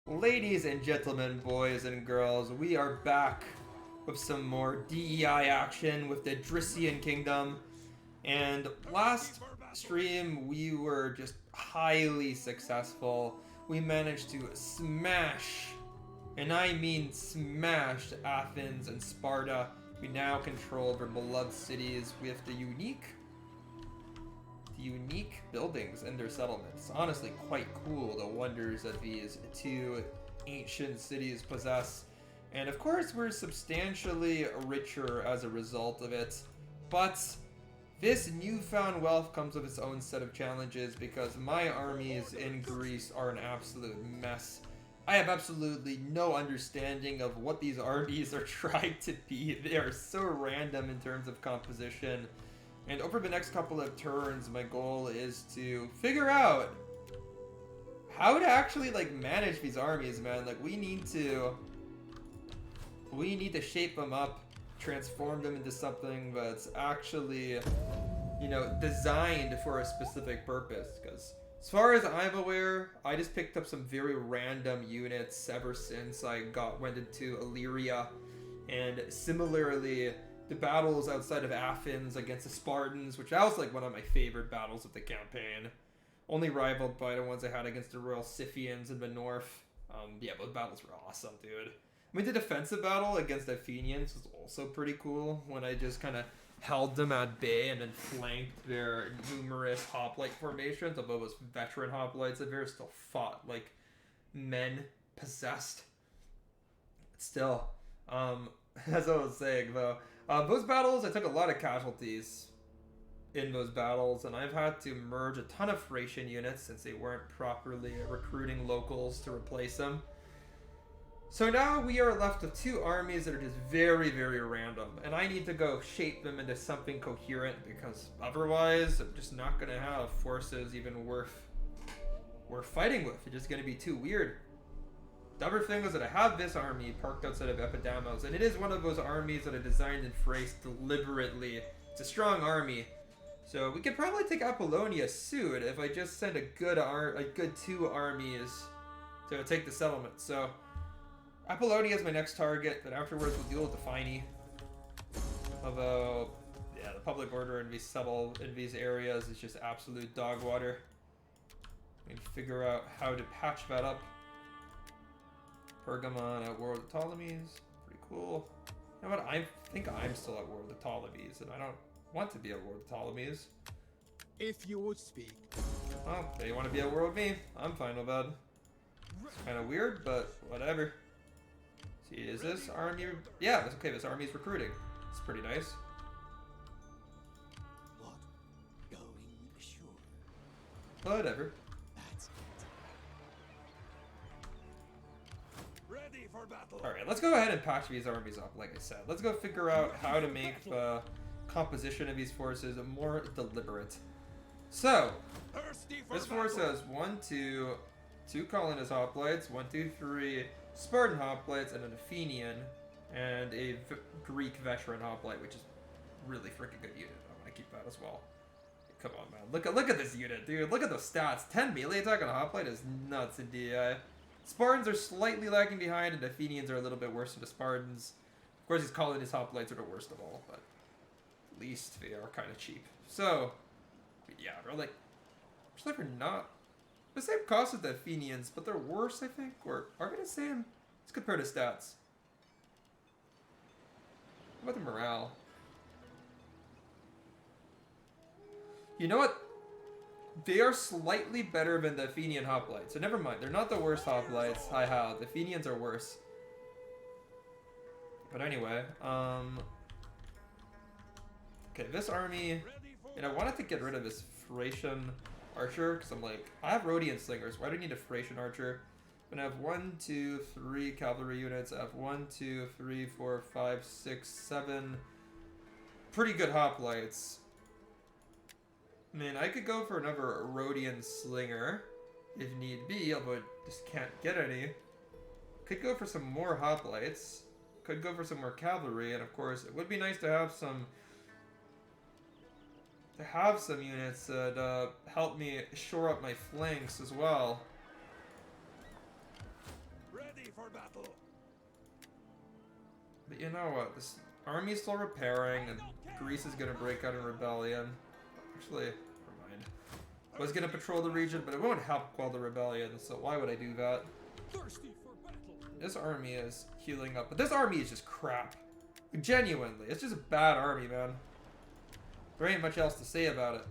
Ladies and gentlemen, boys and girls, we are back with some more DEI action with the Odrysian Kingdom. And last stream, we were just highly successful. We managed to smash, and I mean smash, Athens and Sparta. We now control their beloved cities with the unique buildings in their settlements. Honestly, quite cool, the wonders that these two ancient cities possess. And of course, we're substantially richer as a result of it. But this newfound wealth comes with its own set of challenges because my armies in Greece are an absolute mess. I have absolutely no understanding of what these armies are trying to be. They are so random in terms of composition. And over the next couple of turns, my goal is to figure out how to actually manage these armies, man. We need to shape them up, transform them into something that's actually, designed for a specific purpose. Because as far as I'm aware, I just picked up some very random units ever since I went into Illyria, and similarly, the battles outside of Athens against the Spartans, which that was one of my favorite battles of the campaign. Only rivaled by the ones I had against the Royal Scythians in the north. Yeah, those battles were awesome, dude. I mean, the defensive battle against the Athenians was also pretty cool, when I just kind of held them at bay and then flanked their numerous hoplite formations, although those veteran hoplites that there still fought like men possessed. Still, as I was saying though, those battles, I took a lot of casualties in those battles, and I've had to merge a ton of Thracian units since they weren't properly recruiting locals to replace them. So now we are left with two armies that are just very, very random, and I need to go shape them into something coherent, because otherwise I'm just not going to have forces even worth fighting with. It's just going to be too weird. The other thing is that I have this army parked outside of Epidamos, and it is one of those armies that I designed in Thrace deliberately. It's a strong army, so we could probably take Apollonia soon if I just send a good two armies to take the settlement. So Apollonia is my next target, but afterwards we'll deal with the Phini. Although, yeah, the public order in these areas is just absolute dog water. We can figure out how to patch that up. Pergamon at War of the Ptolemies. Pretty cool. You know what? I think I'm still at War of the Ptolemies, and I don't want to be at War of the Ptolemies. If you would speak. Oh, they want to be at war with me. I'm fine with that. It's kind of weird, but whatever. See, is this army? Yeah, that's okay. This army's recruiting. It's pretty nice. What? Going ashore. Whatever. That's it. Ready for battle. Alright, let's go ahead and patch these armies up, like I said. Let's go figure out how to make the composition of these forces more deliberate. So, this force has 2 colonist hoplites, 1, 2, 3 Spartan hoplites, and an Athenian, and a Greek veteran hoplite, which is really freaking good unit. I want to keep that as well. Come on, man. Look at this unit, dude. Look at those stats. 10 melee attack on a hoplite is nuts in DI. Spartans are slightly lagging behind, and the Athenians are a little bit worse than the Spartans. Of course, these colonist hoplites are the worst of all, but at least they are kind of cheap. So, yeah, they're not the same cost as the Athenians, but they're worse, I think, or are they the same? Let's compare the stats. How about the morale? You know what? They are slightly better than the Athenian hoplites, so never mind. They're not the worst hoplites I have. The Athenians are worse. But anyway, okay, this army, and I wanted to get rid of this Thracian archer, because I'm like, I have Rhodian slingers. Why do I need a Thracian archer? I'm gonna have 1, 2, 3 cavalry units. I have 1, 2, 3, 4, 5, 6, 7 pretty good hoplites. I mean, I could go for another Rhodian slinger if need be, although I just can't get any. Could go for some more hoplites. Could go for some more cavalry, and of course, it would be nice to have some units that help me shore up my flanks as well. for battle. But you know what? This army's still repairing, and Greece is gonna break out in rebellion. Actually, never mind. I was gonna patrol the region, but it won't help quell the rebellion, so why would I do that? Thirsty for battle. This army is healing up, but this army is just crap. Genuinely, it's just a bad army, man. There ain't much else to say about it.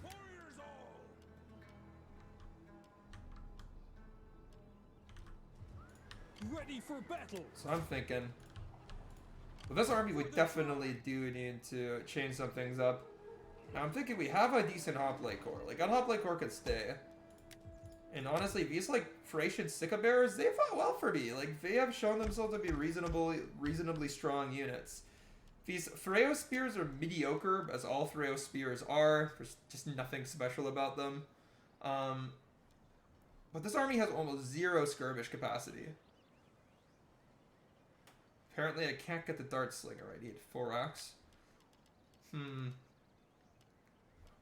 Warriors all. Ready for battle. So I'm thinking, with this army, we definitely do need to change some things up. Now I'm thinking we have a decent hoplite corps. Like, that hoplite corps could stay. And honestly, these, like, Thracian Sicca Bearers, they fought well for me. Like, they have shown themselves to be reasonably strong units. These Threo Spears are mediocre, as all Threo Spears are. There's just nothing special about them. But this army has almost zero skirmish capacity. Apparently, I can't get the Dart Slinger. I need 4x.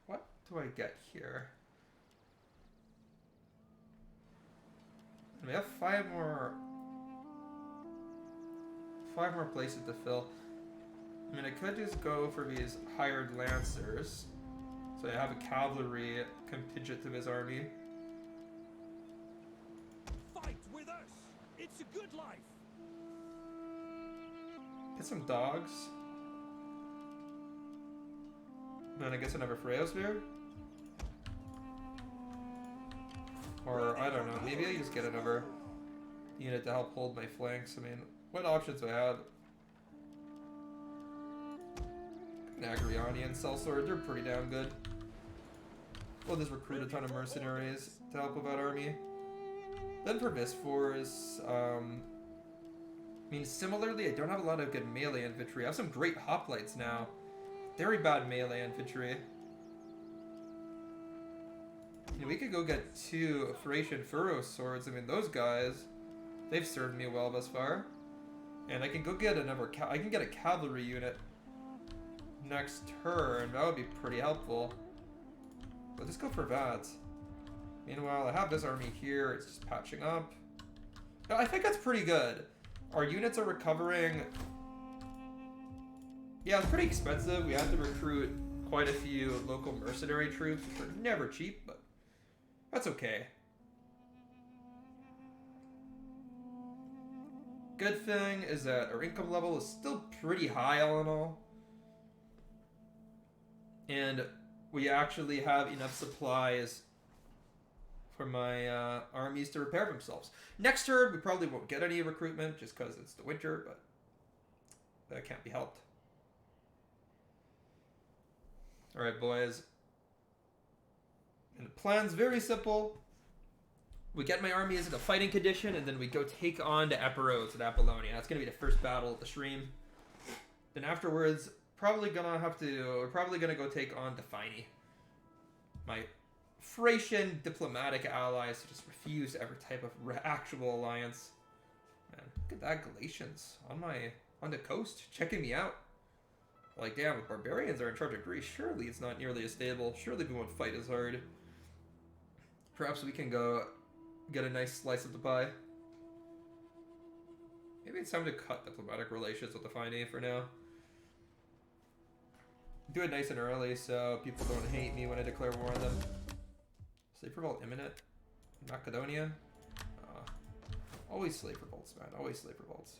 What do I get here? We have five more places to fill. I mean, I could just go for these hired lancers, so I have a cavalry contingent to this army. Fight with us. It's a good life. Get some dogs. And then I guess another Freosphere. Or, I don't know, maybe I just get another unit to help hold my flanks. I mean, what options do I have? Nagriani and Sellsword, they're pretty damn good. We'll just recruit a ton of mercenaries to help with that army. Then for this force, I mean, similarly, I don't have a lot of good melee infantry. I have some great hoplites now. Very bad melee infantry. You know, we could go get 2 Thracian Furrow Swords. I mean, those guys, they've served me well thus far. And I can go get another, I can get a cavalry unit next turn. That would be pretty helpful. But let's go for that. Meanwhile, I have this army here. It's just patching up. No, I think that's pretty good. Our units are recovering. Yeah, it's pretty expensive. We have to recruit quite a few local mercenary troops, which are never cheap, but that's okay. Good thing is that our income level is still pretty high all in all. And we actually have enough supplies for my armies to repair themselves. Next turn, we probably won't get any recruitment just because it's the winter, but that can't be helped. Alright, boys. And the plan's very simple. We get my armies into fighting condition, and then we go take on the Epiros at Apollonia. That's going to be the first battle of the stream. Then afterwards, we're probably going to go take on Defini. My Thracian diplomatic allies who just refuse every type of actual alliance. Man, look at that, Galatians on the coast, checking me out. Like, damn, if barbarians are in charge of Greece, surely it's not nearly as stable. Surely we won't fight as hard. Perhaps we can go get a nice slice of the pie. Maybe it's time to cut diplomatic relations with the Defini for now. Do it nice and early so people don't hate me when I declare war on them. Slave revolt imminent. Macedonia. Always slave revolts, man. Always slave revolts.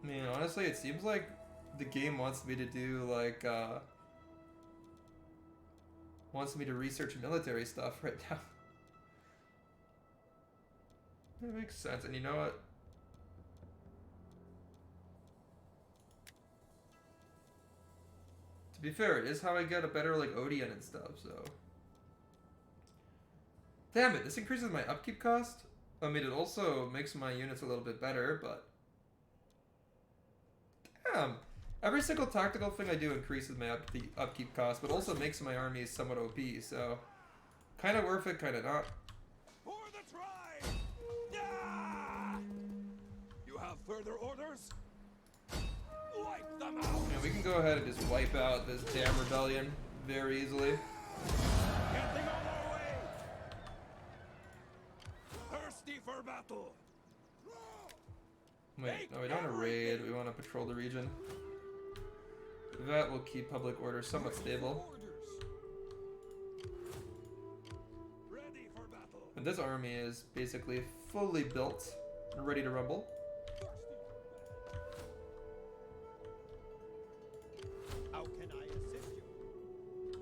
Man, honestly, it seems like the game wants me to do, like, wants me to research military stuff right now. That makes sense, and you know what? To be fair, it is how I get a better, like, Odrysian and stuff, so... Damn it, this increases my upkeep cost? I mean, it also makes my units a little bit better, but... Damn! Every single tactical thing I do increases my upkeep cost, but also makes my armies somewhat OP, so... Kinda worth it, kinda not. For the tribe! Further orders? Wipe them out! And we can go ahead and just wipe out this damn rebellion very easily. Getting on our way! Thirsty for battle! Wait, no, we don't want to raid. We want to patrol the region. That will keep public order somewhat stable. Ready for battle! And this army is basically fully built and ready to rumble. How can I assist you?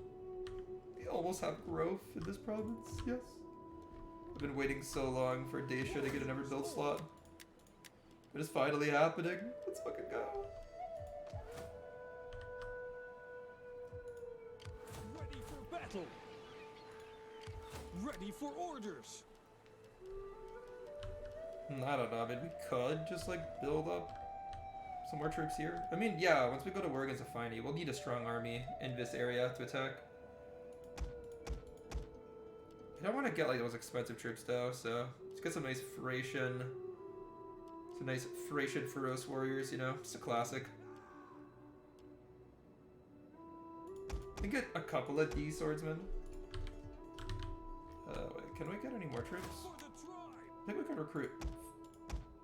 We almost have growth in this province, yes. I've been waiting so long for Dacia to get an ever-built slot. It is finally happening. Let's fucking go. Ready for battle! Ready for orders! I don't know, I mean, we could just, like, build up some more troops here. I mean, yeah, once we go to war against a Finey, we'll need a strong army in this area to attack. I don't want to get, like, those expensive troops, though, so let's get some nice Thracian... Some nice Thracian Feroce warriors, you know, just a classic. We can get a couple of D swordsmen. Wait, can we get any more troops? For the tribe! I think we can recruit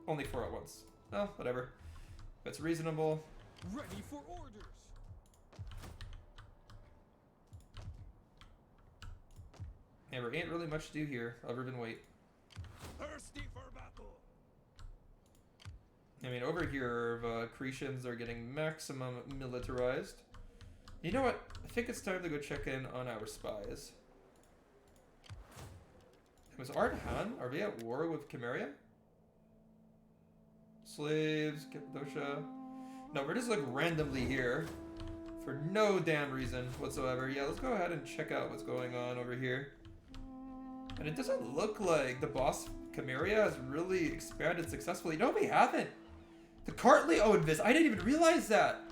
only 4 at once. Oh, whatever. That's reasonable. Ready for orders! Yeah, there ain't really much to do here other than wait. Thirsty for battle! I mean, over here, the Cretians are getting maximum militarized. You know what? I think it's time to go check in on our spies. Was Ardhan? Are they at war with Chimeria? Slaves, Cappadocia. No, we're just like randomly here. For no damn reason whatsoever. Yeah, let's go ahead and check out what's going on over here. And it doesn't look like the boss Chimeria has really expanded successfully. No, we haven't. The Cartley owned this. I didn't even realize that.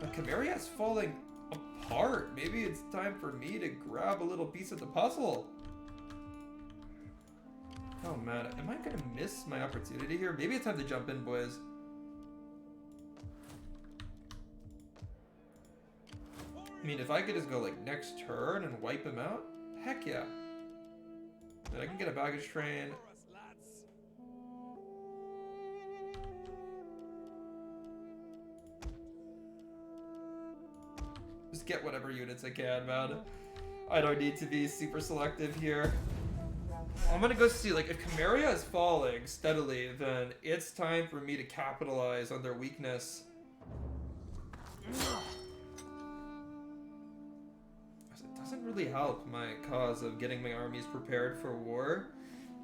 But Chimeria is falling apart. Maybe it's time for me to grab a little piece of the puzzle. Oh man, am I gonna miss my opportunity here? Maybe it's time to jump in, boys. I mean, if I could just go like next turn and wipe him out, heck yeah. Then I can get a baggage train. For us, lads! Just get whatever units I can, man. I don't need to be super selective here. I'm gonna go see, like, if Chimeria is falling steadily, then it's time for me to capitalize on their weakness. It doesn't really help my cause of getting my armies prepared for war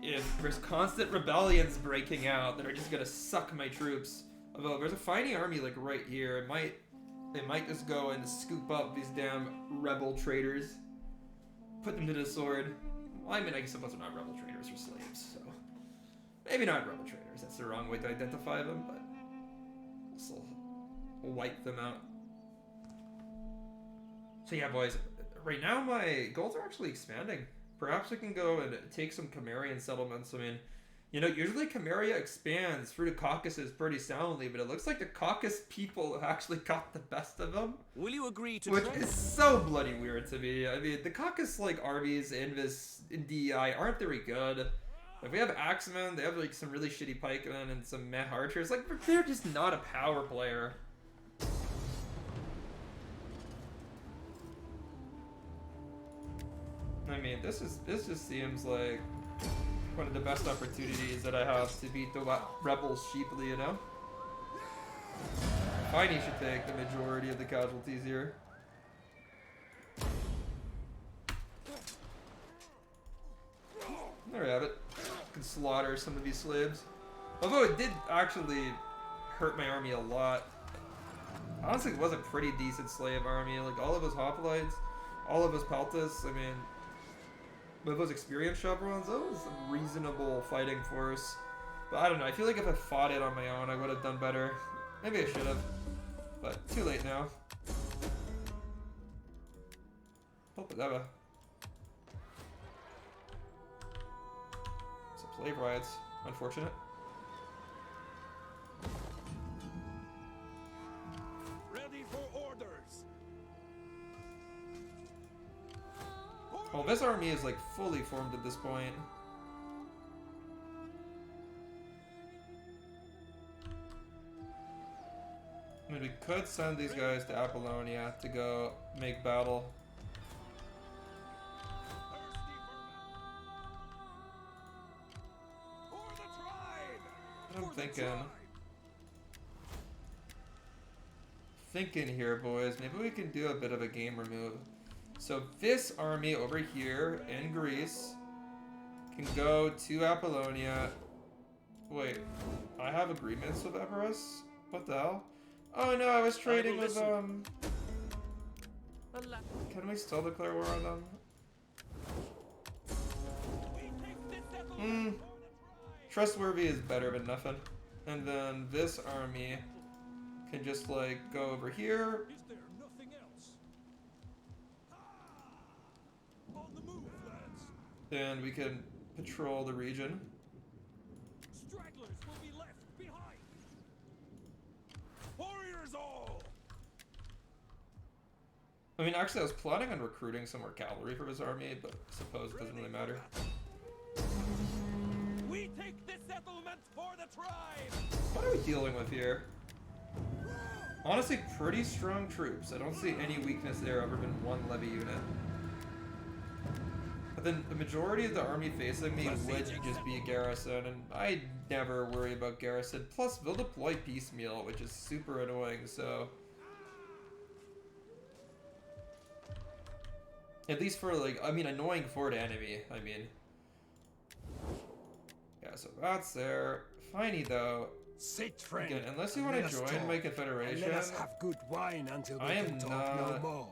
if there's constant rebellions breaking out that are just gonna suck my troops. Although there's a fighting army like right here, they might just go and scoop up these damn rebel traders, put them to the sword. Well, I mean, I suppose they're not rebel traders, they're slaves, so maybe not rebel traders. That's the wrong way to identify them, but we'll still wipe them out. So yeah, boys, right now my goals are actually expanding. Perhaps we can go and take some Chimerian settlements. I mean, you know, usually Chimeria expands through the Caucasus pretty soundly, but it looks like the Caucasus people actually got the best of them. Will you agree to Which is so bloody weird to me. I mean, the Caucasus, like, armies in DEI aren't very good. Like, we have Axemen, they have, like, some really shitty pikemen and some meh archers. Like, they're just not a power player. I mean, this just seems like one of the best opportunities that I have to beat the rebels cheaply, you know? Finey should take the majority of the casualties here. There we have it. Can slaughter some of these slaves. Although it did actually hurt my army a lot. Honestly, it was a pretty decent slave army. Like, all of those hoplites, all of those peltas, I mean, with those experienced chaperons, that was a reasonable fighting force. But I don't know, I feel like if I fought it on my own, I would have done better. Maybe I should have. But too late now. Pulpadeva. Some slave riots. Unfortunate. Well, this army is like fully formed at this point. I mean, we could send these guys to Apollonia to go make battle. I'm thinking here, boys, maybe we can do a bit of a game remove. So this army over here in Greece can go to Apollonia. Wait, I have agreements with Epirus? What the hell? Oh no, I was trading with Can we still declare war on them? Trustworthy is better than nothing. And then this army can just like go over here. Is there nothing else? On the move, lads. And we can patrol the region. Stragglers will be left behind. Warriors all. I mean, actually, I was planning on recruiting some more cavalry for this army, but I suppose it doesn't really matter. We take this settlement for the tribe. What are we dealing with here? Honestly, pretty strong troops. I don't see any weakness there other than one levy unit. But then the majority of the army facing me would just be a garrison, and I never worry about garrison. Plus, they'll deploy piecemeal, which is super annoying, so... At least for, like, I mean, annoying for the enemy, I mean. Yeah, so that's there. Finey, though. Sit, friend. Again, unless you want to join my confederation, let us have good wine until we I am can talk not- no more.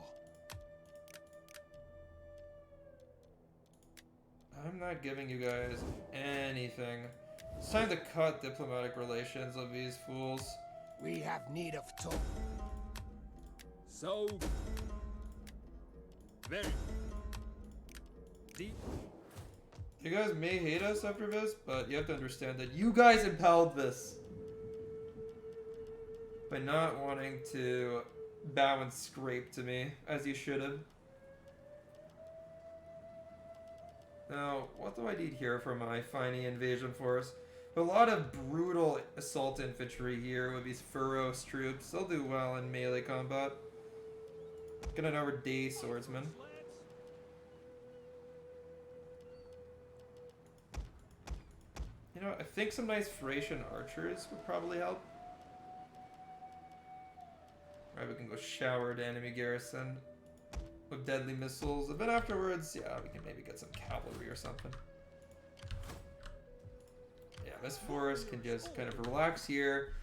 I'm not giving you guys anything. It's time to cut diplomatic relations with these fools. We have need of talk. So very deep. You guys may hate us after this, but you have to understand that you guys impelled this by not wanting to bow and scrape to me, as you should have. Now, what do I need here for my Finey invasion force? A lot of brutal assault infantry here with these Furos troops. They'll do well in melee combat. Get another day swordsman. You know, I think some nice Thracian archers would probably help. Alright, we can go shower the enemy garrison with deadly missiles. And then afterwards, yeah, we can maybe get some cavalry or something. Yeah, this force can just kind of relax here.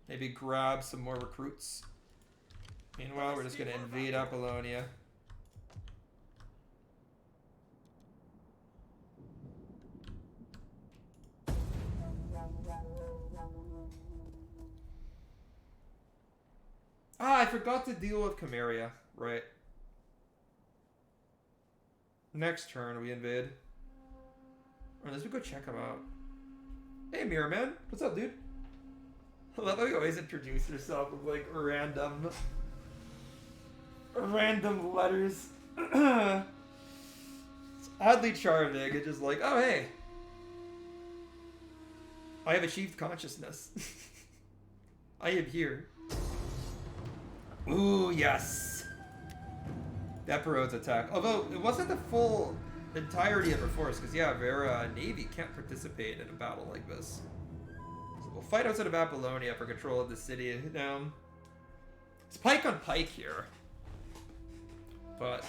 Maybe grab some more recruits. Meanwhile, we're just going to invade Apollonia. Ah, I forgot to deal with Cameria. Right. Next turn, we invade. Or let's go check him out. Hey, Mirror Man. What's up, dude? I love how you always introduce yourself with, like, random letters. It's oddly charming. It's just like, oh, hey. I have achieved consciousness. I am here. Ooh, yes. Epirot's attack. Although, it wasn't the full entirety of her force, because, yeah, their navy can't participate in a battle like this. So we'll fight outside of Apollonia for control of the city. Now, it's pike on pike here. But,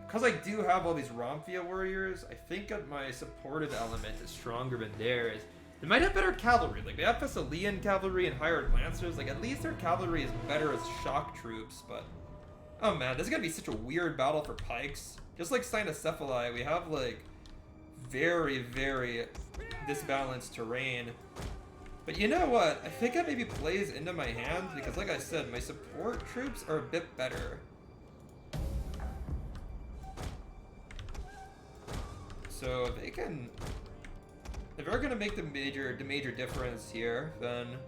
because I do have all these Romphia warriors, I think that my supportive element is stronger than theirs. They might have better cavalry. Like, they have Thessalian cavalry and hired lancers. Like, at least their cavalry is better as shock troops, but... Oh man, this is gonna be such a weird battle for pikes. Just like Cynocephali, we have, like, very, very disbalanced terrain. But you know what? I think that maybe plays into my hand, because like I said, my support troops are a bit better. So if they can... If they're gonna make the major difference here, then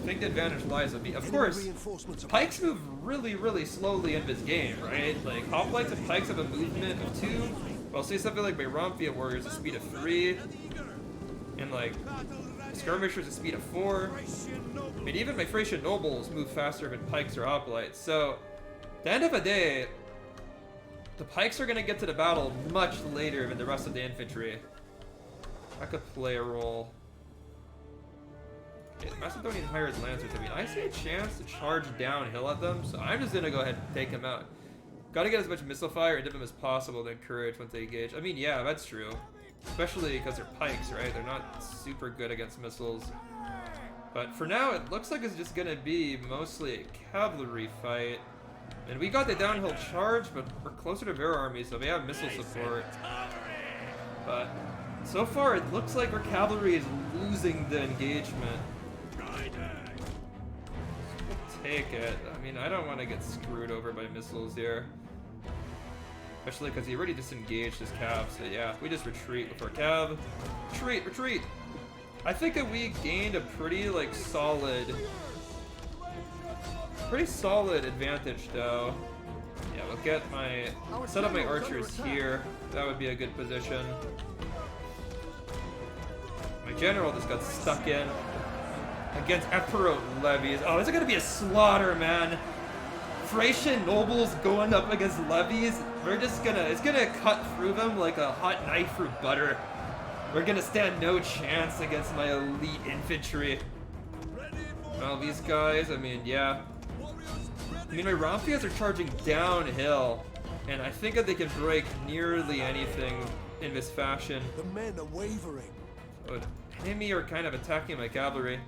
think the advantage lies with me. Of course, pikes move really, really slowly in this game, right? Like, hoplites and pikes have a movement of 2, while say something like my Rompia warriors a speed of 3, and like skirmishers a speed of 4. I mean, even my Thracian nobles move faster than pikes or hoplites. So, at the end of the day, the pikes are gonna get to the battle much later than the rest of the infantry. I could play a role. Okay, the Macedonian hired lancers. I mean, I see a chance to charge downhill at them, so I'm just gonna go ahead and take them out. Gotta get as much missile fire into them as possible to encourage once they engage. I mean, yeah, that's true. Especially because they're pikes, right? They're not super good against missiles. But for now, it looks like it's just gonna be mostly a cavalry fight. And we got the downhill charge, but we're closer to their army, so they have missile support. But so far, it looks like our cavalry is losing the engagement. We'll take it. I mean, I don't want to get screwed over by missiles here. Especially because he already disengaged his cav, so yeah, we just retreat with our cav. Retreat, retreat! I think that we gained a pretty, like, pretty solid advantage, though. Yeah, we'll get my... set up my archers here. That would be a good position. My general just got stuck in against Emperor levies. Oh, this is gonna be a slaughter, man. Thracian nobles going up against levies. We're just gonna... it's gonna cut through them like a hot knife through butter. We're gonna stand no chance against my elite infantry. Well, these guys, I mean, yeah. I mean, my Rompias are charging downhill, and I think that they can break nearly anything in this fashion. The men are wavering. So the enemy are kind of attacking my cavalry.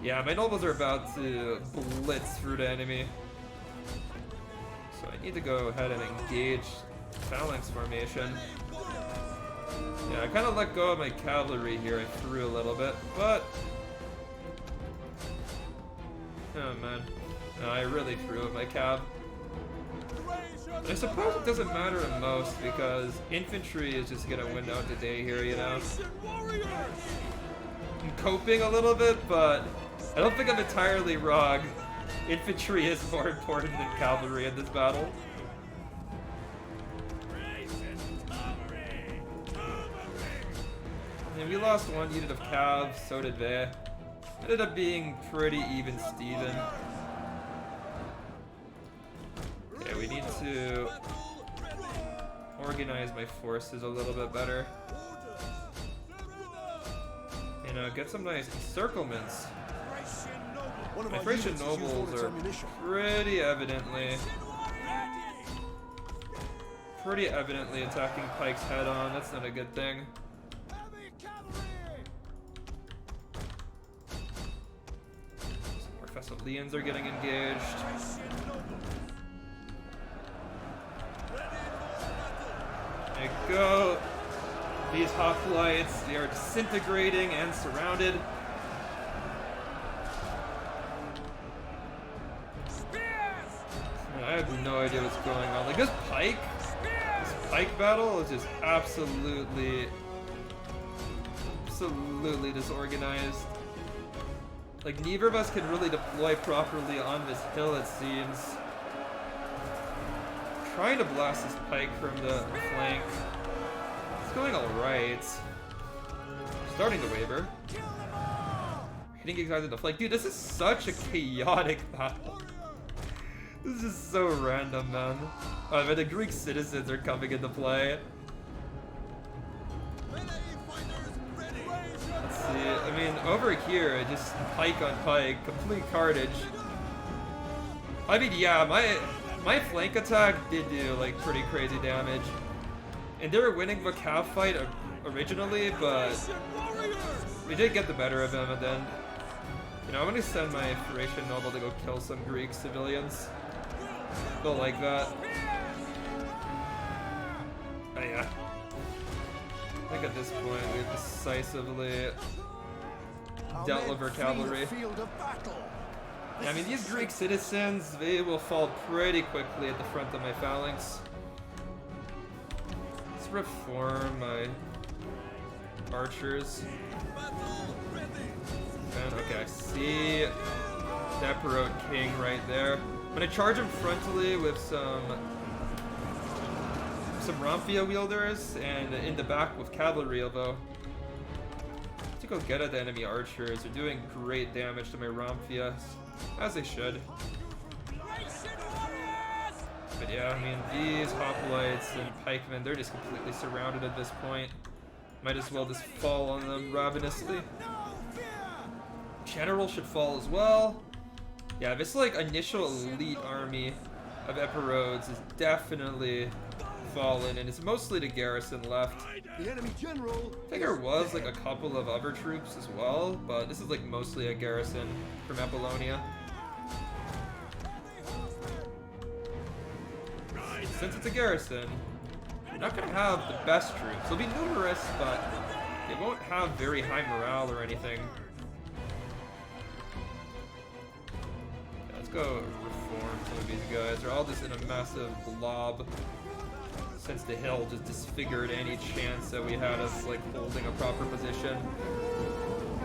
Yeah, my nobles are about to blitz through the enemy. So I need to go ahead and engage phalanx formation. Yeah, I kind of let go of my cavalry here. I threw a little bit, but... oh, man. No, I really threw with my cav. I suppose it doesn't matter the most because infantry is just gonna win out the day here, you know? I'm coping a little bit, but I don't think I'm entirely wrong. Infantry is more important than cavalry in this battle. And we lost one unit of cav, so did they. Ended up being pretty even Steven. Okay, we need to organize my forces a little bit better. And get some nice encirclements. My Thracian nobles are pretty evidently attacking pikes head on. That's not a good thing. Some more Thessalians are getting engaged. There you go. These hoplites, they are disintegrating and surrounded. I have no idea what's going on. Like this pike battle is just absolutely disorganized. Like neither of us can really deploy properly on this hill, it seems. Trying to blast this pike from the flank. It's going alright. Starting to waver. Hitting these guys in the flank. Dude, this is such a chaotic battle. This is so random, man. Oh, but the Greek citizens are coming into play. Let's see. I mean, over here, just pike on pike, complete carnage. I mean, yeah, my flank attack did do like pretty crazy damage, and they were winning the cav fight originally, but we did get the better of them at the end. You know, I'm gonna send my Thracian noble to go kill some Greek civilians. They'll like that. Oh yeah. I think at this point we've decisively dealt with our cavalry. I mean, these Greek citizens, they will fall pretty quickly at the front of my phalanx. Let's reform my archers. And, okay, I see the Emperor King right there. I'm gonna charge him frontally with some Ramphia wielders, and in the back with cavalry, although to go get at the enemy archers. They're doing great damage to my Ramphia, as they should. But yeah, I mean, these hoplites and pikemen, they're just completely surrounded at this point. Might as well just fall on them ravenously. General should fall as well. Yeah, this like initial elite army of Epirodes is definitely fallen, and it's mostly the garrison left. The enemy general. I think there was like a couple of other troops as well, but this is like mostly a garrison from Apollonia. Since it's a garrison, you're not gonna have the best troops. They'll be numerous, but they won't have very high morale or anything. Yeah, let's go reform some of these guys. They're all just in a massive blob. Since the hill just disfigured any chance that we had of like holding a proper position.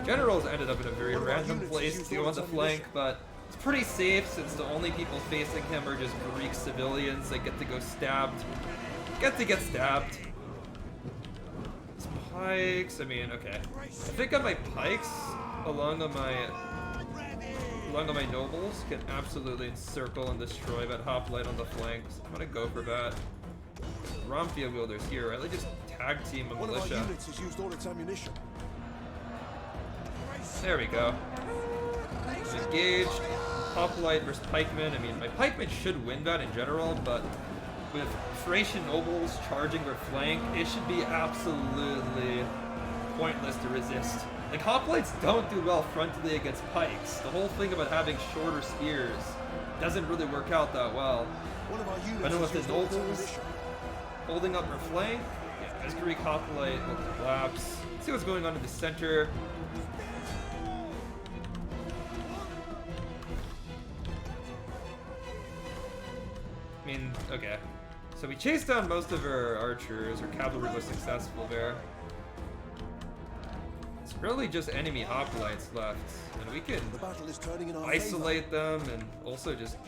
Generals ended up in a very random place to go on the flank, but it's pretty safe since the only people facing him are just Greek civilians that get to go stabbed. Get stabbed. These pikes, I mean, okay. I think on my pikes, along on my nobles, can absolutely encircle and destroy that hoplite on the flanks. I'm gonna go for that. Ramphia wielders here, right? They just tag team a militia. One of our units has used all its ammunition. There we go. Engaged. Hoplite versus pikemen. I mean, my pikemen should win that in general, but with Thracian nobles charging their flank, it should be absolutely pointless to resist. Like, hoplites don't do well frontally against pikes. The whole thing about having shorter spears doesn't really work out that well. One of our units But then with has the used all its nobles ammunition. holding up their flank, yeah, this Greek hoplite will collapse. See what's going on in the center. I mean, okay. So we chased down most of our archers. Our cavalry was successful there. It's really just enemy hoplites left. And we can The battle is turning in our isolate them and also just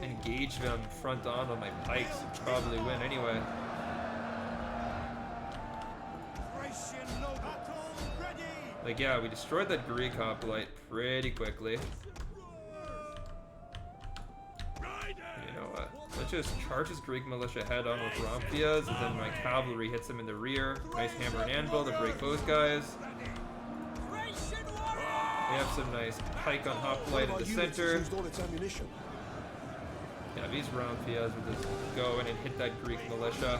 engage them front on my pikes and probably win anyway. Like, yeah, we destroyed that Greek hoplite pretty quickly. You know what? Let's just charge this Greek militia head on with Ramphias, and then my cavalry hits them in the rear. Nice hammer and anvil to break those guys. We have some nice pike on hoplite in the center. Yeah, these Ramphias will just go in and hit that Greek militia.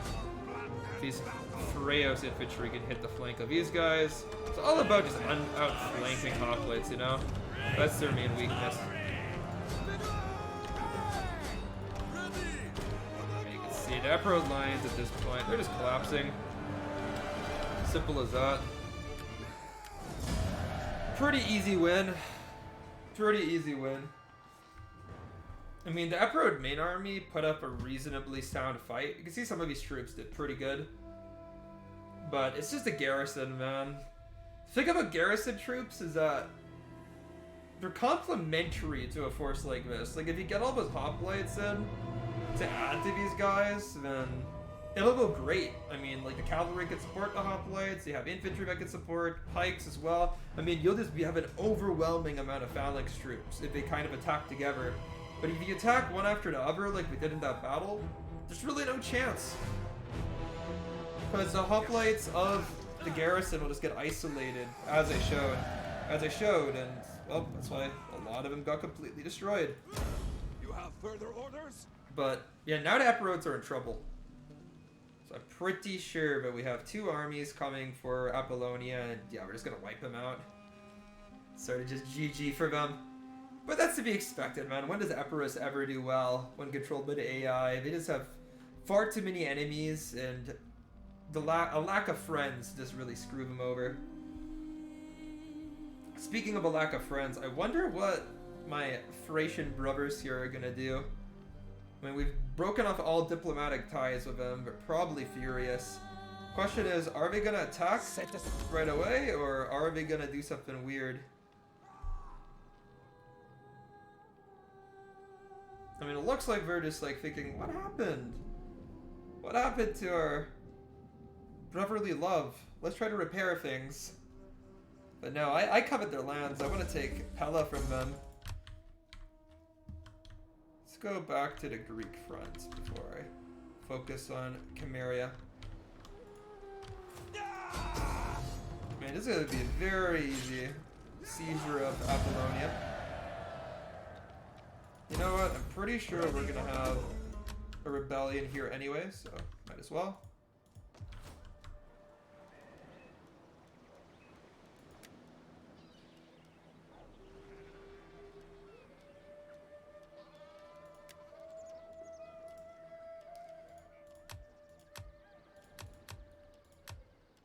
These Thraeos infantry can hit the flank of these guys. It's all about just outflanking hoplites, you know? That's their main weakness. And you can see the Emperor lines at this point, they're just collapsing. Simple as that. Pretty easy win. Pretty easy win. I mean, the Epirote main army put up a reasonably sound fight. You can see some of these troops did pretty good. But it's just a garrison, man. The thing about garrison troops is that they're complementary to a force like this. Like, if you get all those hoplites in to add to these guys, then it'll go great. I mean, like, the cavalry can support the hoplites, you have infantry that can support, pikes as well. I mean, you'll just have an overwhelming amount of phalanx troops if they kind of attack together. But if you attack one after the other, like we did in that battle, there's really no chance. Because the hoplites of the garrison will just get isolated, as I showed, and, well, that's why a lot of them got completely destroyed. You have further orders? But, yeah, now the Epirotes are in trouble. So I'm pretty sure that we have two armies coming for Apollonia, and yeah, we're just gonna wipe them out. Sort of just GG for them. But that's to be expected, man. When does Epirus ever do well when controlled by the AI? They just have far too many enemies, and a lack of friends just really screw them over. Speaking of a lack of friends, I wonder what my Thracian brothers here are gonna do. I mean, we've broken off all diplomatic ties with them. They're probably furious. Question is, are we gonna attack Set us. right away, or are we gonna do something weird? I mean, it looks like we're just like thinking, what happened? What happened to our brotherly love? Let's try to repair things. But no, I covet their lands. I want to take Pella from them. Let's go back to the Greek front before I focus on Chimeria. Man, this is going to be a very easy seizure of Apollonia. You know what? I'm pretty sure we're going to have a rebellion here anyway, so might as well.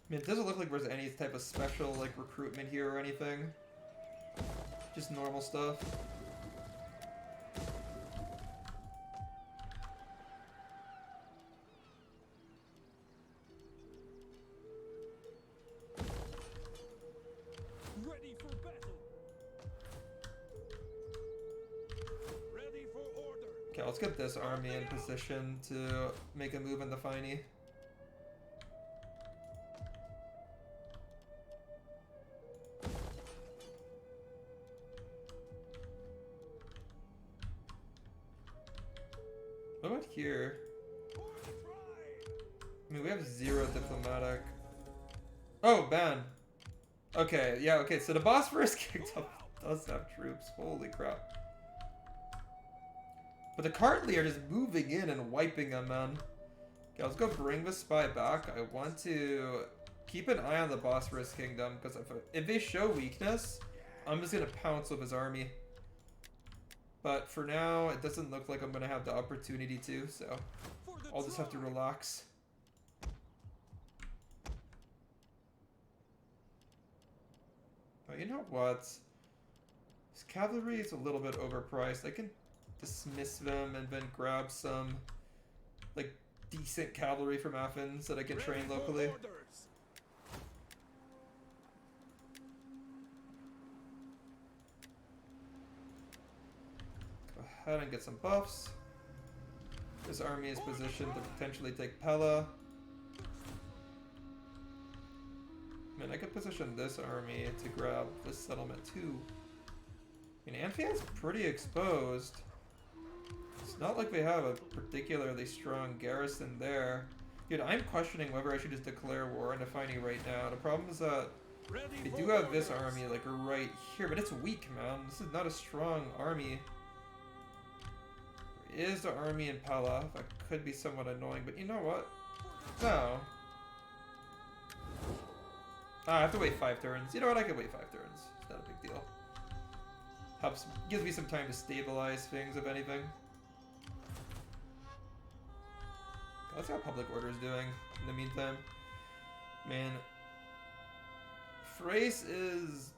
I mean, it doesn't look like there's any type of special like recruitment here or anything. Just normal stuff. Ready for battle. Ready for order. Okay, let's get this army in position to make a move in the Finey. What about here? I mean, we have 0 diplomatic. Oh, ban. Okay, yeah, okay, so the Bosphorus kicked up does have troops. Holy crap. But the Kartli are just moving in and wiping them, man. Okay, let's go bring the spy back. I want to keep an eye on the Bosphorus Kingdom, because if they show weakness, I'm just going to pounce with his army. But for now, it doesn't look like I'm going to have the opportunity to, so I'll just have to relax. Oh, you know what? This cavalry is a little bit overpriced. I can dismiss them and then grab some, like, decent cavalry from Athens that I can train locally. Go ahead and get some buffs. This army is positioned to potentially take Pella. Man, I could position this army to grab this settlement too. I mean, Amphia's pretty exposed. It's not like they have a particularly strong garrison there. Dude, I'm questioning whether I should just declare war on the Finey right now. The problem is that they do have this army like right here, but it's weak, man. This is not a strong army. There is the army in Pella. That could be somewhat annoying, but you know what? No. I have to wait 5 turns. You know what? I can wait 5 turns. It's not a big deal. Helps, gives me some time to stabilize things, if anything. Let's see how public order is doing in the meantime. Man, Thrace is,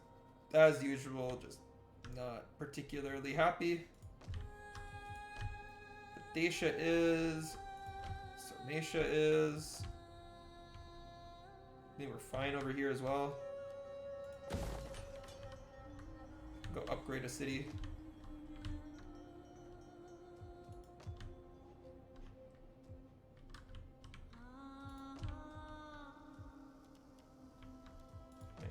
as usual, just not particularly happy. Dacia is. Sarmatia is. I think we're fine over here as well. Go upgrade a city. Man,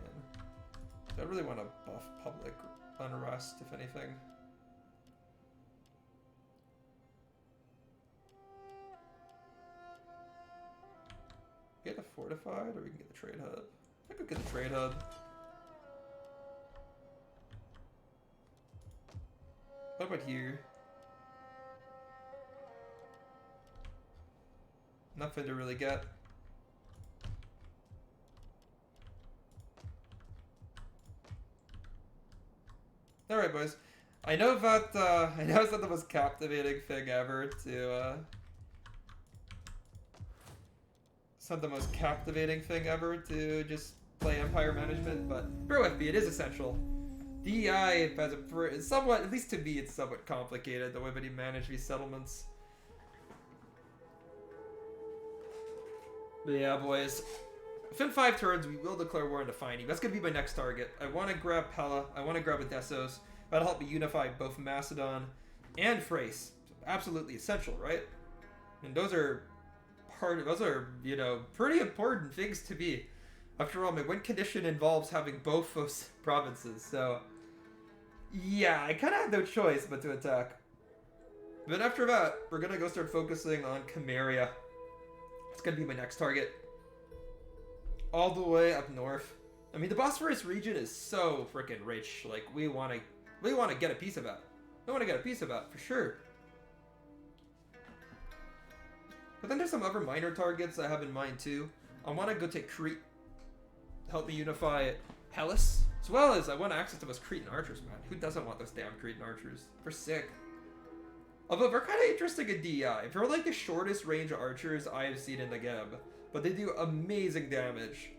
I really want to buff public unrest, if anything. Get the fortified, or we can get the trade hub. I could get the trade hub. What about here? Nothing to really get. All right, boys. I know that I know it's not the most captivating thing ever to. It's not the most captivating thing ever to just play Empire Management, but bear with me, it is essential. DEI has a somewhat, at least to me, it's somewhat complicated the way that you manage these settlements. But yeah, boys. Within 5 turns, we will declare war on Defining. That's going to be my next target. I want to grab Pella. I want to grab Odessos. That'll help me unify both Macedon and Thrace. Absolutely essential, right? And those are you know, pretty important things to me. After all, my win condition involves having both those provinces, so yeah, I kind of have no choice but to attack. But after that, we're gonna go start focusing on Chimeria. It's gonna be my next target. All the way up north. I mean, the Bosphorus region is so freaking rich. Like, we wanna get a piece of that. We wanna get a piece of that for sure. But then there's some other minor targets I have in mind too. I want to go take Crete, help me unify Hellas, as well as I want access to those Cretan archers, man. Who doesn't want those damn Cretan archers? They're sick. Although they're kind of interesting in DI. They're like the shortest range archers I have seen in the game, but they do amazing damage.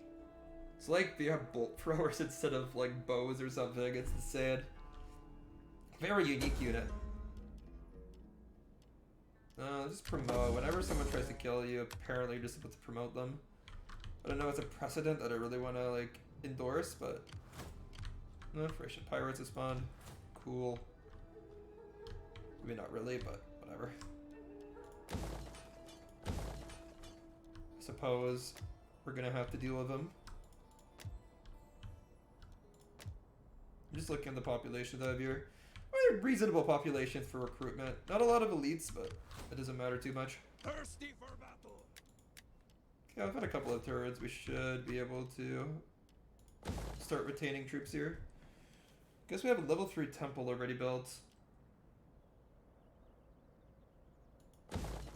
It's like they have bolt throwers instead of like bows or something. It's insane. Very unique unit. Just promote. Whenever someone tries to kill you, apparently you're just supposed to promote them. I don't know, it's a precedent that I really want to, like, endorse, but... No, Thracian Pirates have spawned. Cool. I mean, not really, but whatever. I suppose we're gonna have to deal with them. I'm just looking at the population that I have here. Well, reasonable populations for recruitment. Not a lot of elites, but it doesn't matter too much. Thirsty for battle. Okay, I've had a couple of turrets. We should be able to start retaining troops here. Guess we have a level 3 temple already built.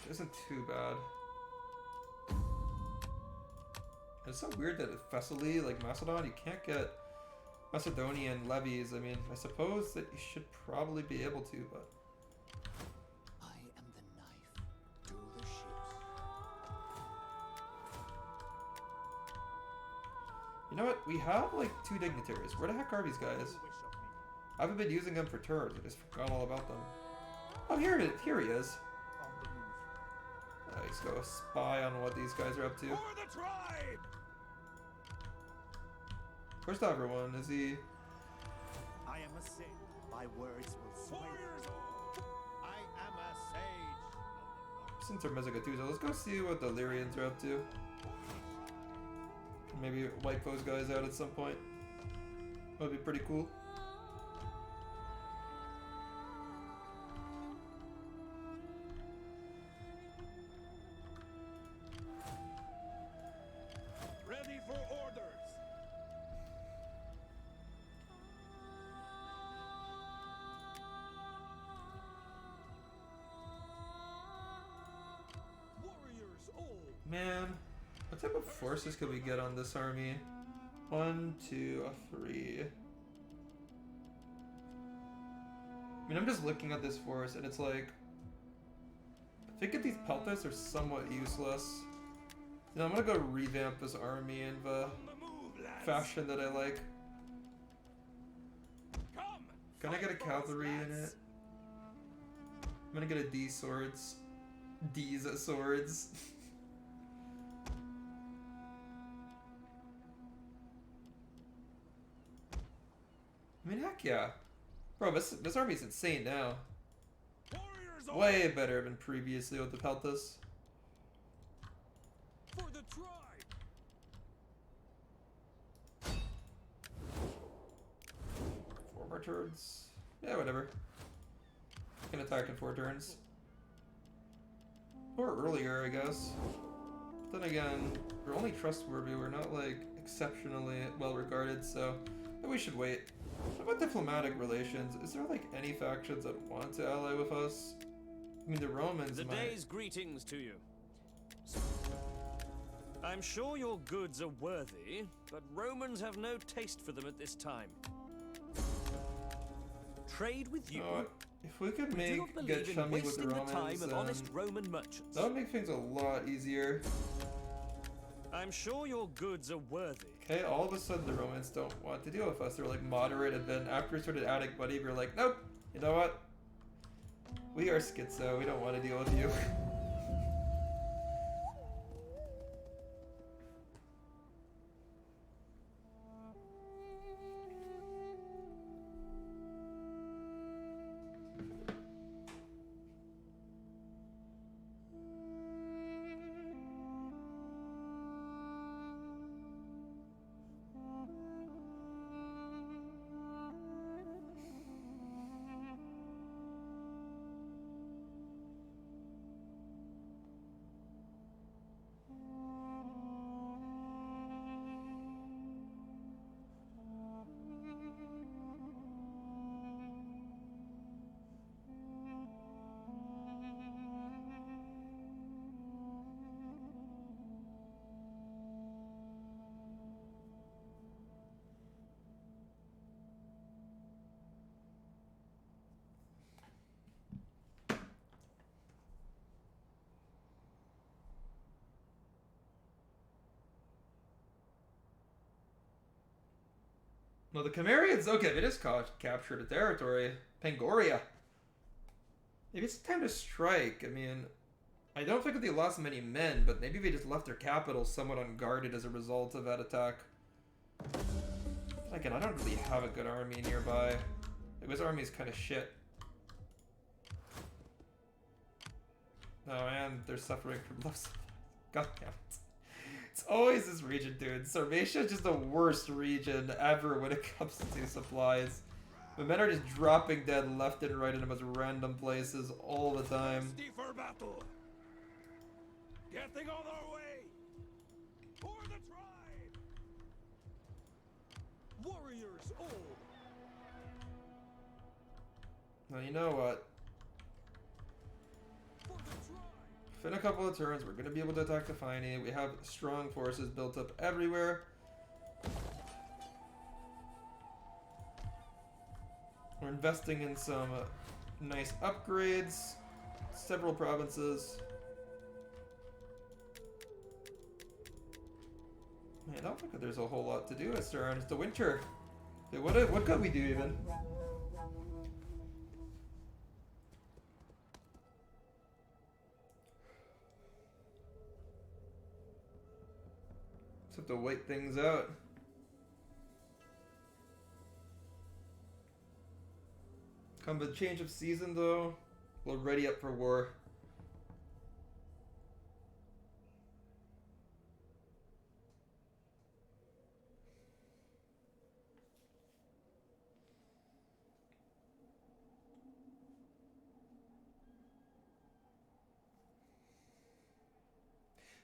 Isn't too bad. It's so weird that at Thessaly, like Macedon, you can't get Macedonian levies. I mean, I suppose that you should probably be able to, but... I am the knife to the ships. You know what? We have like 2 dignitaries. Where the heck are these guys? I haven't been using them for turns. I just forgot all about them. Oh, here he is. Let's go spy on what these guys are up to. For the tribe. Where's the other one? Is he... I am a sage. My words will sway. Warriors. I am a sage. Since they're Mezagatusa, let's go see what the Illyrians are up to. Maybe wipe those guys out at some point. That would be pretty cool. Ready for orders. Warriors all. Man, what type of forces could we get on this army? 1, 2, 3. I mean, I'm just looking at this force, and it's like... I think that these peltas are somewhat useless. You know, I'm gonna go revamp this army in the On the move, lads. fashion that I like. Come. Can I get a fight for us, cavalry in lads. it? I'm gonna get a D swords. D's swords. I mean, heck yeah. Bro, this army's insane now. Warriors all. Way better than previously with the peltas. For the tribe. 4 more turns. Yeah, whatever. Can attack in 4 turns. Or earlier, I guess. But then again, we're only trustworthy. We're not, like, exceptionally well regarded, so we should wait. What about diplomatic relations? Is there, like, any factions that want to ally with us? I mean, the Romans The might. day's greetings to you. I'm sure your goods are worthy, but Romans have no taste for them at this time. Trade with you? You know what? If we could We do make not get believe in chummy with wasting the the Romans, time of honest Roman merchants. that would make things a lot easier. I'm sure your goods are worthy. Okay, all of a sudden the Romans don't want to deal with us. They're like moderate, and then after we started adding money, we're like, nope. You know what? We are schizo. We don't want to deal with you. Well, the Cimmerians, okay, they just captured a territory. Pangoria. Maybe it's time to strike. I mean, I don't think that they lost many men, but maybe they just left their capital somewhat unguarded as a result of that attack. Again, I don't really have a good army nearby. Like, this army is kind of shit. Oh, and they're suffering from low supplies. God damn it. It's always this region, dude. Sarmatia is just the worst region ever when it comes to supplies. The men are just dropping dead left and right in the most random places all the time. Thirsty for battle. Getting on our way. For the tribe. Warriors all. Well, you know what? For the tribe. In a couple of turns, we're going to be able to attack the Finey. We have strong forces built up everywhere. We're investing in some nice upgrades. Several provinces. Man, I don't think that there's a whole lot to do this turn. It's the winter. Dude, what could we do even? Just have to wait things out. Come the change of season, though, we're ready up for war.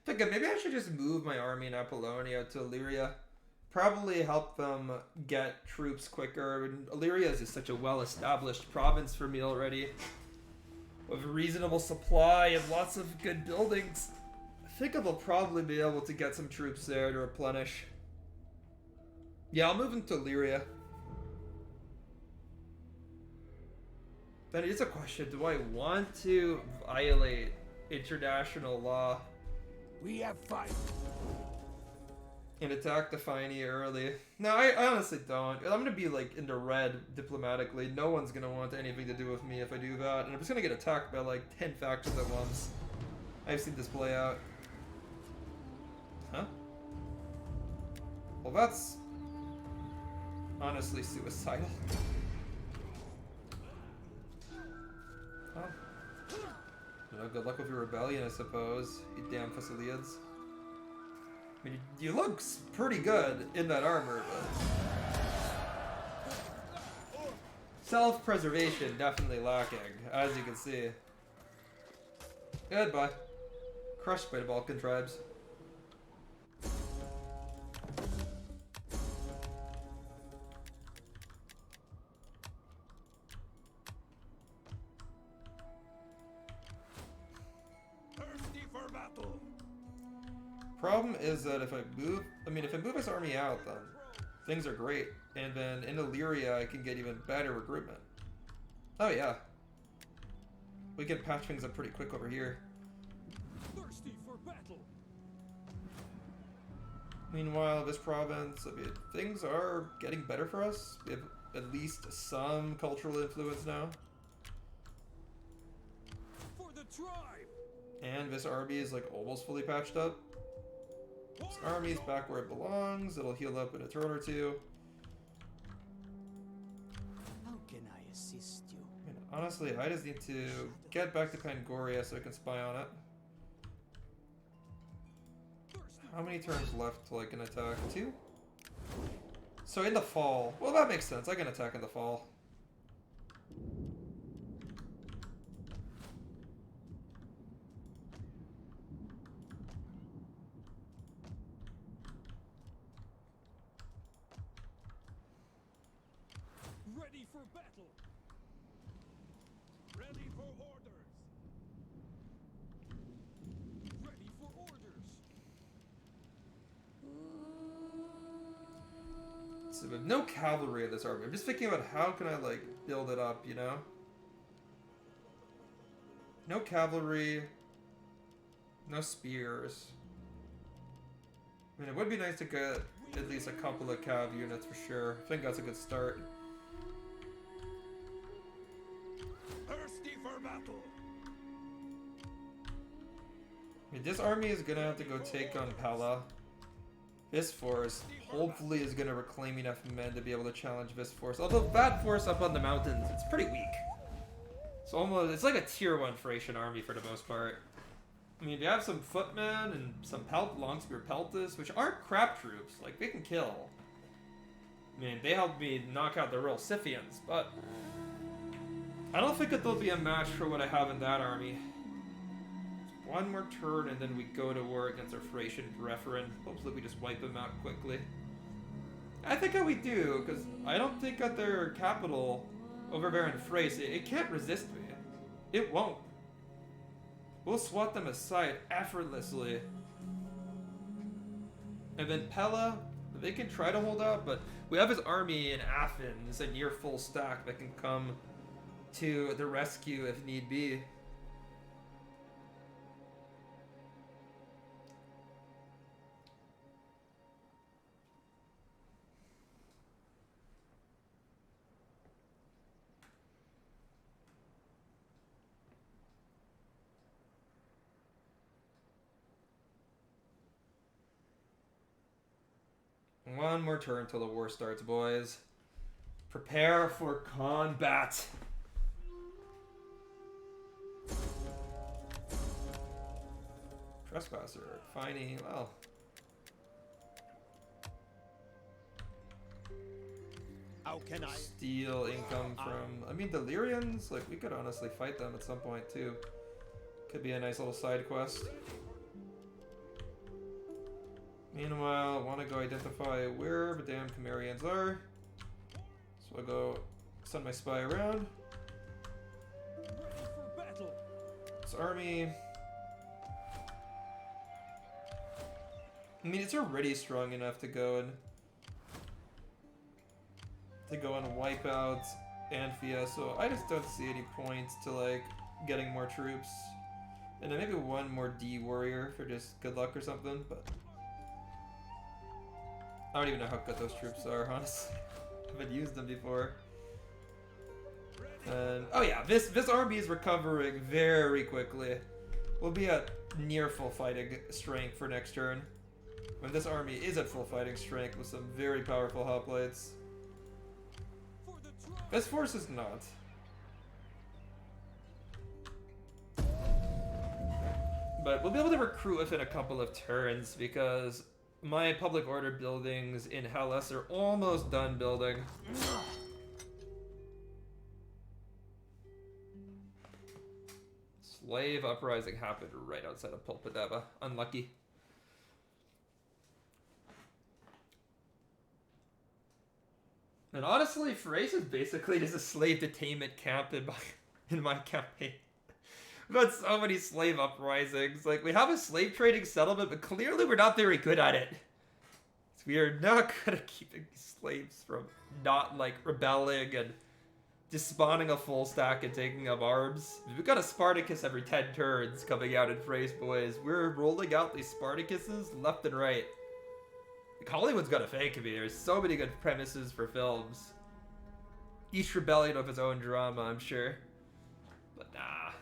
Thinking maybe I should just move my army in Apollonia to Illyria. Probably help them get troops quicker. And Illyria is just such a well-established province for me already. With a reasonable supply and lots of good buildings. I think I will probably be able to get some troops there to replenish. Yeah, I'll move into Illyria. Then it is a question, do I want to violate international law We have fight. and attack the Finey early? No, I honestly don't. I'm gonna be like in the red diplomatically. No one's gonna want anything to do with me if I do that, and I'm just gonna get attacked by like 10 factions at once. I've seen this play out. Huh? Well, that's honestly suicidal. Huh? You know, good luck with your rebellion, I suppose, you damn Thessalians. I mean, you look pretty good in that armor, but self-preservation definitely lacking, as you can see. Goodbye. Crushed by the Balkan tribes. Thirsty for battle. Problem is that if I move this army out, then things are great. And then in Illyria, I can get even better recruitment. Oh yeah. We can patch things up pretty quick over here. Thirsty for battle. Meanwhile, this province, I mean, things are getting better for us. We have at least some cultural influence now. For the tribe. And this army is like almost fully patched up. This army's back where it belongs. It'll heal up in a turn or two. How can I assist you? I mean, honestly, I just need to get back to Pangoria so I can spy on it. How many turns left till I can attack? 2? So in the fall. Well, that makes sense. I can attack in the fall. Ready for battle. Ready for orders. Ready for orders. So with no cavalry in this army, I'm just thinking about how can I like build it up, you know? No cavalry, no spears. I mean, it would be nice to get at least a couple of cav units for sure. I think that's a good start. Thirsty for battle. I mean, this army is gonna have to go take on Pella. This force hopefully is gonna reclaim enough men to be able to challenge this force. Although that force up on the mountains, it's pretty weak. It's like a tier 1 Thracian army for the most part. I mean, they have some footmen and some longspear peltas, which aren't crap troops. Like, they can kill. I mean, they helped me knock out the real Scythians, but I don't think that they'll be a match for what I have in that army. One more turn, and then we go to war against our Thracian brethren. Hopefully we just wipe them out quickly. I think that we do, because I don't think that their capital over there in Thrace, it can't resist me. It won't. We'll swat them aside effortlessly. And then Pella, they can try to hold out, but we have his army in Athens, a near full stack that can come to the rescue if need be. One more turn till the war starts, boys. Prepare for combat. Trespasser, finding, well. How can I? Steal income from, I mean, the Lyrians, like, we could honestly fight them at some point, too. Could be a nice little side quest. Meanwhile, I want to go identify where the damn Cimmerians are. So I go send my spy around. This army. I mean, it's already strong enough to go and wipe out Anphia, so I just don't see any points to like getting more troops. And then maybe one more D warrior for just good luck or something, but I don't even know how good those troops are, honestly. I haven't used them before. And oh yeah, this army is recovering very quickly. We'll be at near full fighting strength for next turn. When this army is at full fighting strength with some very powerful hoplites. This force is not. But we'll be able to recruit within a couple of turns because my public order buildings in Hellas are almost done building. Slave uprising happened right outside of Pulpadeva. Unlucky. And honestly, Thrace is basically just a slave detainment camp in my campaign. We've had so many slave uprisings. Like, we have a slave trading settlement, but clearly we're not very good at it. We are not good at keeping slaves from not, like, rebelling and just spawning a full stack and taking up arms. We've got a Spartacus every 10 turns coming out in Thrace, boys. We're rolling out these Spartacuses left and right. Like, Hollywood's got a fake of me. There's so many good premises for films. Each rebellion of its own drama, I'm sure. But nah.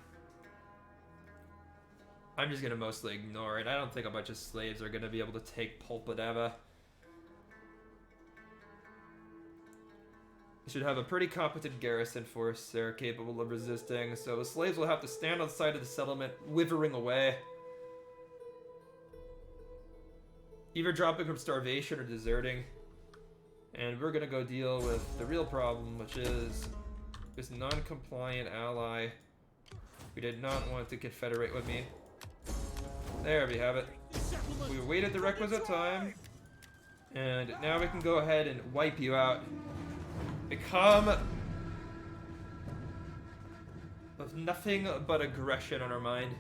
I'm just gonna mostly ignore it. I don't think a bunch of slaves are gonna be able to take Pulpadeva. You should have a pretty competent garrison force there capable of resisting, so the slaves will have to stand on the side of the settlement, withering away. Either dropping from starvation or deserting. And we're gonna go deal with the real problem, which is this non-compliant ally who did not want to confederate with me. There we have it. We waited the requisite time, and now we can go ahead and wipe you out. Become with nothing but aggression on our mind.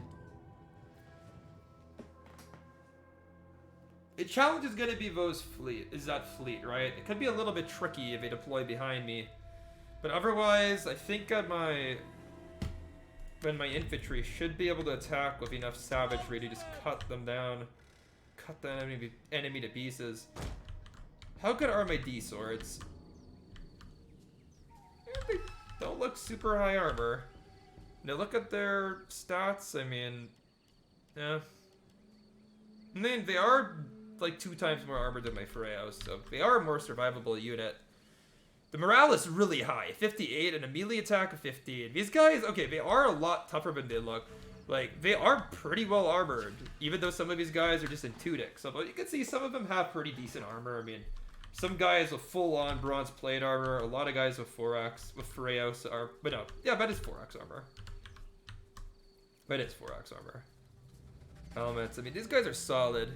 The challenge is going to be that fleet, right? It could be a little bit tricky if they deploy behind me. But otherwise, I think my infantry should be able to attack with enough savagery to just cut them down. Cut the enemy to pieces. how good are my D swords? They don't look super high armor. Now look at their stats. I mean, yeah. I mean, they are like 2 times more armored than my Freya's, so they are a more survivable unit. The morale is really high, 58, and a melee attack of 15. These guys, okay, they are a lot tougher than they look. Like, they are pretty well armored, even though some of these guys are just in tunics. So you can see some of them have pretty decent armor. I mean, some guys with full-on bronze plate armor, a lot of guys with 4x, with Freya's are, but no, yeah, that is 4x armor. But it's 4x armor. Helmets, I mean, these guys are solid.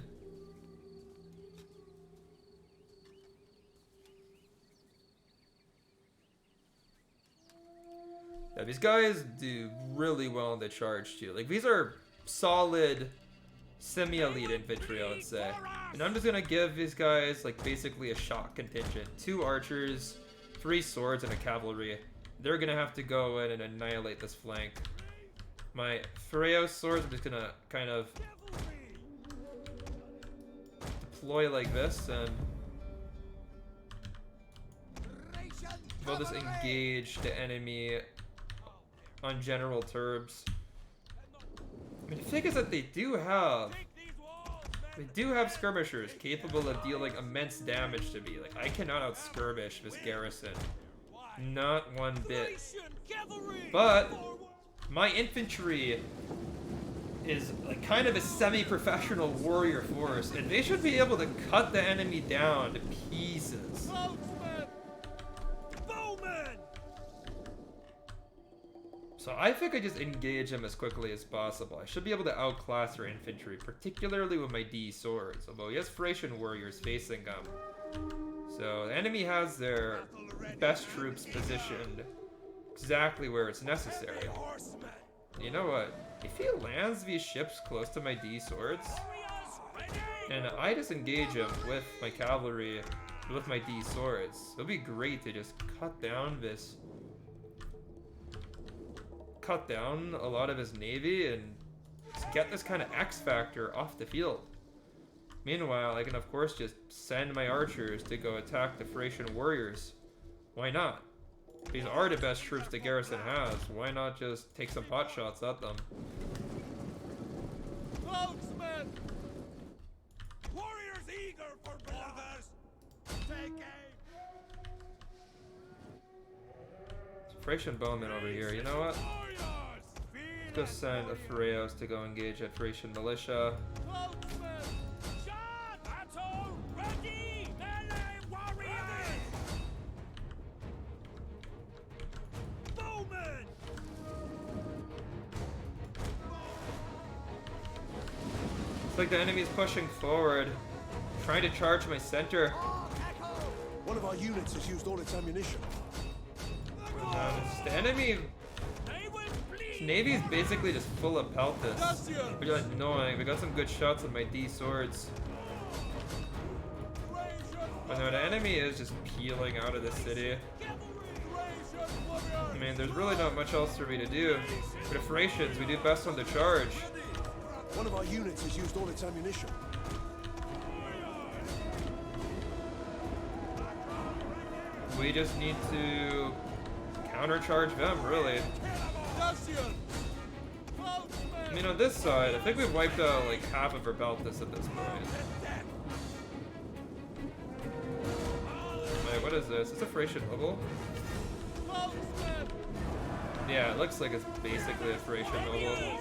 Yeah, these guys do really well in the charge too. Like, these are solid semi-elite infantry, I would say. And I'm just gonna give these guys like basically a shock contingent. 2 archers, 3 swords, and a cavalry. They're gonna have to go in and annihilate this flank. My Freya's swords, I'm just gonna kind of deploy like this, and we'll just engage the enemy on general terms. I mean, the thing is that they do have skirmishers capable of dealing immense damage to me. Like, I cannot out-skirmish this garrison. Not one bit. But my infantry is like kind of a semi-professional warrior force, and they should be able to cut the enemy down to pieces. So I think I just engage them as quickly as possible. I should be able to outclass their infantry, particularly with my D swords, although he has Thracian warriors facing them. So the enemy has their best troops positioned exactly where it's necessary. You know what? If he lands these ships close to my D swords, and I just engage him with my cavalry, with my D swords, it'll be great to just cut down a lot of his navy and get this kind of X factor off the field. Meanwhile, I can of course just send my archers to go attack the Thracian warriors. Why not? These are the best troops the garrison has. Why not just take some pot shots at them? Cloaksmen! Warriors eager for orders! Take aim! Thracian bowmen over here, you know what? Let's go send a Freya's to go engage a Thracian militia. It's like the enemy's pushing forward, trying to charge my center. One of our units has used all its ammunition. The enemy navy is basically just full of peltas, which is annoying. We got some good shots with my D swords. But no, the enemy is just peeling out of the city. I mean, there's really not much else for me to do. For the Thracians, we do best on the charge. One of our units has used all its ammunition. We just need to countercharge them, really. I mean, on this side, I think we've wiped out like half of our Beltis at this point. Wait, what is this? Is this a Thracian noble? Yeah, it looks like it's basically a Thracian noble.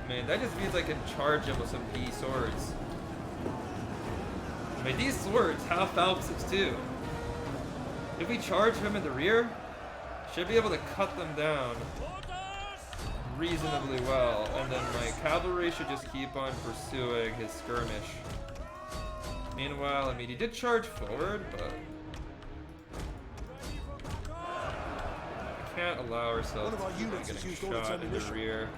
Man, that just means I can charge him with some D swords. I mean, these swords have Phalluses too. If we charge him in the rear, should be able to cut them down reasonably well, and then my cavalry should just keep on pursuing his skirmish. Meanwhile, I mean, he did charge forward, but we can't allow ourselves to keep on getting shot in the rear.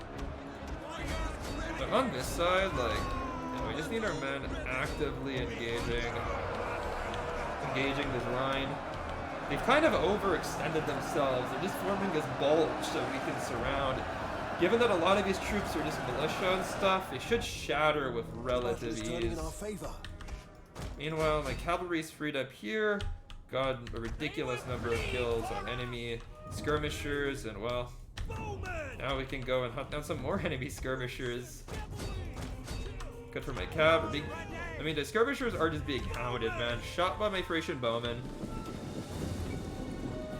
But on this side, like, you know, we just need our men actively engaging this line. They've kind of overextended themselves. They're just forming this bulge so we can surround. Given that a lot of these troops are just militia and stuff, they should shatter with relative ease. In our favor. Meanwhile, my cavalry's freed up here. Got a ridiculous number of kills on enemy skirmishers, and well, now we can go and hunt down some more enemy skirmishers. Good for my cavalry. I mean, the skirmishers are just being hounded, man. Shot by my Thracian bowmen.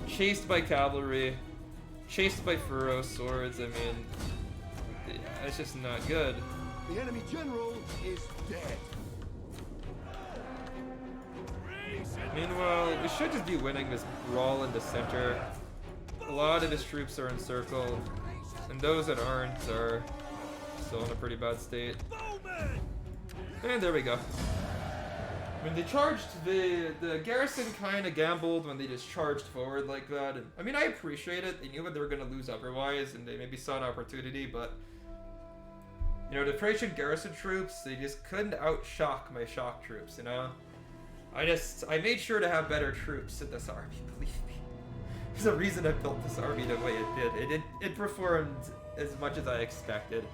Chased by cavalry. Chased by furrow swords. I mean, it's just not good. The enemy general is dead. Meanwhile, we should just be winning this brawl in the center. A lot of his troops are encircled, and those that aren't are still in a pretty bad state. And there we go. When they charged, the garrison kind of gambled when they just charged forward like that. And, I mean, I appreciate it. They knew what they were going to lose otherwise, and they maybe saw an opportunity, but you know, the Thracian garrison troops, they just couldn't out-shock my shock troops, you know? I made sure to have better troops in this army, believe me. There's a reason I built this army the way it did. It performed as much as I expected.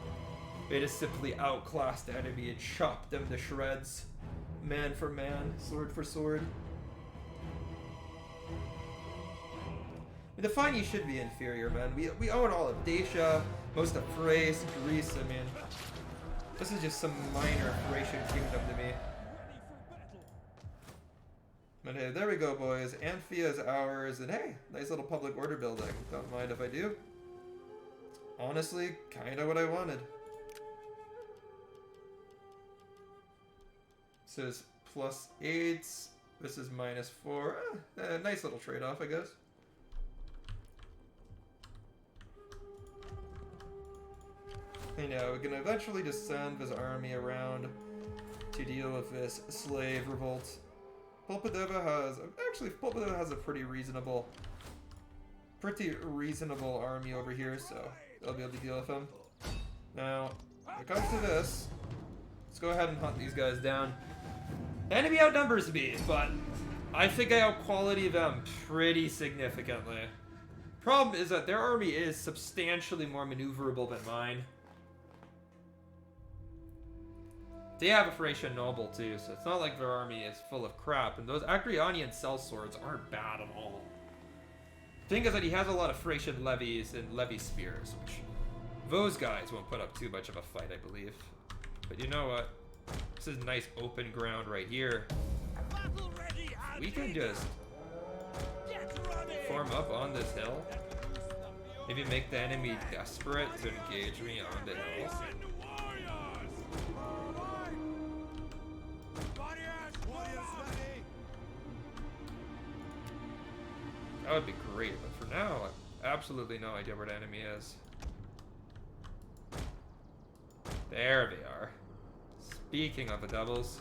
They just simply outclassed the enemy and chopped them to shreds. Man for man, sword for sword. In the fine, you should be inferior, man. We own all of Dacia, most of Thrace, Greece, I mean. This is just some minor Thracian kingdom to me. But hey, there we go, boys. Amphia is ours, and hey, nice little public order building. Don't mind if I do. Honestly, kinda what I wanted. This is +8. This is -4. Nice little trade-off, I guess. And yeah, we can eventually just send this army around to deal with this slave revolt. Pulpadeva has a pretty reasonable army over here, so they'll be able to deal with them. Now, when it comes to this, let's go ahead and hunt these guys down. The enemy outnumbers me, but I think I out-quality them pretty significantly. Problem is that their army is substantially more maneuverable than mine. They have a Thracian noble too, so it's not like their army is full of crap. And those Agrianian sellswords aren't bad at all. The thing is that he has a lot of Thracian levies and levy spears, which those guys won't put up too much of a fight, I believe. But you know what? This is nice open ground right here. We can just form up on this hill. Maybe make the enemy desperate to engage me on the hill. That would be great, but for now, I have absolutely no idea where the enemy is. There they are. Speaking of the devils.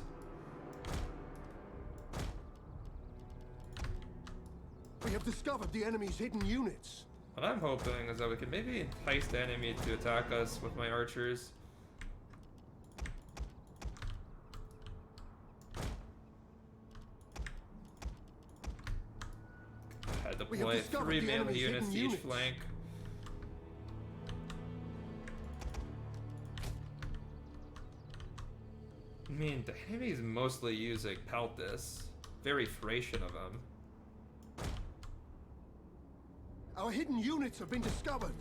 We have discovered the enemy's hidden units. What I'm hoping is that we can maybe entice the enemy to attack us with my archers. Deploy 3 melee units to each flank. I mean, the enemy is mostly using Peltis. Very Thracian of them. Our hidden units have been discovered.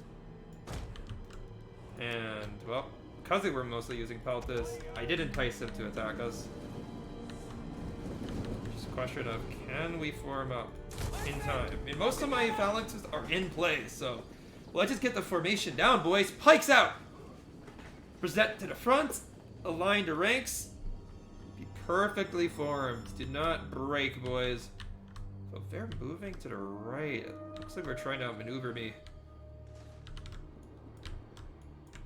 And, well, because they were mostly using Peltis, I did entice them to attack us. Just a question of, can we form up in time? I mean, most of my phalanxes are in place, so let's just get the formation down, boys. Pikes out! Present to the front, align the ranks, be perfectly formed. Do not break, boys. So they're moving to the right. It looks like we're trying to outmaneuver me.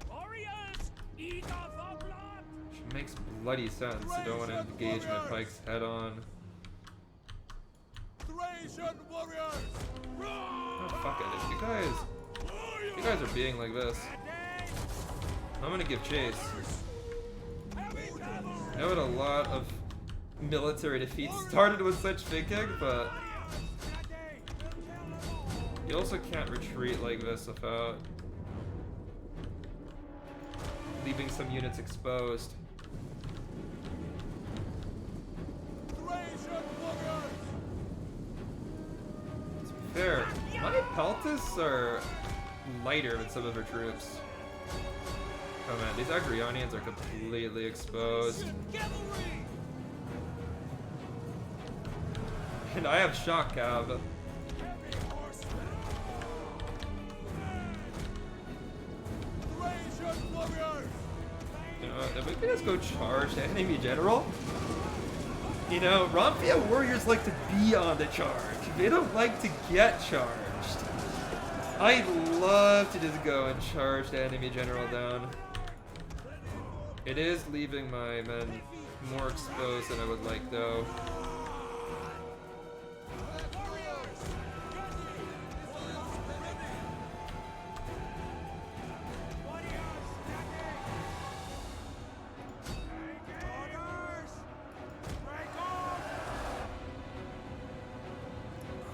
Warriors, eat of the blood! Which makes bloody sense. I don't want to engage my pikes head on. Thracian warriors! Oh, fuck it. If you guys are being like this, I'm gonna give chase. I know that a lot of military defeats started with such thinking, but you also can't retreat like this without leaving some units exposed. To be fair, my Peltas are lighter than some of their troops. Oh man, these Agrionians are completely exposed. And I have shock cav. If we could just go charge the enemy general. You know, Rompia warriors like to be on the charge. They don't like to get charged. I'd love to just go and charge the enemy general down. It is leaving my men more exposed than I would like, though.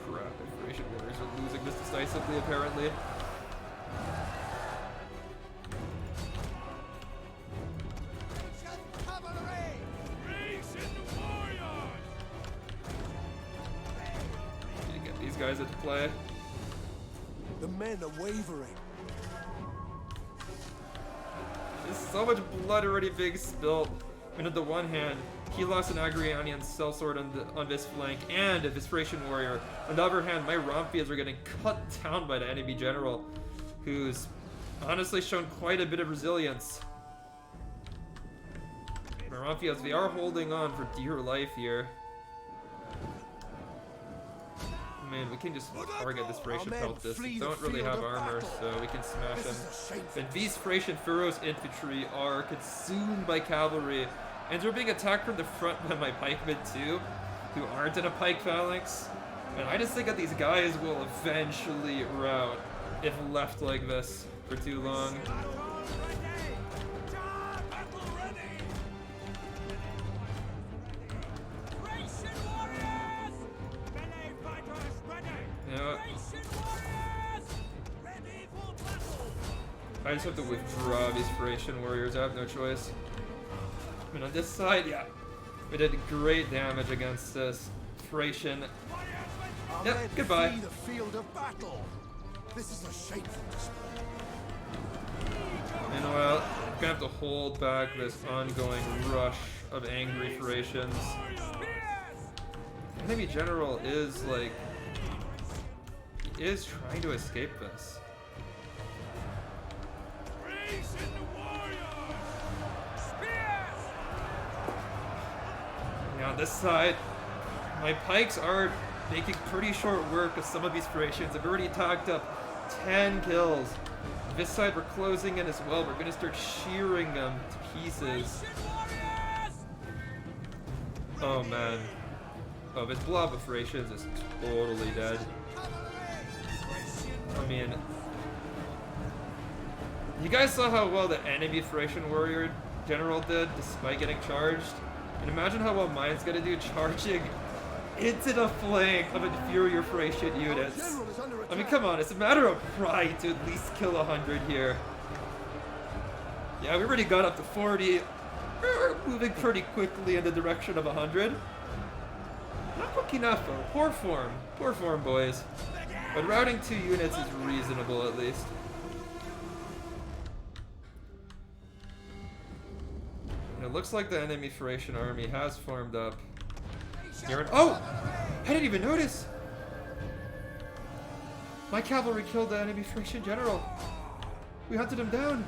Crap, Odrysian warriors are losing this decisively, apparently. Guys at play. The men are wavering. There's so much blood already being spilled. I mean, on the one hand, he lost an Agrionian sellsword on this flank and a Vespasian warrior. On the other hand, my Rompias are getting cut down by the enemy general, who's honestly shown quite a bit of resilience. My Rompias, they are holding on for dear life here. Man, we can just target this Thracian Peltas. They don't really have armor, so we can smash them. And these Thracian Furrows infantry are consumed by cavalry, and they're being attacked from the front by my pikemen too, who aren't in a pike phalanx. And I just think that these guys will eventually rout if left like this for too long. I just have to withdraw these Thracian warriors. I have no choice. I mean, on this side, yeah, we did great damage against this Thracian. Yep, goodbye. The field of battle. This is a shameful display. Meanwhile, I'm gonna have to hold back this ongoing rush of angry Thracians. The enemy general is like, he is trying to escape this. Yeah, on this side, my pikes are making pretty short work of some of these Thracians. I've already tacked up 10 kills. This side, we're closing in as well. We're going to start shearing them to pieces. Oh, man. Oh, this blob of Thracians is totally dead. I mean, you guys saw how well the enemy Thracian warrior general did despite getting charged? And imagine how well mine's gonna do charging into the flank of inferior Thracian units. I mean, come on, it's a matter of pride to at least kill 100 here. Yeah, we already got up to 40. We're moving pretty quickly in the direction of 100. Not quick enough, though. Poor form, boys. But routing 2 units is reasonable, at least. And it looks like the enemy Thracian army has formed up. Oh! I didn't even notice! My cavalry killed the enemy Thracian general. We hunted him down.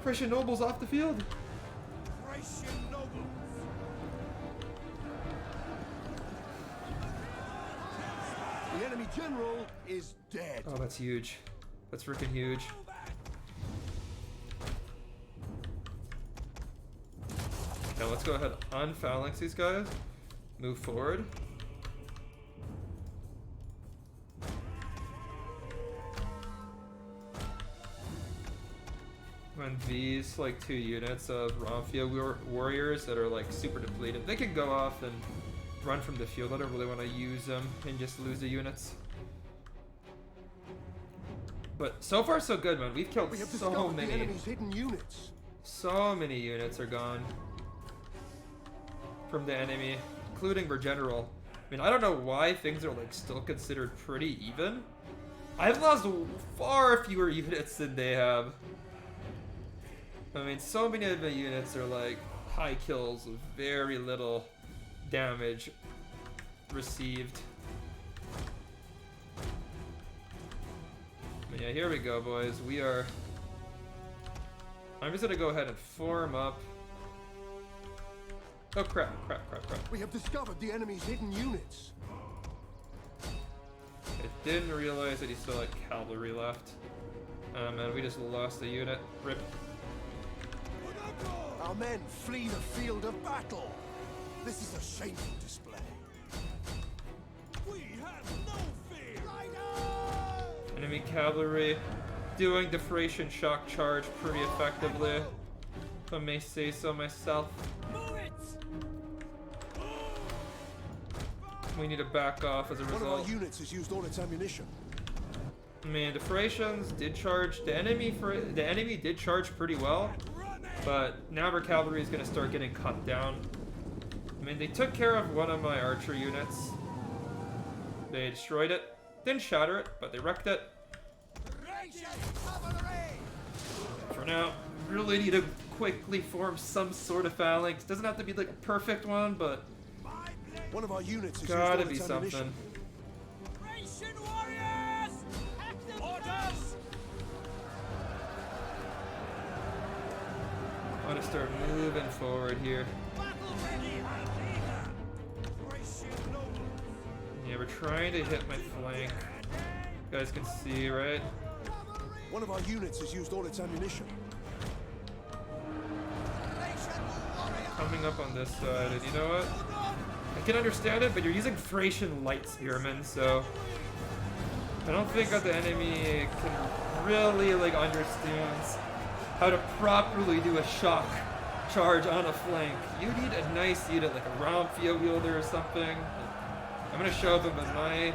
Thracian nobles off the field. Thracian nobles. The enemy general is dead. Oh, that's huge. That's freaking huge. Now let's go ahead, unphalanx these guys. Move forward. When these like 2 units of Rompia warriors that are like super depleted, they can go off and run from the field. I don't really want to use them and just lose the units. But so far so good, man. We've killed so many. The enemy's hidden units. So many units are gone from the enemy. including their general. I mean, I don't know why things are like still considered pretty even. I've lost far fewer units than they have. I mean, so many of the units are like high kills with very little damage received. But yeah, here we go, boys. I'm just gonna go ahead and form up. Oh crap, crap, crap, crap. We have discovered the enemy's hidden units. I didn't realize that he still had cavalry left. Man, we just lost a unit. Rip. Our men flee the field of battle. This is a shameful display. We have no fear. Enemy cavalry doing the Thracian shock charge pretty effectively, if I may say so myself. Move it. We need to back off as a One of result. our units has used all its ammunition. Man, the Thracians did charge. The enemy did charge pretty well, but now our cavalry is going to start getting cut down. I mean, they took care of one of my archer units. They destroyed it. Didn't shatter it, but they wrecked it. For now, really need to quickly form some sort of phalanx. Doesn't have to be like a perfect one, but One of our units has used all gotta be its ammunition. something. Thracian warriors! Orders! I want to start moving forward here. Battle ready, Alliga! Thracian nobles! Yeah, we're trying to hit my flank. You guys can see, right? One of our units has used all its ammunition. Coming up on this side, and you know what? I can understand it, but you're using Thracian light spearmen, so I don't think that the enemy can really like understands how to properly do a shock charge on a flank. You need a nice unit like a Rampia wielder or something. I'm gonna show them that my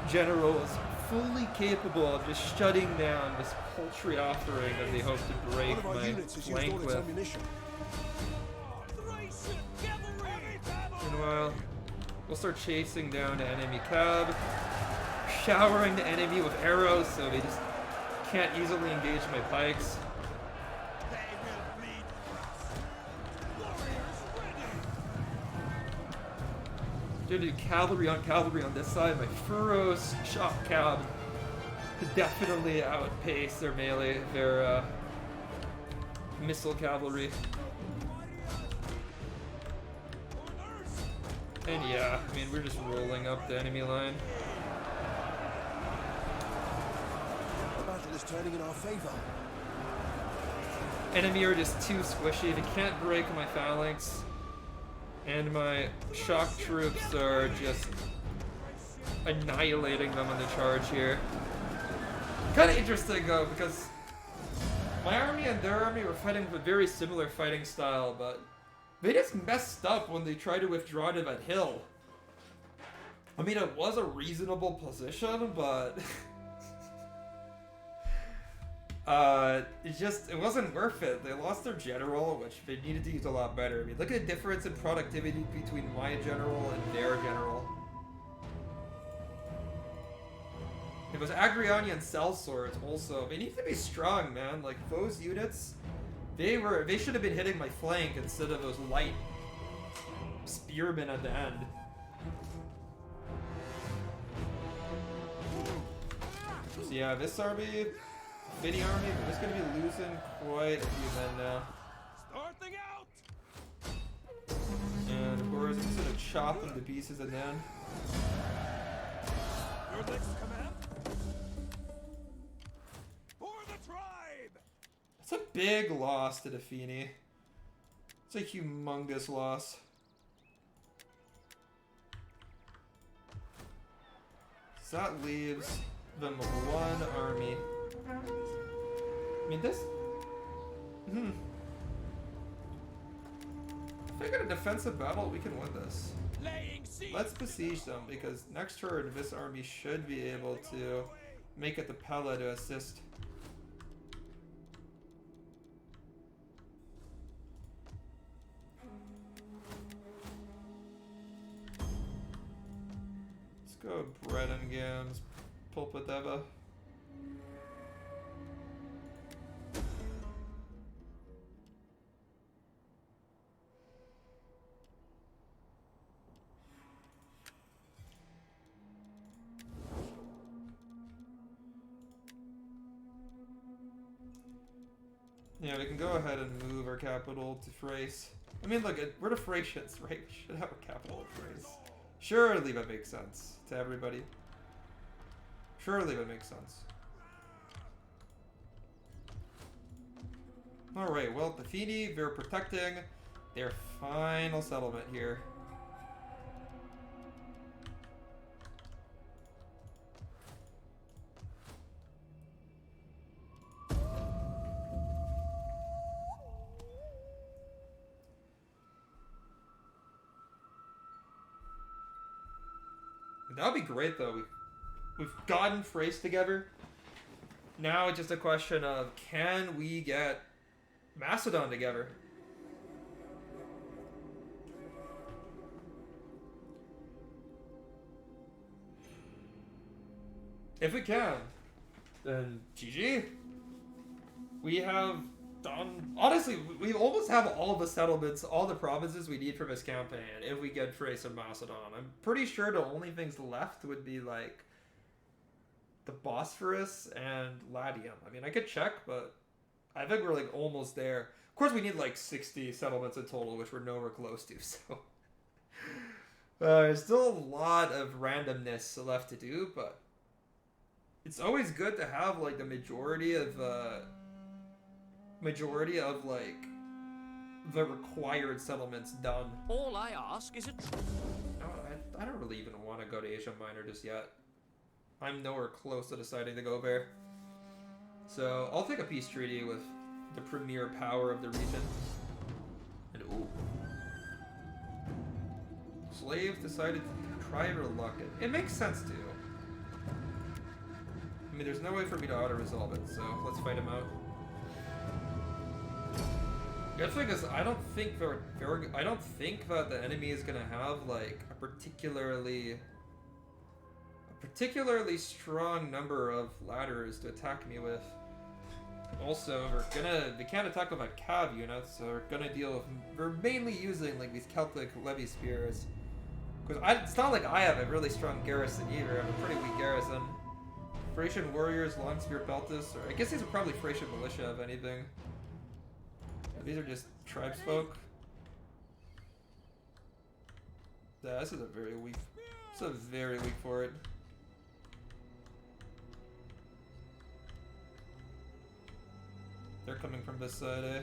general is fully capable of just shutting down this paltry offering that they hope to break One of our my units has used flank all its with. ammunition. Thracian cavalry! Meanwhile, we'll start chasing down the enemy cab, showering the enemy with arrows so they just can't easily engage my pikes. They will bleed for us! Warriors ready! Dude, cavalry on this side. My Furrows shock cab could definitely outpace their melee, their missile cavalry. And yeah, I mean, we're just rolling up the enemy line. The battle is turning in our favor. Enemy are just too squishy. They can't break my phalanx. And my shock troops are just annihilating them on the charge here. Kind of interesting though, because my army and their army were fighting with a very similar fighting style, but they just messed up when they tried to withdraw to that hill. I mean, it was a reasonable position, but it wasn't worth it. They lost their general, which they needed to use a lot better. I mean, look at the difference in productivity between my general and their general. It was Agriani and Sellswords also. They need to be strong, man. Like, those units, they should have been hitting my flank instead of those light spearmen at the end. So yeah, this army, Finny army, we're just gonna be losing quite a few men now. Starting out! And of course, I'm just gonna chop them to pieces at the end. Your next command? For the tribe! It's a big loss to the Fini. It's a humongous loss. So that leaves them with one army. I mean, this... If we get a defensive battle, we can win this. Laying siege! Let's besiege them, because next turn, this army should be able to make it the Pella to assist. go bread and gams, pulpadeva. Yeah, we can go ahead and move our capital to Thrace. I mean, look, we're the Thracians, right? We should have a capital of Thrace. Surely that makes sense to everybody. Surely that makes sense. Alright, well, the Fini, they're protecting their final settlement here. That would be great, though. We've gotten Thrace together. Now it's just a question of, can we get Macedon together? If we can, then GG. We have done... Honestly, we almost have all the settlements, all the provinces we need for this campaign if we get Thrace and Macedon. I'm pretty sure the only things left would be, like, the Bosphorus and Latium. I mean, I could check, but I think we're, like, almost there. Of course, we need, like, 60 settlements in total, which we're nowhere close to, so... there's still a lot of randomness left to do, but... It's always good to have, like, the majority of, like, the required settlements done. All I ask is a... I don't really even want to go to Asia Minor just yet. I'm nowhere close to deciding to go there. So, I'll take a peace treaty with the premier power of the region. And, ooh. Slaves decided to try their luck. It makes sense, too. I mean, there's no way for me to auto-resolve it, so let's fight him out. The other thing is, I don't think that the enemy is gonna have like a particularly strong number of ladders to attack me with. Also, they can't attack with a cav unit, so we're gonna deal with. We're mainly using like these Celtic levy spears, because it's not like I have a really strong garrison either. I have a pretty weak garrison. Thracian warriors, Longspear Peltis, or I guess these are probably Thracian militia if anything. These are just tribesfolk. Yeah, this is a very weak. This is very weak for it. They're coming from this side, eh?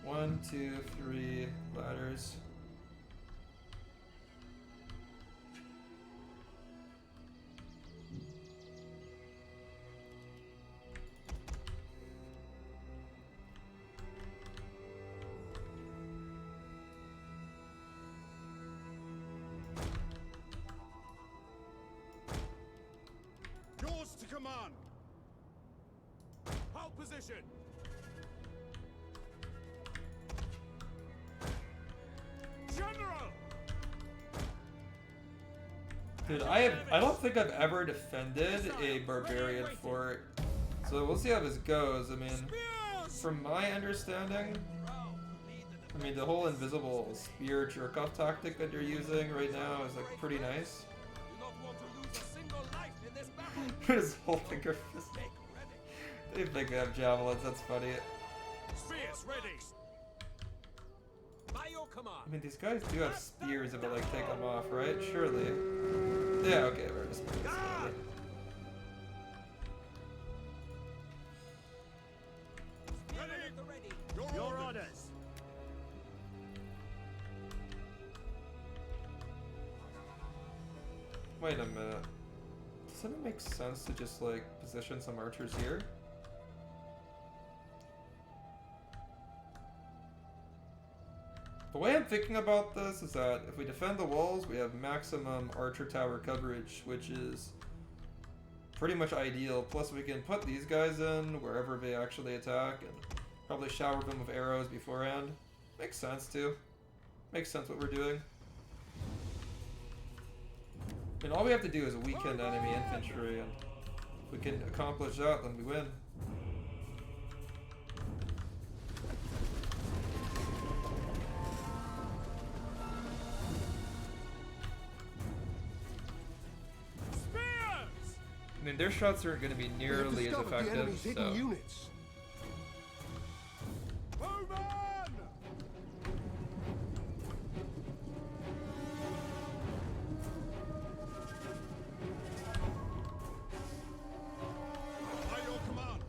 1, 2, 3 ladders. Command! Hold position! General! Dude, I don't think I've ever defended a barbarian fort, so we'll see how this goes. I mean, from my understanding, the whole invisible spear jerk-off tactic that you're using right now is like pretty nice. His whole finger fist. They think they have javelins, that's funny. Spears ready. By your command. I mean, these guys do have spears if they like take them off, right? Surely. Yeah, okay, we're just playing this ready. Your orders. Wait a minute. Doesn't it make sense to just like position some archers here? The way I'm thinking about this is that if we defend the walls, we have maximum archer tower coverage, which is pretty much ideal. Plus we can put these guys in wherever they actually attack and probably shower them with arrows beforehand. Makes sense too. Makes sense what we're doing. And all we have to do is weaken enemy infantry, and if we can accomplish that, then we win. Spears! I mean, their shots aren't going to be We have nearly as discovered the effective, enemy's hidden so... units. Bowman! By your command.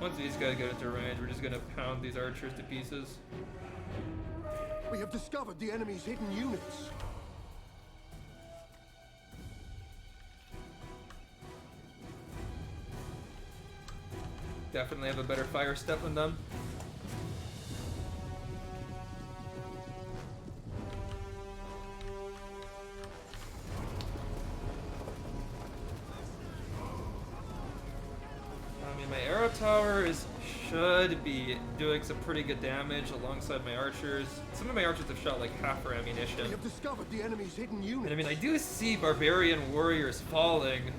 Once these guys get into range, we're just going to pound these archers to pieces. We have discovered the enemy's hidden units. Definitely have a better fire step than them. I mean, my arrow tower should be doing some pretty good damage alongside my archers. Some of my archers have shot like half our ammunition. We have discovered the enemy's hidden units. And I mean, I do see barbarian warriors falling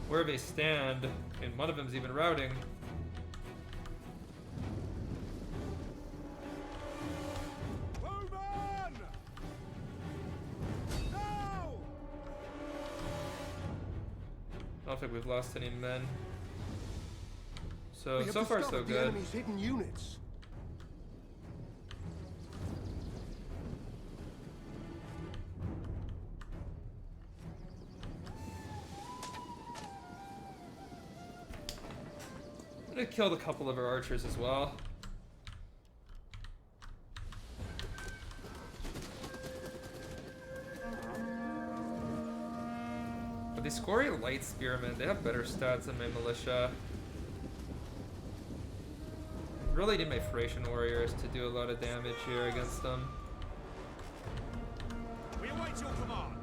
where they stand, and one of them's even routing. Bowman! Now! I don't think we've lost any men. We So have far so discovered the good. enemy's hidden units. I'm gonna kill a couple of our archers as well. But the Scoria light spearmen, they have better stats than my militia. I really need my Thracian warriors to do a lot of damage here against them. We await your command.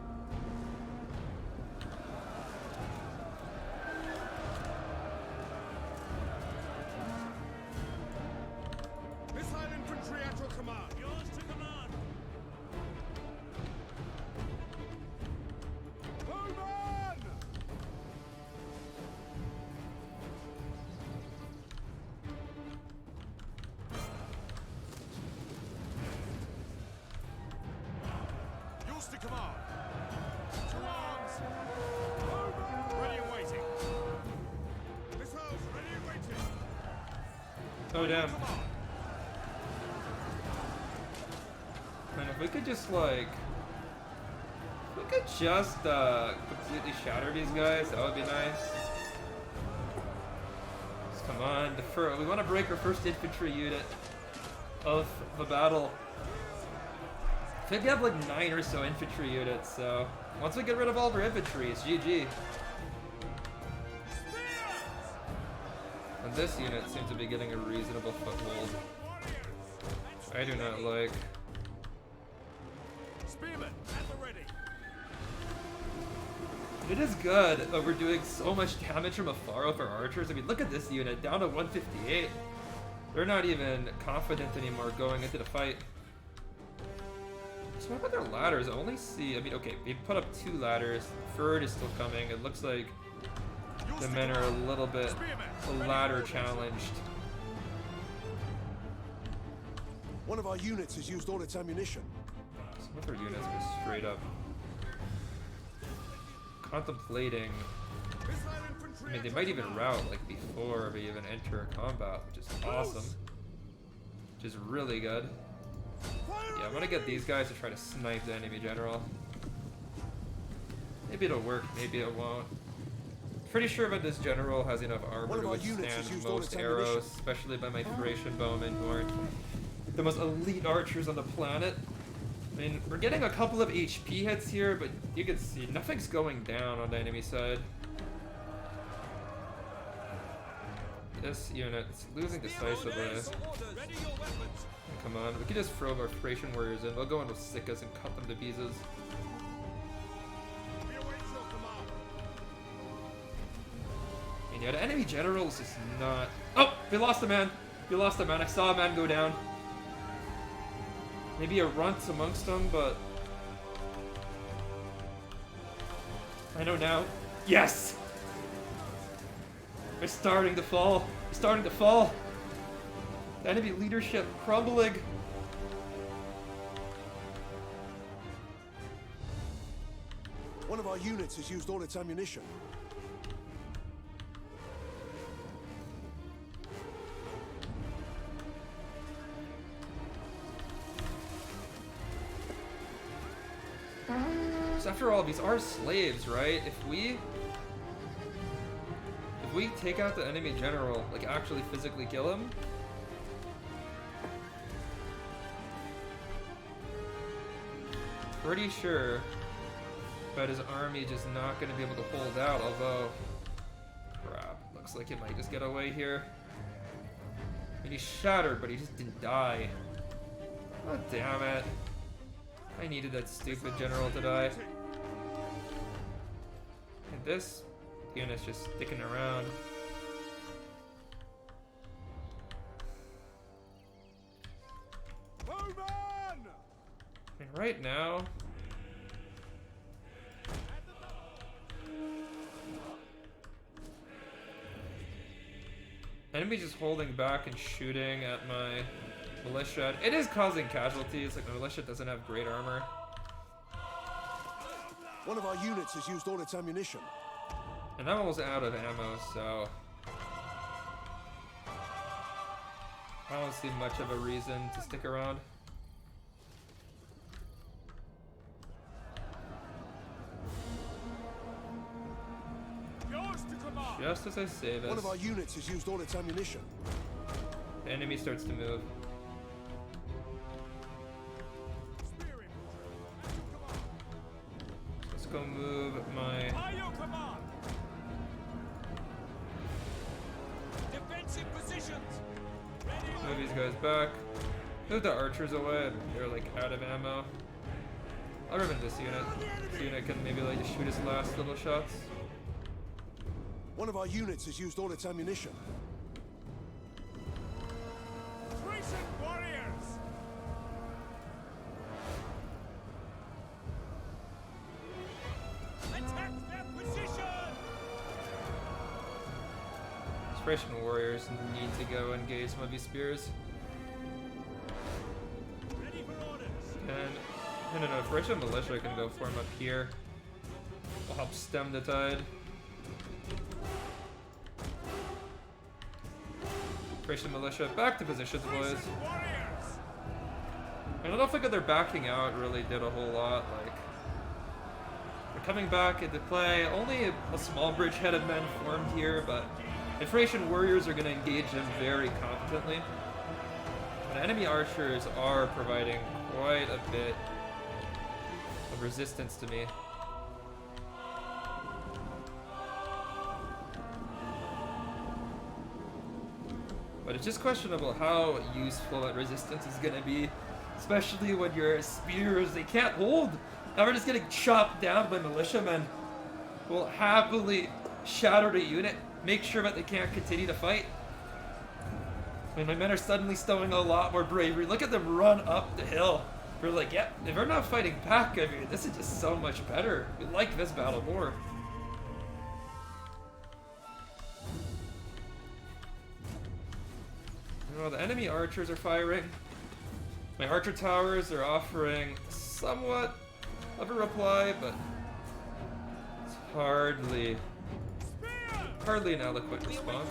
Missile infantry at your command. Yours to command. Bowman! Yours to command. To arms. Bowman! Ready and waiting. Missiles ready and waiting. Oh damn. Command. Man, if we could just like... If we could just completely shatter these guys, that would be nice. Just come on, we want to break our first infantry unit of the battle. I think we have like 9 or so infantry units, so once we get rid of all of our infantry, it's GG. And this unit seems to be getting a reasonable foothold. I do not like. Spearmen at the ready. It is good that we're doing so much damage from afar with our archers. I mean, look at this unit, down to 158. They're not even confident anymore going into the fight. So what about their ladders? I only see, I mean, okay, they put up 2 ladders. Third is still coming. It looks like the men are a little bit ladder challenged. One of our units has used all its ammunition. Some of their units are straight up contemplating. I mean, they might even rout like before they even enter combat, which is awesome. Which is really good. Yeah, I'm gonna get these guys to try to snipe the enemy general. Maybe it'll work, maybe it won't. Pretty sure that this general has enough armor to withstand most arrows, especially by my Thracian bowmen, who aren't the most elite archers on the planet. I mean, we're getting a couple of HP hits here, but you can see nothing's going down on the enemy side. This unit's losing decisively. Ready your weapons. Come on, we can just throw our Thracian warriors in. They'll go into Sickas and cut them to pieces. We await your command. And yeah, the enemy general is just not... Oh! We lost a man! We lost a man. I saw a man go down. Maybe a runt amongst them, but I know now. Yes! They're starting to fall. They're starting to fall. The enemy leadership crumbling. One of our units has used all its ammunition. So after all, these are slaves, right? If we take out the enemy general, like actually physically kill him, pretty sure that his army just not going to be able to hold out, although, crap, looks like he might just get away here. I mean, he's shattered, but he just didn't die. Oh, damn it. I needed that stupid general to die. And this unit's just sticking around. And right now, enemy just holding back and shooting at my militia. It is causing casualties, like my militia doesn't have great armor. One of our units has used all its ammunition. And I'm almost out of ammo, so I don't see much of a reason to stick around. Yours to command. Just as I say this, One of our units has used all its ammunition. the enemy starts to move. Spear infantry. At your command. Let's go move my... By your command. Defensive positions. Ready. Move these guys back. Move the archers away. They're like out of ammo. I'll remove this unit. This unit can maybe like just shoot his last little shots. One of our units has used all its ammunition. Thracian warriors. Attack their position. Thracian warriors need to go engage some of these spears. Ready for orders. And no, Thracian militia can go form up here. Will help stem the tide. Thracian militia, back to positions, boys. Thracian warriors. I don't think that their backing out really did a whole lot. Like, they're coming back into play. Only a small bridgehead of men formed here, but the Thracian warriors are going to engage them very competently. And enemy archers are providing quite a bit of resistance to me. But it's just questionable how useful that resistance is going to be, especially when your spears, they can't hold. Now we're just getting chopped down by militiamen who will happily shatter the unit, make sure that they can't continue to fight. I mean, my men are suddenly showing a lot more bravery. Look at them run up the hill. We're like, yeah, if we're not fighting back, I mean, this is just so much better. We like this battle more. Well, the enemy archers are firing. My archer towers are offering somewhat of a reply, but it's hardly an eloquent response.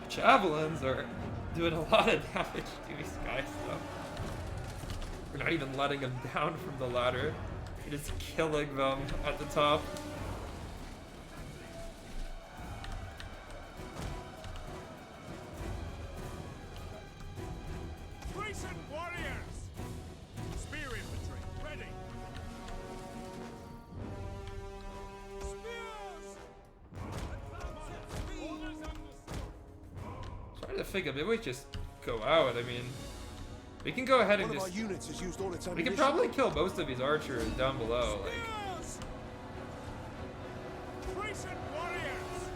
Javelins are doing a lot of damage to these guys, though. We're not even letting them down from the ladder. We're just killing them at the top. Thracian warriors. Spear infantry. Ready. Spears. Orders understood. Trying to figure, maybe we just go out. I mean, we can go ahead and One of our just... units has used all its We ammunition. can probably kill most of these archers down below. Like, Spears. Thracian warriors.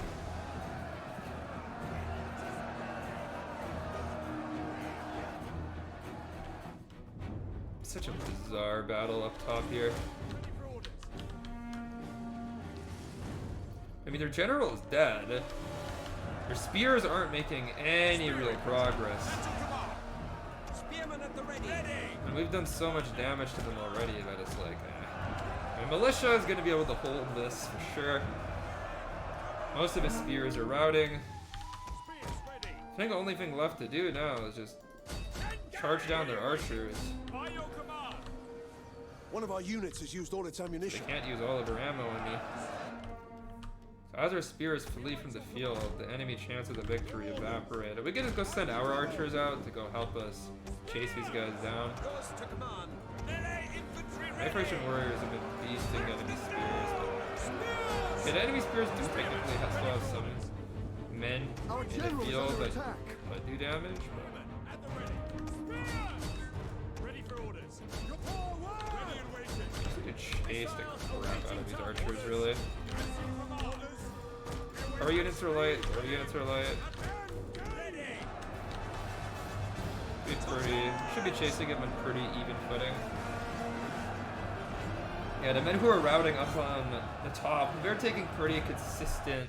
such a bizarre battle up top here. I mean, their general is dead. Their spears aren't making any real progress. Spearmen at the ready. And we've done so much damage to them already that it's like, I mean, militia is going to be able to hold this for sure. Most of his spears are routing. I think the only thing left to do now is just charge down their archers. By your command. One of our units has used all its They ammunition. can't use all of their ammo on me. So as our spears flee from the field, the enemy chances of victory evaporate. We can just go send our archers out to go help us chase these guys down. Yours to command. Melee infantry My Persian warriors have been beasting enemy spears. Okay, the enemy spears do technically still have some men Our in the general is field under that attack. do damage. at the ready. Spears! Ready for orders. Your forward! Ready and waiting. We could chase the crap out of these archers, really. As you command. Orders. Our units are light. Our units are light. Ready. Should be chasing him on pretty even footing. Yeah, the men who are routing up on the top, they're taking pretty consistent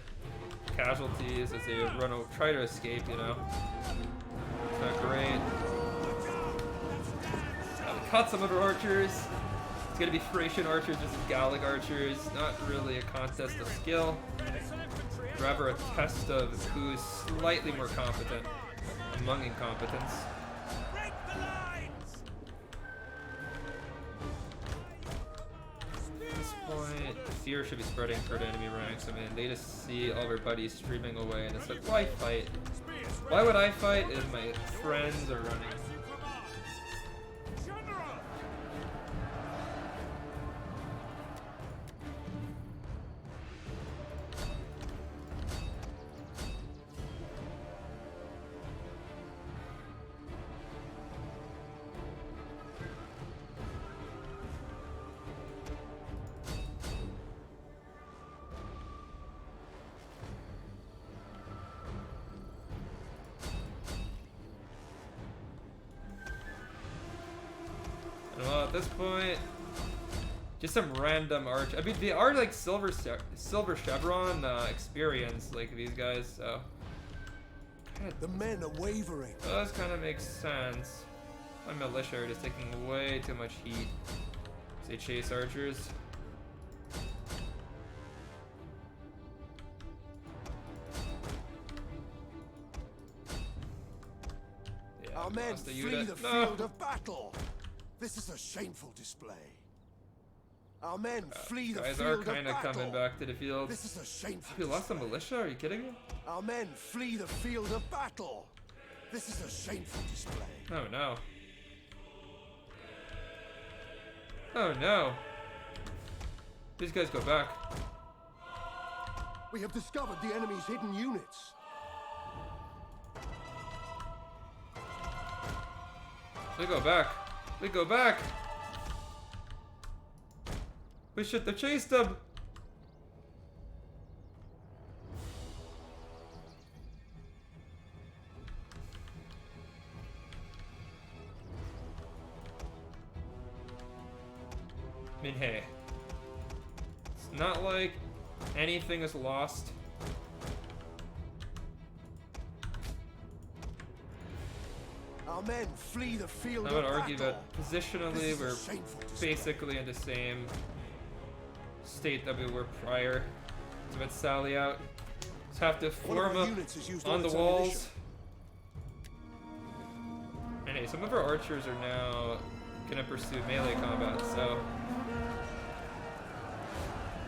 casualties as they try to escape, you know. It's not great. We cut some of our archers. It's gonna be Thracian archers versus Gallic archers. Not really a contest of skill. Rather a test of who's slightly more competent among incompetents. Break the lines. At this point, the fear should be spreading through the enemy ranks. I mean, they just see all their buddies streaming away, and it's like, why fight? Why would I fight if my friends are running? As you command. General. Well, at this point, just some random arch. I mean, they are like silver chevron experience, like these guys. So The men are wavering. does kind of make sense. My militia are just taking way too much heat as they chase archers. Yeah, Our we men lost the flee unit. the No. field of battle. This is a shameful display. Our men flee the Guys field are of kind of battle. coming back to the field. This is a shameful We lost the display. militia? Are you kidding me? Our men flee the field of battle. This is a shameful display. Oh no. Oh no. These guys go back. We have discovered the enemy's hidden units. They go back. They go back. We should have chased them. I mean, hey. It's not like anything is lost. Our men flee the field I would of argue battle. that positionally This is a we're shameful display. basically in the same state that we were prior to its sally out. Just have to One of form our up units has used on all the its walls. ammunition. And hey, some of our archers are now gonna pursue melee combat, so.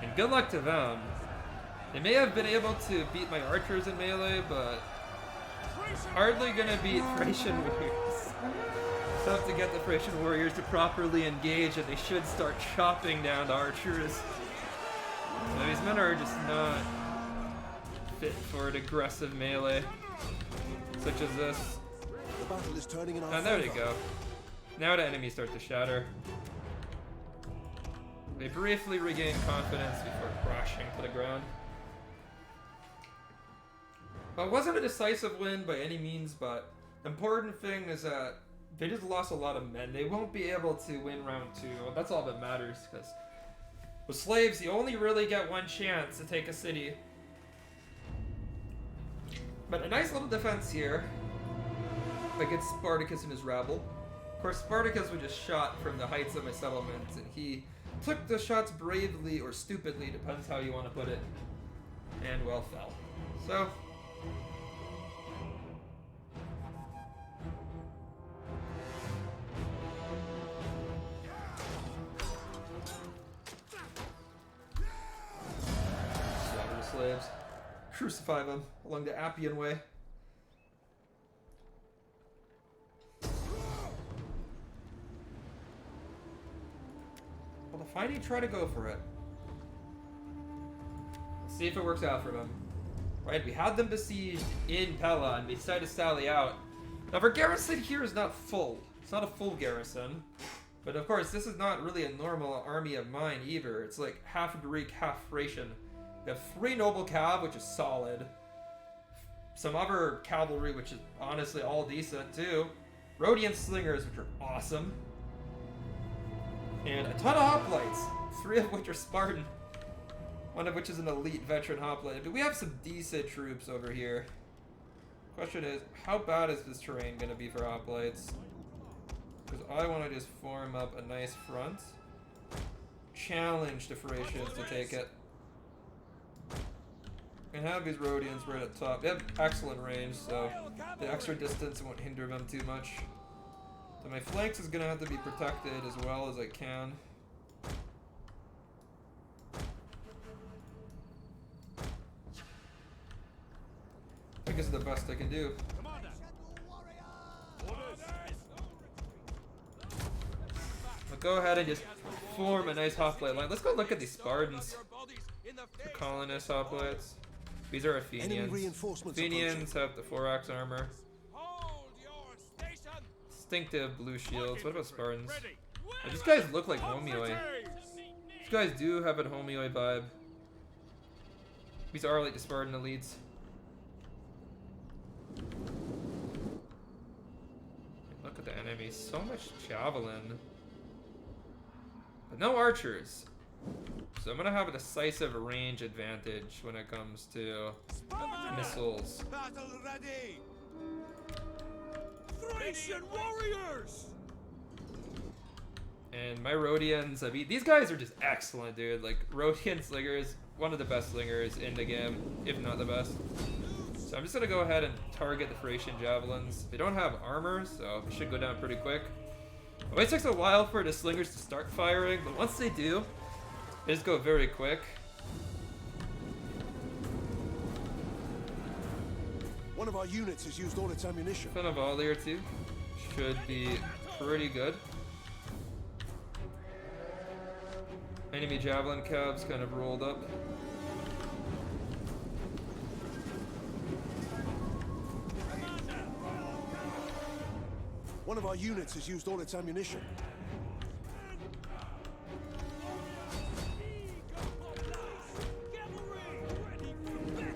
And good luck to them. They may have been able to beat my archers in melee, but hardly gonna beat Thracian warriors. So have to get the Thracian warriors to properly engage, and they should start chopping down the archers. So these men are just not fit for an aggressive melee, such as this. The battle is turning in our And there they favor. go. Now the enemies start to shatter. They briefly regain confidence before crashing to the ground. Well, it wasn't a decisive win by any means, but the important thing is that they just lost a lot of men. They won't be able to win round 2. That's all that matters, because with slaves, you only really get one chance to take a city. But a nice little defense here against Spartacus and his rabble. Of course, Spartacus was just shot from the heights of my settlements, and he took the shots bravely or stupidly, depends how you want to put it, and well fell. So, slaughter the slaves, crucify them along the Appian Way. Well, the fighting, try to go for it. Let's see if it works out for them. Right, we had them besieged in Pella, and we decided to sally out. Now, our garrison here is not full. It's not a full garrison. But of course, this is not really a normal army of mine either. It's like half Greek, half Thracian. We have 3 noble cav, which is solid. Some other cavalry, which is honestly all decent too. Rhodian slingers, which are awesome. And a ton of hoplites, 3 of which are Spartan. One of which is an elite veteran hoplite. But we have some decent troops over here. Question is, how bad is this terrain going to be for hoplites? Because I want to just form up a nice front. Challenge the Thracians to take it. And have these Rhodians right at top. They have excellent range, so the extra distance won't hinder them too much. So my flanks is going to have to be protected as well as I can. I think this is the best I can do. Commander. Orders. I'll go ahead and just form a nice hoplite line. Let's go look at these Spartans. The colonist hoplites. These are Enemy Athenians. reinforcements Athenians have the 4-axe armor. Hold your station. Distinctive blue shields. What about Spartans? Oh, these guys look like homioi. These guys do have a homioi vibe. These are like the Spartan elites. Look at the enemy. So much javelin. But no archers. So I'm gonna have a decisive range advantage when it comes to missiles. Battle ready! Thracian warriors. And my Rhodians, I mean, these guys are just excellent, dude. Like, Rhodian slingers, one of the best slingers in the game, if not the best. So I'm just gonna go ahead and target the Thracian javelins. They don't have armor, so it should go down pretty quick. It always takes a while for the slingers to start firing, but once they do, they just go very quick. One of our units has used all its ammunition. Ton of volley or two should be pretty good. Enemy javelin cabs kind of rolled up. One of our units has used all its ammunition.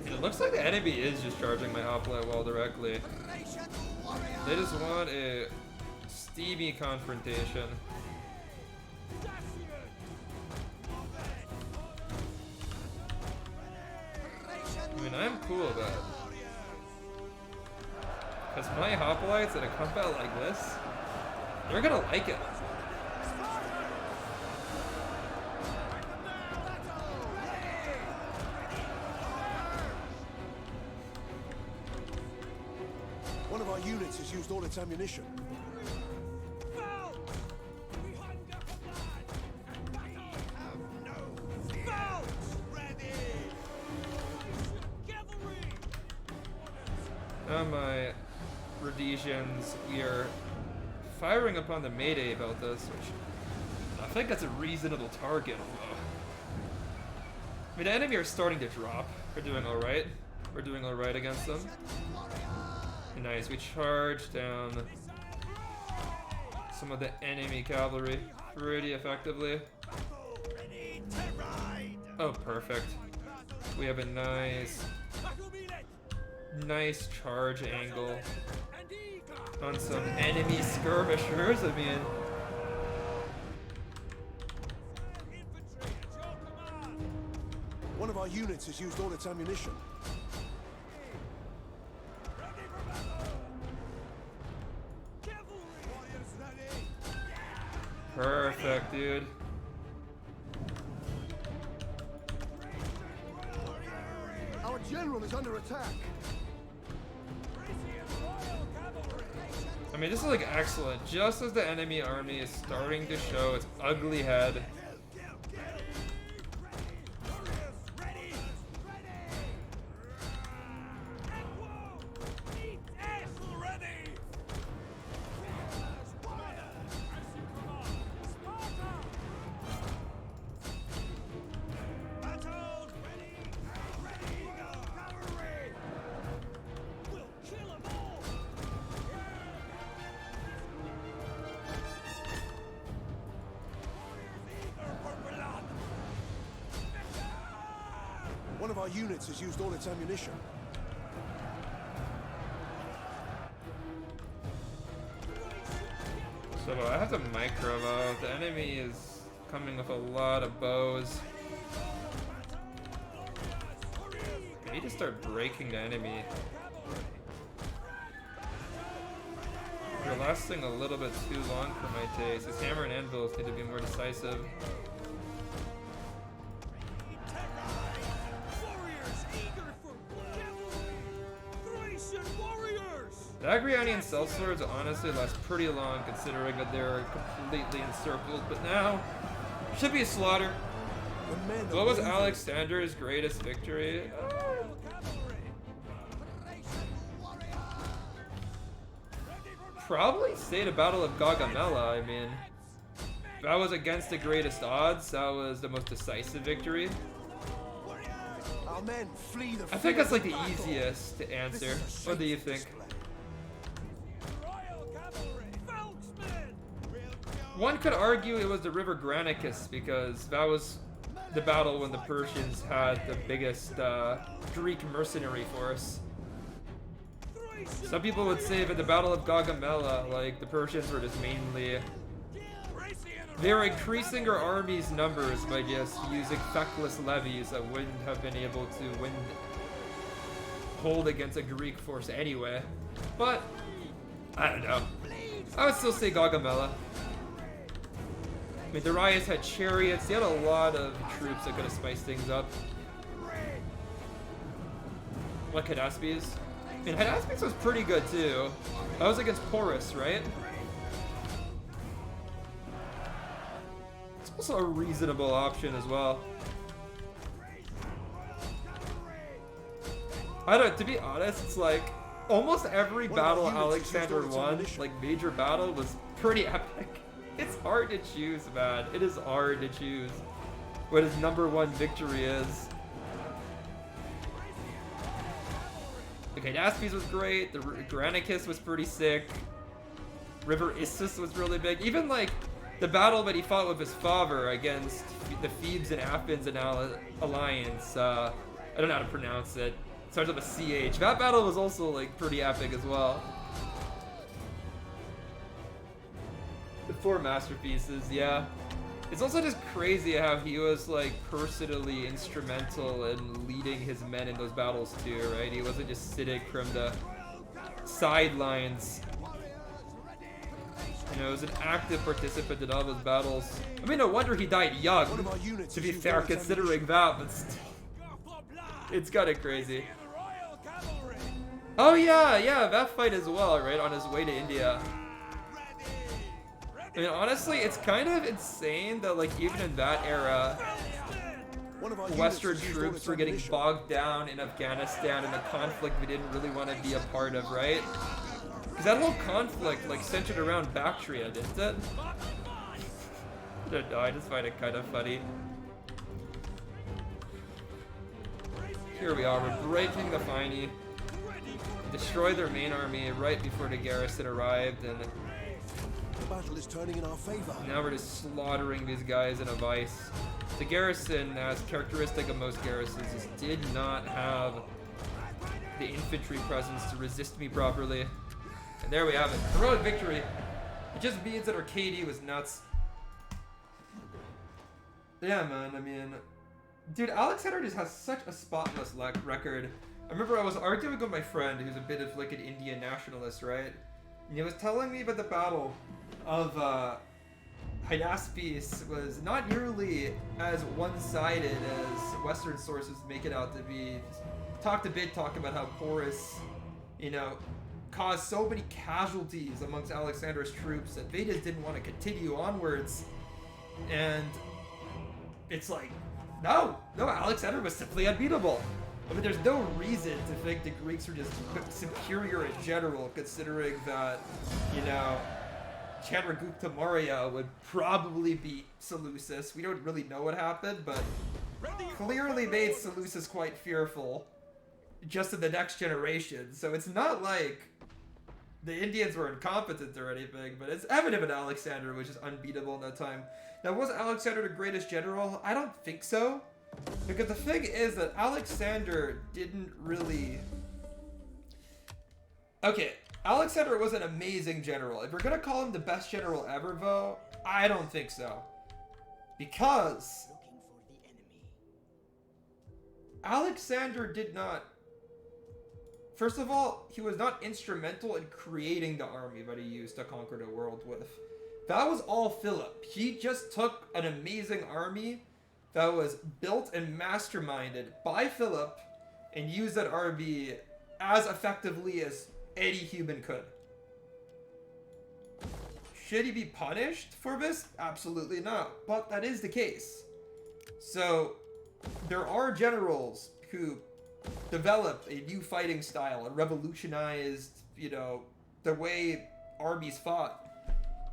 It looks like the enemy is just charging my hoplite wall directly. They just want a steamy confrontation. I mean, I'm cool about it. Because my hoplites in a combat like this, they're gonna like it. One of our units has used all its ammunition. Now my Odrysians, we are firing upon the Mayday about this, which I think that's a reasonable target, although. I mean, the enemy are starting to drop. We're doing alright. We're doing alright against them. Nice, we charge down some of the enemy cavalry pretty effectively. Oh, perfect. We have a nice charge angle. on some enemy skirmishers. I mean, One of our units has used all its ammunition. perfect, dude. Our general is under attack. I mean, this is like excellent. Just as the enemy army is starting to show its ugly head. One of our units has used all its ammunition. So I have to micro bow. The enemy is coming with a lot of bows. I need to start breaking the enemy. They're lasting a little bit too long for my taste. His hammer and anvils need to be more decisive. The Agrianian sellswords honestly last pretty long considering that they're completely encircled, but now should be a slaughter. What was Alexander's greatest victory? Probably State of Battle of Gaugamela. I mean, that was against the greatest odds. That was the most decisive victory. Our men flee the I think that's like the battle. easiest to answer. What do you think? One could argue it was the River Granicus because that was the battle when the Persians had the biggest Greek mercenary force. Some people would say that the Battle of Gaugamela, like the Persians were just mainly they were increasing their army's numbers by just using feckless levies that wouldn't have been able to hold against a Greek force anyway. But I don't know. I would still say Gaugamela. I mean, Darius had chariots. He had a lot of troops that could have spiced things up. Like Hydaspes. I mean, Hydaspes was pretty good too. That was against Porus, right? It's also a reasonable option as well. I don't. To be honest, it's like almost every battle Alexander won, like major battle, was pretty epic. It's hard to choose, man. It is hard to choose what his #1 victory is. Okay, Hydaspes was great. The Granicus was pretty sick. River Issus was really big. Even like the battle that he fought with his father against the Thebes and Athens and Alliance. I don't know how to pronounce it. It starts with a CH. That battle was also like pretty epic as well. The 4 masterpieces, yeah. It's also just crazy how he was like personally instrumental in leading his men in those battles too, right? He wasn't just sitting from the sidelines. You know, he was an active participant in all those battles. I mean, no wonder he died young, to be fair, considering that, but still. It's kind of crazy. Oh yeah, that fight as well, right? On his way to India. I mean, honestly, it's kind of insane that, like, even in that era, Western troops were getting bogged down in Afghanistan in a conflict we didn't really want to be a part of, right? Because that whole conflict, like, centered around Bactria, didn't it? I don't know, I just find it kind of funny. Here we are, we're breaking the Finey. Destroyed their main army right before the garrison arrived, and The battle is turning in our favor. now we're just slaughtering these guys in a vice. The garrison, as characteristic of most garrisons, just did not have the infantry presence to resist me properly. And there we have it. Heroic victory. It just means that our KD was nuts. Yeah, man, I mean... Dude, Alexander just has such a spotless record. I remember I was arguing with my friend who's a bit of like an Indian nationalist, right? And he was telling me about the battle of Hydaspes was not nearly as one-sided as Western sources make it out to be. Talked about how Porus, you know, caused so many casualties amongst Alexander's troops that they just didn't want to continue onwards. And it's like, no, Alexander was simply unbeatable. I mean, there's no reason to think the Greeks were just superior in general, considering that, you know, Chandragupta Maurya would probably beat Seleucus. We don't really know what happened, but clearly made Seleucus quite fearful just in the next generation. So it's not like the Indians were incompetent or anything, but it's evident that Alexander was just unbeatable in that time. Now, was Alexander the greatest general? I don't think so. Because the thing is that Alexander didn't really... Okay, Alexander was an amazing general. If we're gonna call him the best general ever, though, I don't think so. Because... Looking for the enemy. Alexander did not... First of all, he was not instrumental in creating the army that he used to conquer the world with. That was all Philip. He just took an amazing army that was built and masterminded by Philip and used that army as effectively as any human could. Should he be punished for this? Absolutely not. But that is the case. So, there are generals who developed a new fighting style and revolutionized, you know, the way armies fought.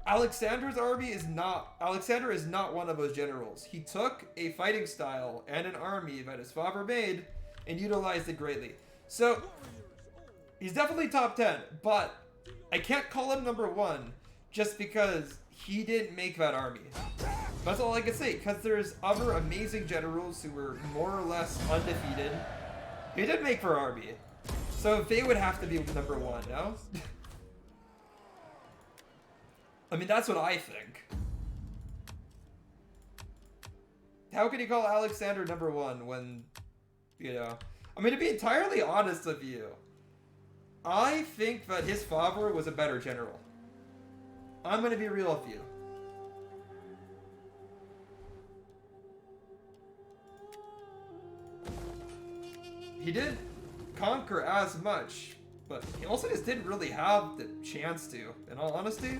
Alexander is not one of those generals. He took a fighting style and an army that his father made and utilized it greatly. So, he's definitely top 10, but I can't call him number 1 just because he didn't make that army. That's all I can say, because there's other amazing generals who were more or less undefeated. He did make their army. So they would have to be number 1, no? I mean, that's what I think. How can you call Alexander number 1 when, you know... I mean, to be entirely honest with you, I think that his father was a better general. I'm gonna be real with you. He didn't conquer as much, but he also just didn't really have the chance to, in all honesty.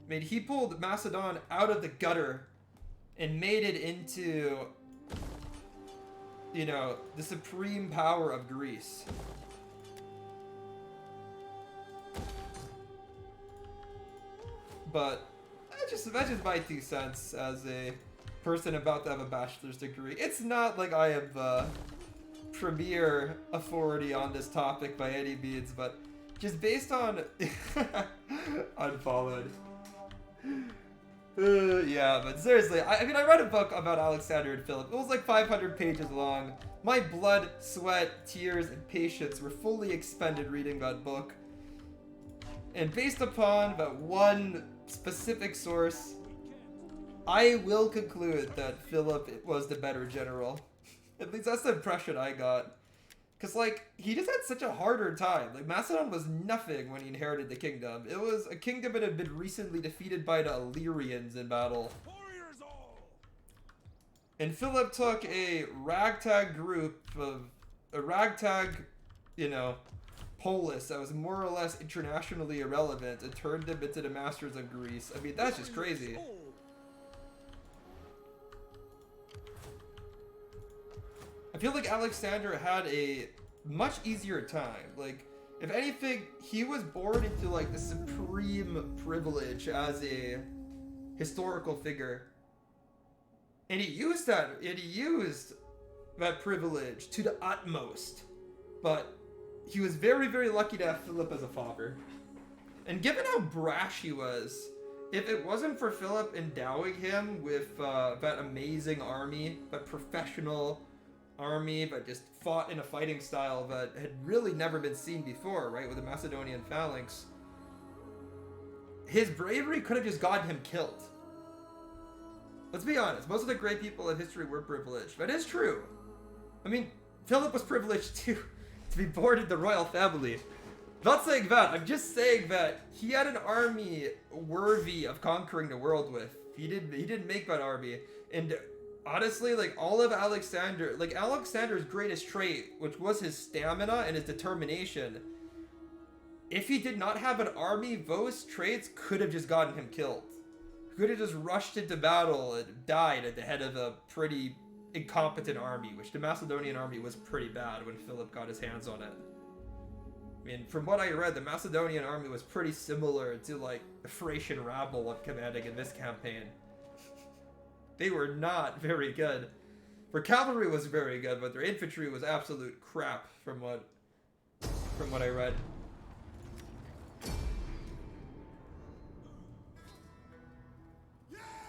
I mean, he pulled Macedon out of the gutter and made it into, you know, the supreme power of Greece. But that's just my 2 cents as a person about to have a bachelor's degree. It's not like I am the premier authority on this topic by any means, but just based on unfollowed. Yeah, but seriously, I mean, I read a book about Alexander and Philip. It was like 500 pages long. My blood, sweat, tears, and patience were fully expended reading that book. And based upon that one specific source, I will conclude that Philip was the better general. At least that's the impression I got. Because, like, he just had such a harder time. Like, Macedon was nothing when he inherited the kingdom. It was a kingdom that had been recently defeated by the Illyrians in battle. Warriors all! And Philip took a ragtag group of... a ragtag, you know, polis that was more or less internationally irrelevant and turned them into the masters of Greece. I mean, that's just crazy. I feel like Alexander had a much easier time. Like, if anything, he was born into, like, the supreme privilege as a historical figure. And he used that privilege to the utmost. But he was very, very lucky to have Philip as a father. And given how brash he was, if it wasn't for Philip endowing him with that amazing army, that professional, army, but just fought in a fighting style that had really never been seen before, right? With the Macedonian phalanx. His bravery could have just gotten him killed. Let's be honest, most of the great people in history were privileged. That is true. I mean, Philip was privileged to be born in the royal family. Not saying that, I'm just saying that he had an army worthy of conquering the world with. He didn't make that army. And honestly, like, all of Alexander, like, Alexander's greatest trait, which was his stamina and his determination, if he did not have an army, those traits could have just gotten him killed. He could have just rushed into battle and died at the head of a pretty incompetent army, which the Macedonian army was pretty bad when Philip got his hands on it. I mean, from what I read, the Macedonian army was pretty similar to, like, the Thracian rabble I'm commanding in this campaign. They were not very good. Their cavalry was very good, but their infantry was absolute crap from what I read.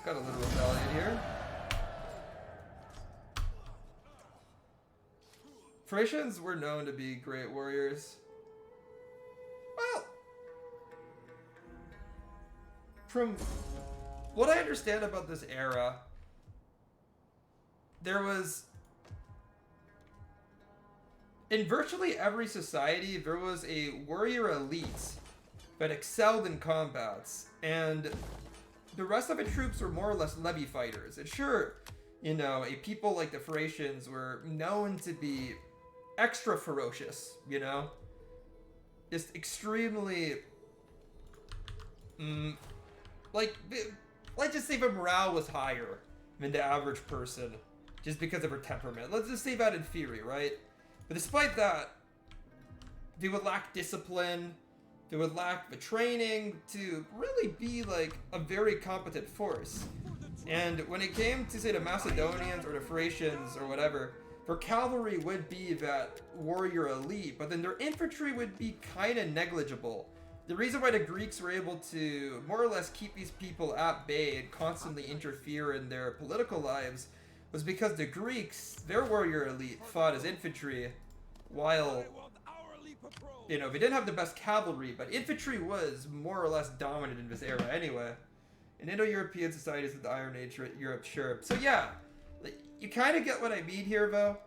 Got a little rebellion here. Thracians were known to be great warriors. Well, from what I understand about this era, there was, in virtually every society, there was a warrior elite that excelled in combats, and the rest of the troops were more or less levy fighters. And sure, you know, a people like the Thracians were known to be extra ferocious, you know? Just extremely, like, let's just say the morale was higher than the average person, just because of her temperament. Let's just say that in theory, right? But despite that, they would lack discipline, they would lack the training to really be, like, a very competent force. And when it came to, say, the Macedonians or the Thracians or whatever, their cavalry would be that warrior elite, but then their infantry would be kind of negligible. The reason why the Greeks were able to more or less keep these people at bay and constantly interfere in their political lives was because the Greeks, their warrior elite, fought as infantry, while, you know, they didn't have the best cavalry, but infantry was more or less dominant in this era anyway. In Indo-European societies of the Iron Age, Europe, sure. So yeah, you kind of get what I mean here, though.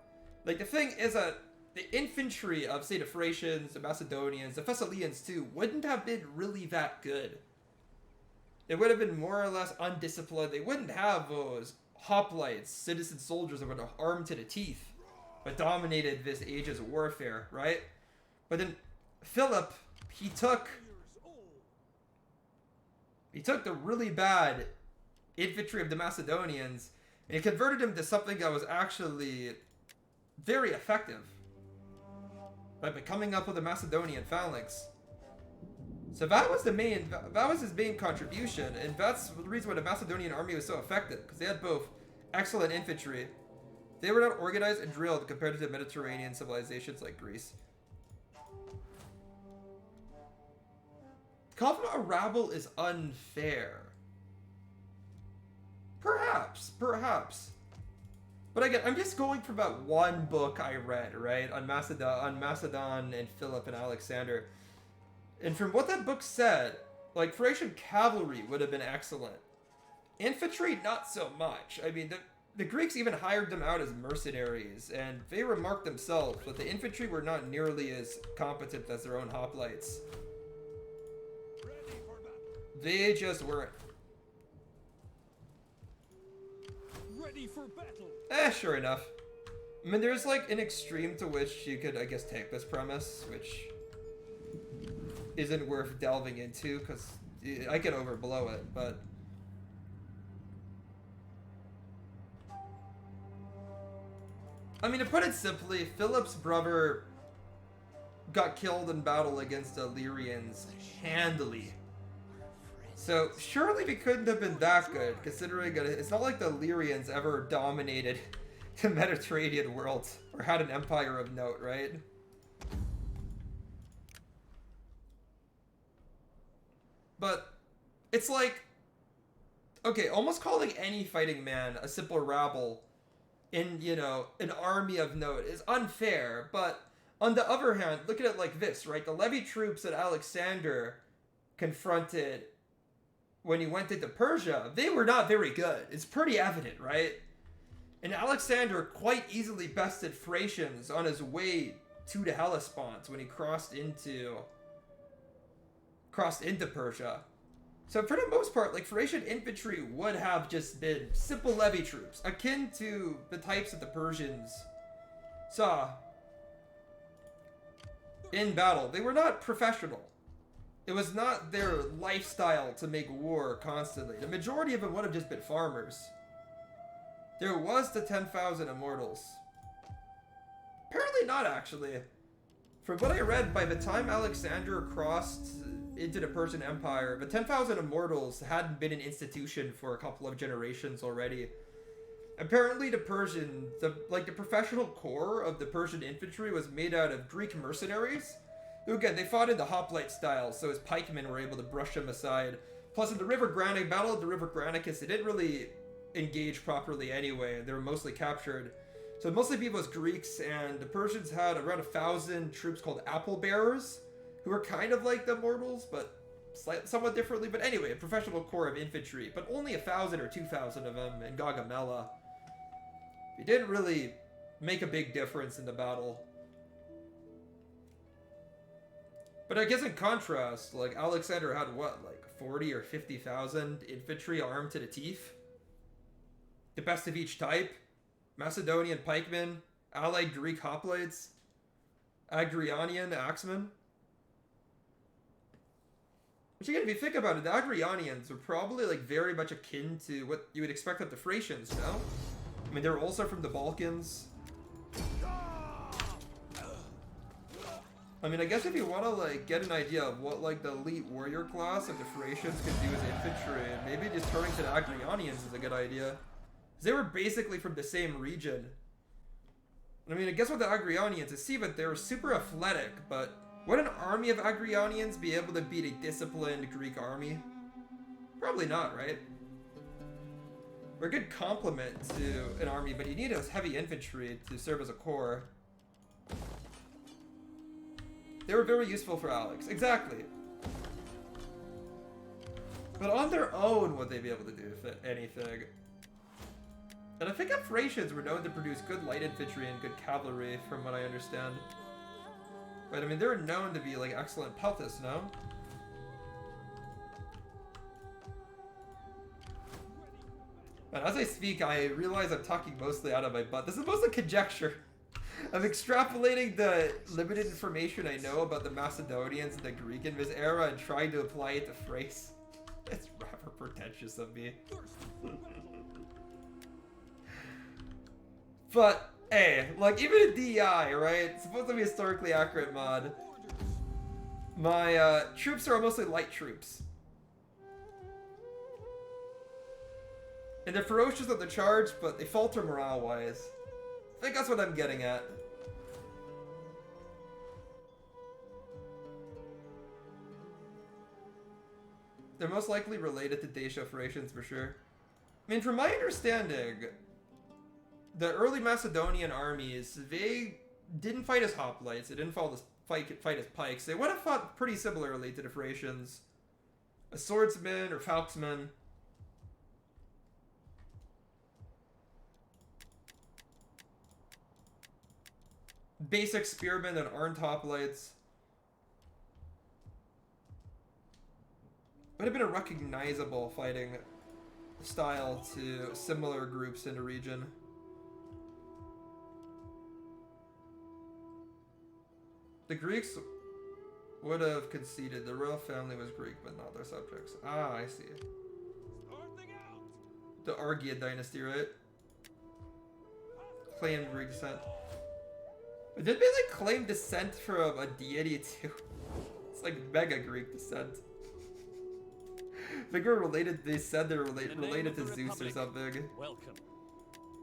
Like, the thing is that the infantry of, say, the Thracians, the Macedonians, the Thessalians too, wouldn't have been really that good. They would have been more or less undisciplined. They wouldn't have those hoplites, citizen soldiers that were armed to the teeth, but dominated this age's warfare, right? But then Philip, he took the really bad infantry of the Macedonians and he converted them to something that was actually very effective by coming up with a Macedonian phalanx. So that was his main contribution, and that's the reason why the Macedonian army was so effective, because they had both excellent infantry. They were not organized and drilled compared to the Mediterranean civilizations like Greece. Calling them a rabble is unfair. Perhaps. But again, I'm just going from that one book I read, right, on Macedon and Philip and Alexander. And from what that book said, like, Thracian cavalry would have been excellent. Infantry, not so much. I mean, the Greeks even hired them out as mercenaries, and they remarked themselves that the infantry were not nearly as competent as their own hoplites. They just weren't. Ready for battle. Sure enough. I mean, there's like an extreme to which you could, I guess, take this premise, which isn't worth delving into, because I could overblow it, but... I mean, to put it simply, Philip's brother got killed in battle against the Illyrians handily. So, surely we couldn't have been that good, considering it's not like the Illyrians ever dominated the Mediterranean world, or had an empire of note, right? But, it's like, okay, almost calling any fighting man a simple rabble in, you know, an army of note is unfair. But on the other hand, look at it like this, right? The levy troops that Alexander confronted when he went into Persia, they were not very good. It's pretty evident, right? And Alexander quite easily bested Thracians on his way to the Hellespont when he crossed into Persia. So for the most part, like, Thracian infantry would have just been simple levy troops, akin to the types that the Persians saw in battle. They were not professional. It was not their lifestyle to make war constantly. The majority of them would have just been farmers. There was the 10,000 immortals. Apparently not, actually. From what I read, by the time Alexander crossed into the Persian Empire, the 10,000 immortals hadn't been an institution for a couple of generations already. Apparently the professional core of the Persian infantry was made out of Greek mercenaries, who, again, they fought in the hoplite style, so his pikemen were able to brush them aside. Plus, in the Battle of the River Granicus, they didn't really engage properly anyway. They were mostly captured. So mostly people was Greeks, and the Persians had around 1,000 troops called apple bearers, who were kind of like the immortals, but somewhat differently. But anyway, a professional corps of infantry, but only 1,000 or 2,000 of them in Gaugamela. It didn't really make a big difference in the battle. But I guess in contrast, like, Alexander had what, like 40 or 50,000 infantry armed to the teeth? The best of each type? Macedonian pikemen, allied Greek hoplites, Agrianian axemen. Which, again, if you think about it, the Agrianians were probably, like, very much akin to what you would expect of the Thracians, no? I mean, they were also from the Balkans. I mean, I guess if you want to, like, get an idea of what, like, the elite warrior class of the Thracians could do as infantry, maybe just turning to the Agrianians is a good idea. They were basically from the same region. I mean, I guess with the Agrianians, I see that they were super athletic, but would an army of Agrianians be able to beat a disciplined Greek army? Probably not, right? We're a good complement to an army, but you need a heavy infantry to serve as a core. They were very useful for Alex. Exactly. But on their own, would they be able to do anything? And I think the Thracians were known to produce good light infantry and good cavalry, from what I understand. But I mean, they were known to be, like, excellent peltists, no? And as I speak, I realize I'm talking mostly out of my butt. This is mostly conjecture. I'm extrapolating the limited information I know about the Macedonians and the Greek in this era and trying to apply it to Thrace. It's rather pretentious of me. But, hey, like, even in DEI, right? It's supposed to be a historically accurate mod. My troops are mostly light troops. And they're ferocious at the charge, but they falter morale-wise. I think that's what I'm getting at. They're most likely related to Dacia Thracians for sure. I mean, from my understanding, the early Macedonian armies, they didn't fight as hoplites. They didn't fight as pikes. They would have fought pretty similarly to the Thracians. A swordsman or falxman. Basic spearmen and armed hoplites. Would have been a recognizable fighting style to similar groups in the region. The Greeks would have conceded. The royal family was Greek, but not their subjects. Ah, I see. The Argead dynasty, right? Claimed Greek descent. But did they, like, claim descent from a deity too? It's like mega Greek descent. I think we're related. They said they're related to Zeus or something. Welcome.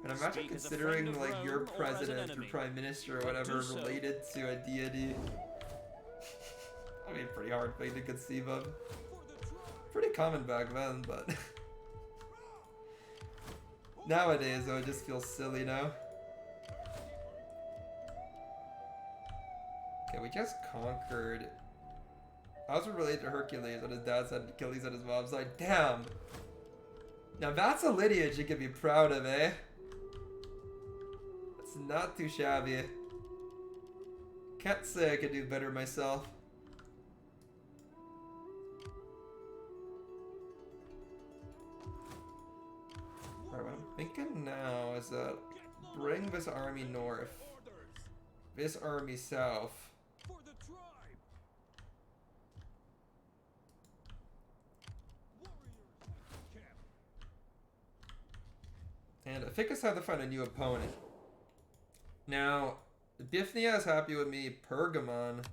And I'm actually considering, like, your president or prime minister or whatever related to a deity. I mean, pretty hard thing to conceive of. Pretty common back then, but. Nowadays, though, it just feels silly now. Okay, we just conquered. I was related to Hercules, and his dad said Achilles on his mom's side. Damn! Now that's a lineage you can be proud of, eh? That's not too shabby. Can't say I could do better myself. Alright, what I'm thinking now is that bring this army north, this army south. For the tribe. Warriors, camp. And I think it's time to find a new opponent. Now, Bithynia is happy with me. Pergamon.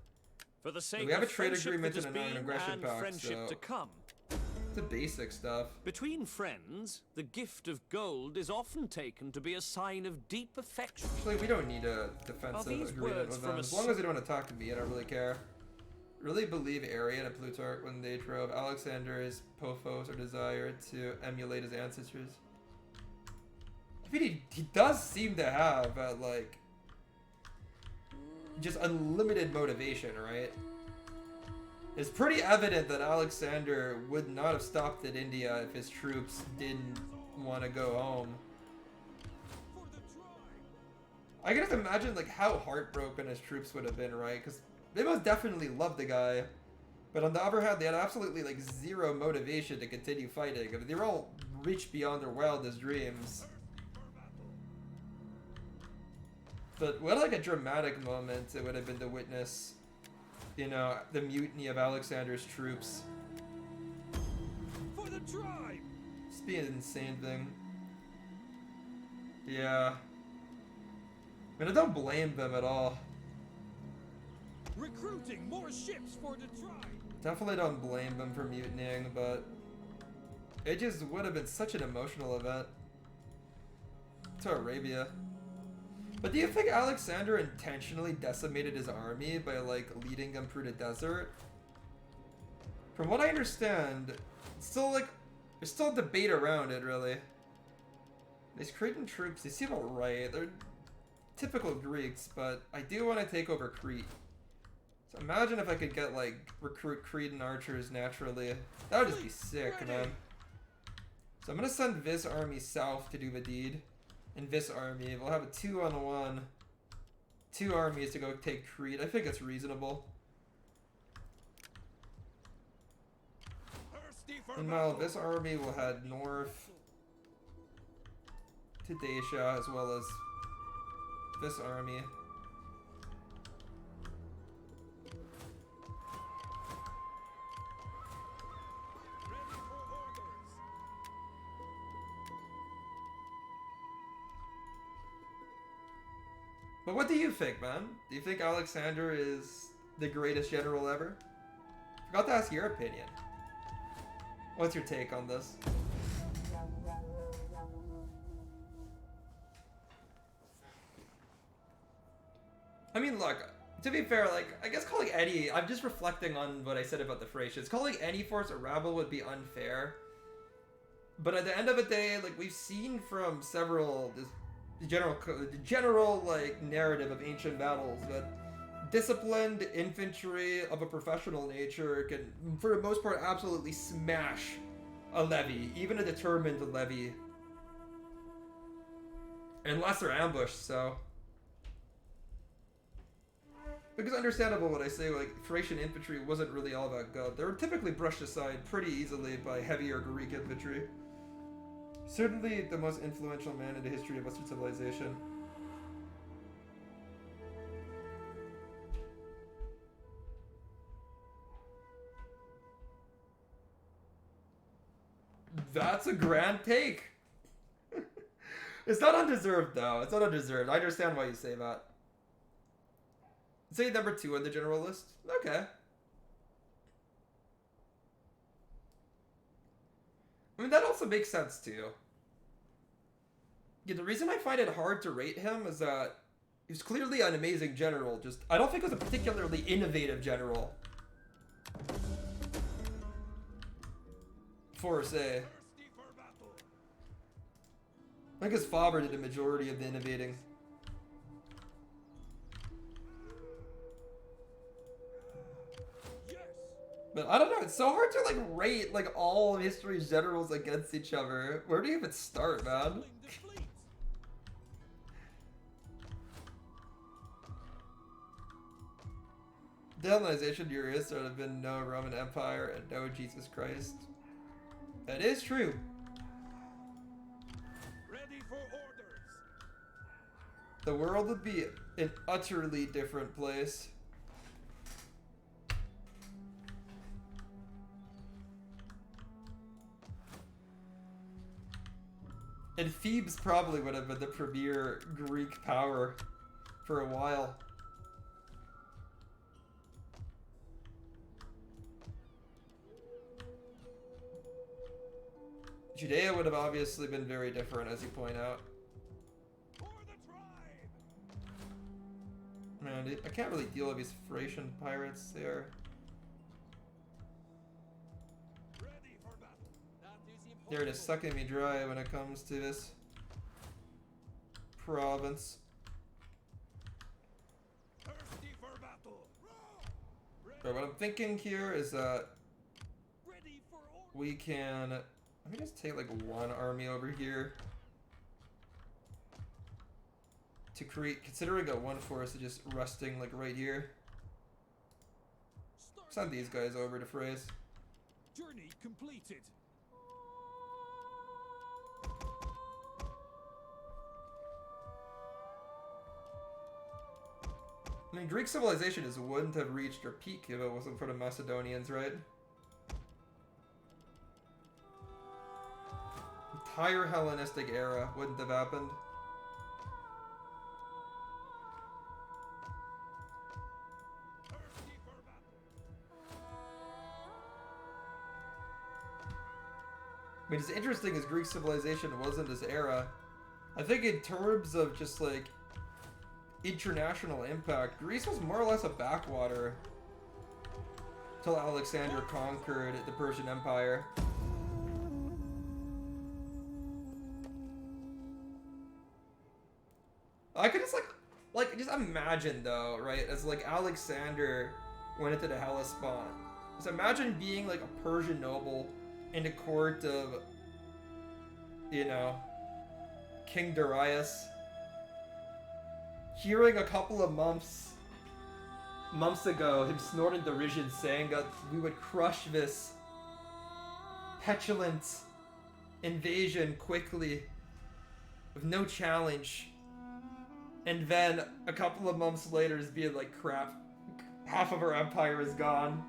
For the sake We have of a trade friendship agreement that and has a been non-aggression and pact, friendship so- to come. The basic stuff. Between friends, the gift of gold is often taken to be a sign of deep affection. Actually, we don't need a Are defensive these agreement words with from them. a As long as they don't attack me, I don't really care. Really believe Arian and Plutarch when they drove Alexander's Pothos or desire to emulate his ancestors. I mean, he does seem to have, like, just unlimited motivation, right? It's pretty evident that Alexander would not have stopped at India if his troops didn't want to go home. For the tribe. I can just imagine like how heartbroken his troops would have been, right? Because they most definitely loved the guy, but on the other hand, they had absolutely like zero motivation to continue fighting. I mean, they were all reached beyond their wildest dreams. But what like a dramatic moment it would have been to witness, you know, the mutiny of Alexander's troops. For the tribe. Just be an insane thing. Yeah. I mean, I don't blame them at all. Recruiting more ships for the tribe. Definitely don't blame them for mutinying, but it just would have been such an emotional event to Arabia. But do you think Alexander intentionally decimated his army by like leading them through the desert? From what I understand, it's still like there's still a debate around it, really. These Cretan troops, they seem alright. They're typical Greeks, but I do want to take over Crete. So imagine if I could get like recruit Cretan archers naturally. That would just be sick, man. So I'm gonna send this army south to do the deed. And this army, we'll have a 2-on-1. 2 armies to go take Crete. I think it's reasonable. Thirsty for And now battle. this army will head north to Dacia as well as this army. Ready for orders. But what do you think, man? Do you think Alexander is the greatest general ever? Forgot to ask your opinion. What's your take on this? I mean, look, to be fair, like, I guess calling any, I'm just reflecting on what I said about the Thracians. Calling any force a rabble would be unfair. But at the end of the day, like, we've seen from several, the general, like, narrative of ancient battles that disciplined infantry of a professional nature can, for the most part, absolutely smash a levy, even a determined levy. Unless they're ambushed, so. Because understandable what I say, like, Thracian infantry wasn't really all that good. They were typically brushed aside pretty easily by heavier Greek infantry. Certainly the most influential man in the history of Western civilization. That's a grand take. It's not undeserved, though. It's not undeserved. I understand why you say that. Say number 2 on the general list. Okay. I mean, that also makes sense, too. Yeah, the reason I find it hard to rate him is that he's clearly an amazing general. Just, I don't think he was a particularly innovative general. For say. Thirsty for battle. I think his father did the majority of the innovating. Yes. But I don't know, it's so hard to like rate like all of history's generals against each other. Where do you even start, man? Assembling the fleet. The Hellenization years there have been no Roman Empire and no Jesus Christ. That is true. Ready for orders. The world would be an utterly different place. And Thebes probably would have been the premier Greek power for a while. Judea would have obviously been very different, as you point out. For the tribe. Man, dude, I can't really deal with these Thracian pirates there. Ready for battle. They're just sucking me dry when it comes to this province. Thirsty for battle. But what I'm thinking here is that Ready for order. we can... Let me just take like one army over here to create, considering I got one force just resting like right here. Send these guys over to Phrase. Journey completed. I mean, Greek civilization just wouldn't have reached their peak if it wasn't for the Macedonians, right? Entire Hellenistic era wouldn't have happened. Thirsty for battle. I mean, it's interesting as Greek civilization was in this era. I think in terms of just like international impact, Greece was more or less a backwater till Alexander conquered the Persian Empire. I could just like just imagine though, right? As like Alexander went into the Hellespont. Just imagine being like a Persian noble in the court of, you know, King Darius. Hearing a couple of months ago him snort in derision saying that we would crush this petulant invasion quickly with no challenge. And then a couple of months later is being like, crap, half of our empire is gone.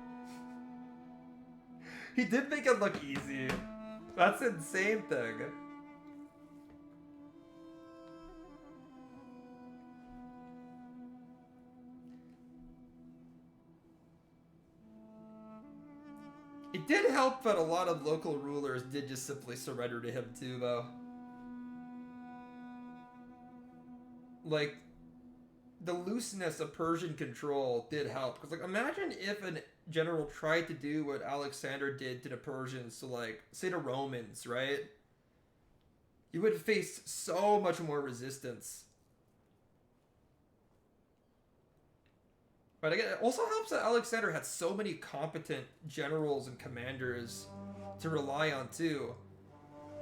He did make it look easy. That's an insane thing. It did help that a lot of local rulers did just simply surrender to him too, though. Like, the looseness of Persian control did help. Because, like, imagine if a general tried to do what Alexander did to the Persians, to, like, say the Romans, right? You would face so much more resistance. But again, it also helps that Alexander had so many competent generals and commanders to rely on, too.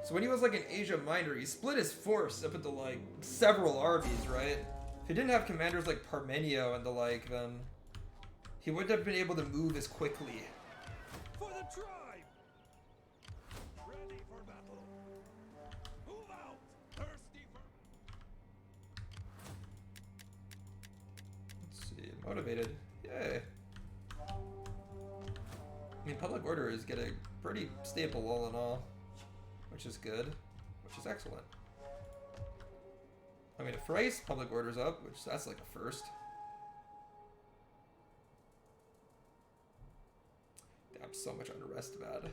So when he was like in Asia Minor, he split his force up into like several armies, right? If he didn't have commanders like Parmenio and the like, then he wouldn't have been able to move as quickly. For the tribe. Ready for battle. Move out. Thirsty for. Let's see, motivated. Yay. I mean, public order is getting pretty stable all in all, which is good, which is excellent. I mean, if Thrace public order's up, which that's like a first. Damn, so much unrest, bad.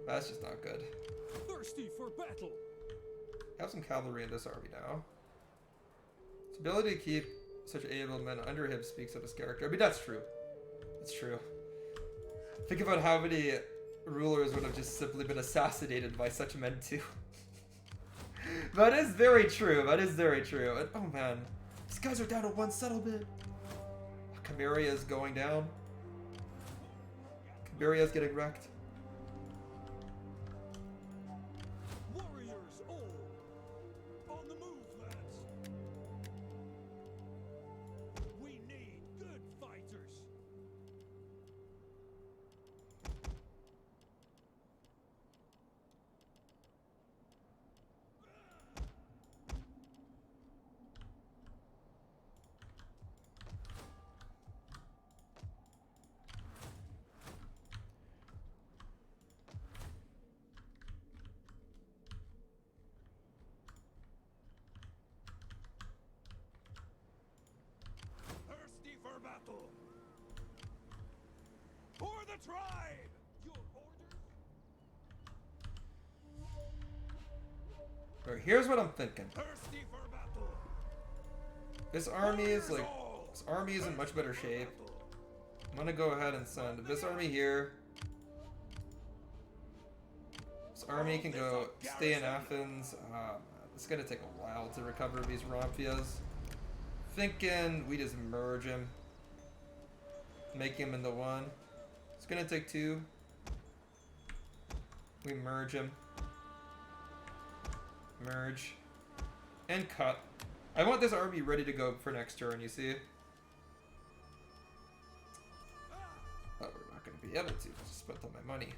That's just not good. Thirsty for battle. I have some cavalry in this army now. His ability to keep such able men under him speaks of his character. I mean, that's true. That's true. Think about how many rulers would have just simply been assassinated by such men too. That is very true. That is very true. And, oh man, these guys are down to one settlement. Camarilla is going down. Camarilla is getting wrecked. Warriors all! On the move, lads! We need good fighters! Thirsty for battle! For the tribe! Your orders? Alright, here's what I'm thinking. Thirsty for battle! This army is like, all! this army is in much better shape. I'm gonna go ahead and send this army here. This army can go stay in Athens. It's gonna take a while to recover these Ramphias. Thinking we just merge him. Make him into one. It's gonna take two. We merge him. Merge. And cut. I want this army ready to go for next turn, you see? But we're not going to be able to. Just spent all my money.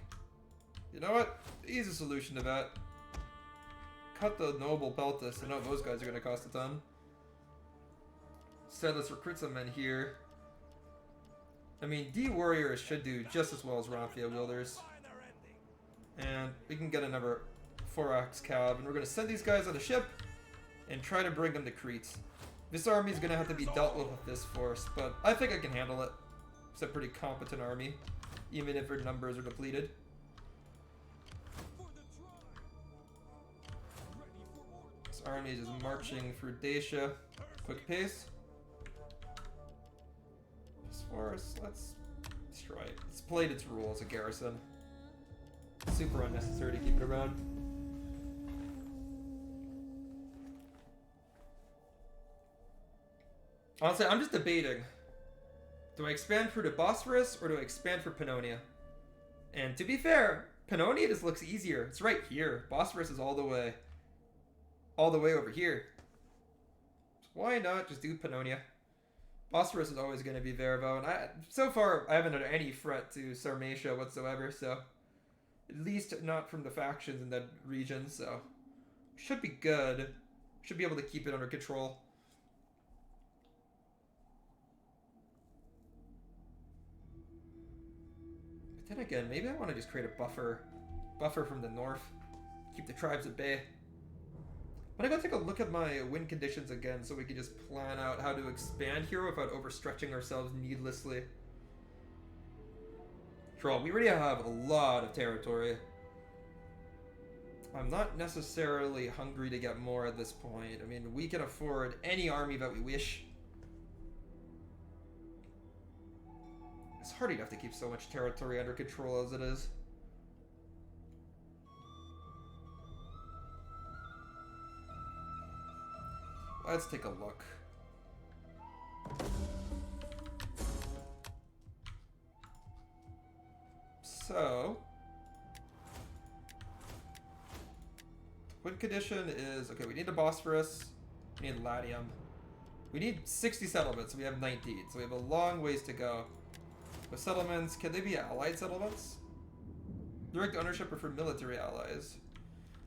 You know what? Easy solution to that. Cut the noble Peltis. I know those guys are going to cost a ton. So let's recruit some men here. I mean, D warriors should do just as well as Ramphia wielders. And we can get another 4-axe cab. And we're going to send these guys on a ship and try to bring them to Crete. This army is going to have to be dealt with this force, but I think I can handle it. It's a pretty competent army, even if their numbers are depleted. This army is just marching through Dacia, quick pace. This force, let's destroy it. It's played its role as a garrison. Super unnecessary to keep it around. Honestly, I'm just debating. Do I expand through the Bosphorus or do I expand for Pannonia? And to be fair, Pannonia just looks easier. It's right here. Bosphorus is all the way over here. So why not just do Pannonia? Bosphorus is always going to be there, though. And so far, I haven't had any threat to Sarmatia whatsoever, so... At least not from the factions in that region, so... Should be good. Should be able to keep it under control. But then again, maybe I want to just create a buffer from the north. Keep the tribes at bay. But I gotta take a look at my win conditions again so we can just plan out how to expand here without overstretching ourselves needlessly. Troll, we already have a lot of territory. I'm not necessarily hungry to get more at this point. I mean, we can afford any army that we wish. It's hard enough to keep so much territory under control as it is. Let's take a look. So, win condition is, okay, we need a Bosphorus, we need Latium. We need 60 settlements, we have 19, so we have a long ways to go. With settlements, can they be allied settlements? Direct ownership or for military allies?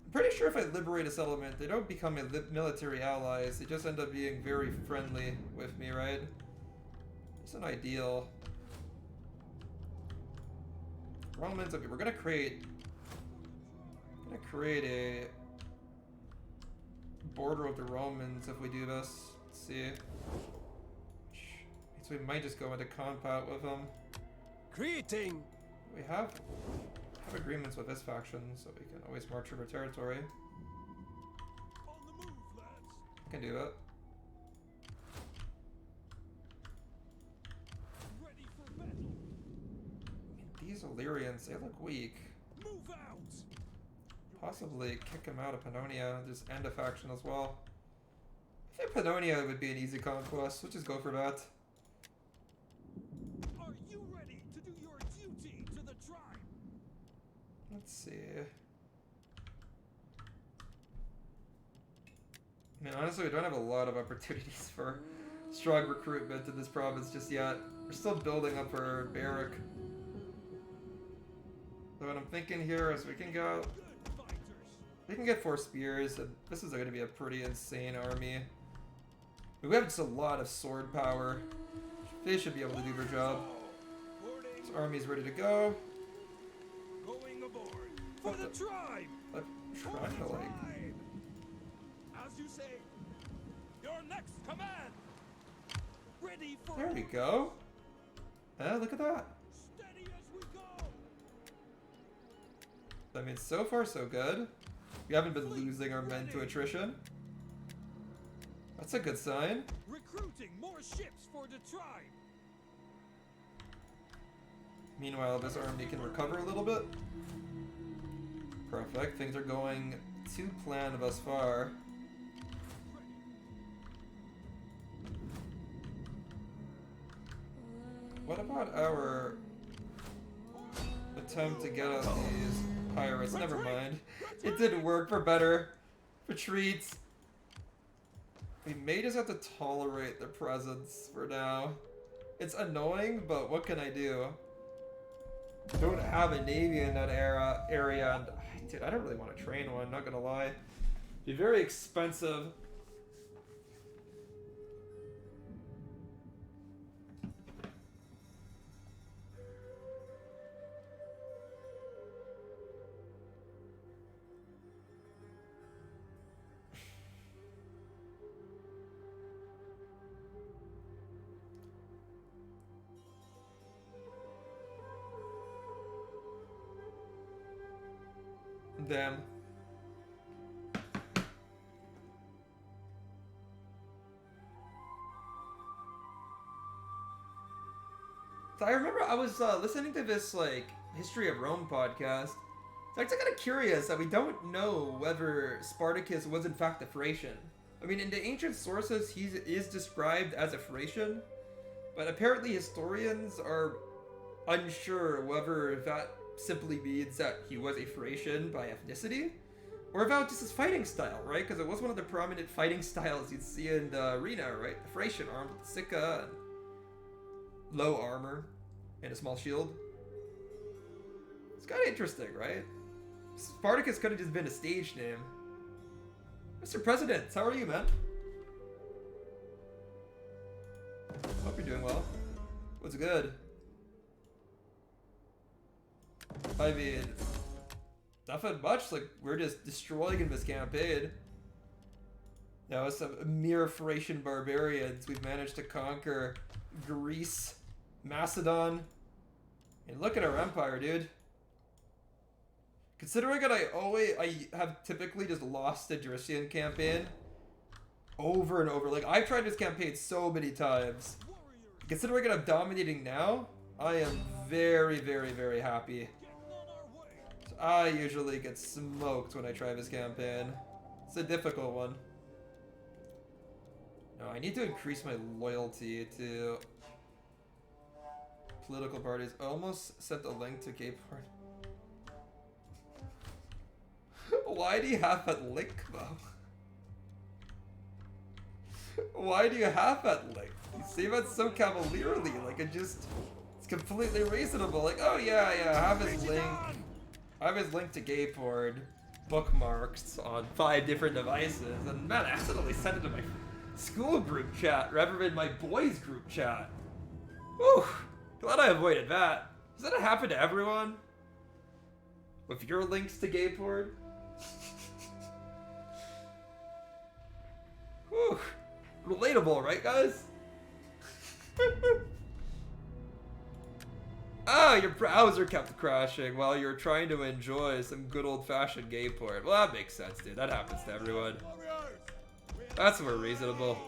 I'm pretty sure if I liberate a settlement, they don't become military allies, they just end up being very friendly with me, right? It's an ideal. Romans, okay, we're gonna create a border with the Romans if we do this. Let's see. So we might just go into combat with them. Greeting! We have agreements with this faction, so we can always march over territory. On the move, lads! Can do it. Ready for battle! These Illyrians, they look weak. Move out! Possibly kick him out of Pannonia, just end a faction as well. I think Pannonia would be an easy conquest. Let's just go for that. Are you ready to do your duty to the tribe? Let's see. I mean, honestly, we don't have a lot of opportunities for strong recruitment in this province just yet. We're still building up our barrack. So what I'm thinking here is we can go... Good fighters. We can get 4 spears, and this is going to be a pretty insane army. We have just a lot of sword power. They should be able to do their job. This army's ready to go. Going aboard for the tribe. I'm For trying the to like... tribe. As you say, your next command. Ready for There we go. Look at that. Steady as we go. I mean, so far so good. We haven't been losing our men to attrition. That's a good sign. Recruiting more ships for the tribe. Meanwhile, this army can recover a little bit. Perfect. Things are going to plan thus far. What about our attempt to get out these pirates? Never mind. It didn't work for better. Retreats. We may just have to tolerate their presence for now. It's annoying, but what can I do? I don't have a navy in that area, and dude, I don't really want to train one, not gonna lie. It'd be very expensive. Damn. So I remember I was listening to this like History of Rome podcast. So I'm actually kind of curious that we don't know whether Spartacus was in fact a Thracian. I mean, in the ancient sources, he is described as a Thracian, but apparently historians are unsure whether that simply means that he was a Thracian by ethnicity, or about just his fighting style, right? Because it was one of the prominent fighting styles you'd see in the arena, right? The Thracian armed with sicca and low armor and a small shield. It's kind of interesting, right? Spartacus could have just been a stage name. Mr. President, how are you, man? Hope you're doing well. What's good? I mean, nothing much. Like, we're just destroying in this campaign. Now, as some mere Thracian barbarians, we've managed to conquer Greece, Macedon, and look at our empire, dude. Considering that I have typically just lost the Odrysian campaign over and over. Like, I've tried this campaign so many times. Considering that I'm dominating now, I am very, very, very happy. So I usually get smoked when I try this campaign. It's a difficult one. No, I need to increase my loyalty to political parties. I almost sent a link to Gay Party. Why do you have that link, though? Why do you have that link? You say that so cavalierly, like it's completely reasonable. Like, oh yeah, I have his link. I have his link to Gayport bookmarked on 5 different devices, and man, I accidentally sent it to my school group chat rather than my boys group chat. Whew, glad I avoided that. Does that happen to everyone? With your links to Gayport? Whew. Relatable, right, guys? Oh, your browser kept crashing while you're trying to enjoy some good old-fashioned Gayport. Well, that makes sense, dude. That happens to everyone. That's more reasonable.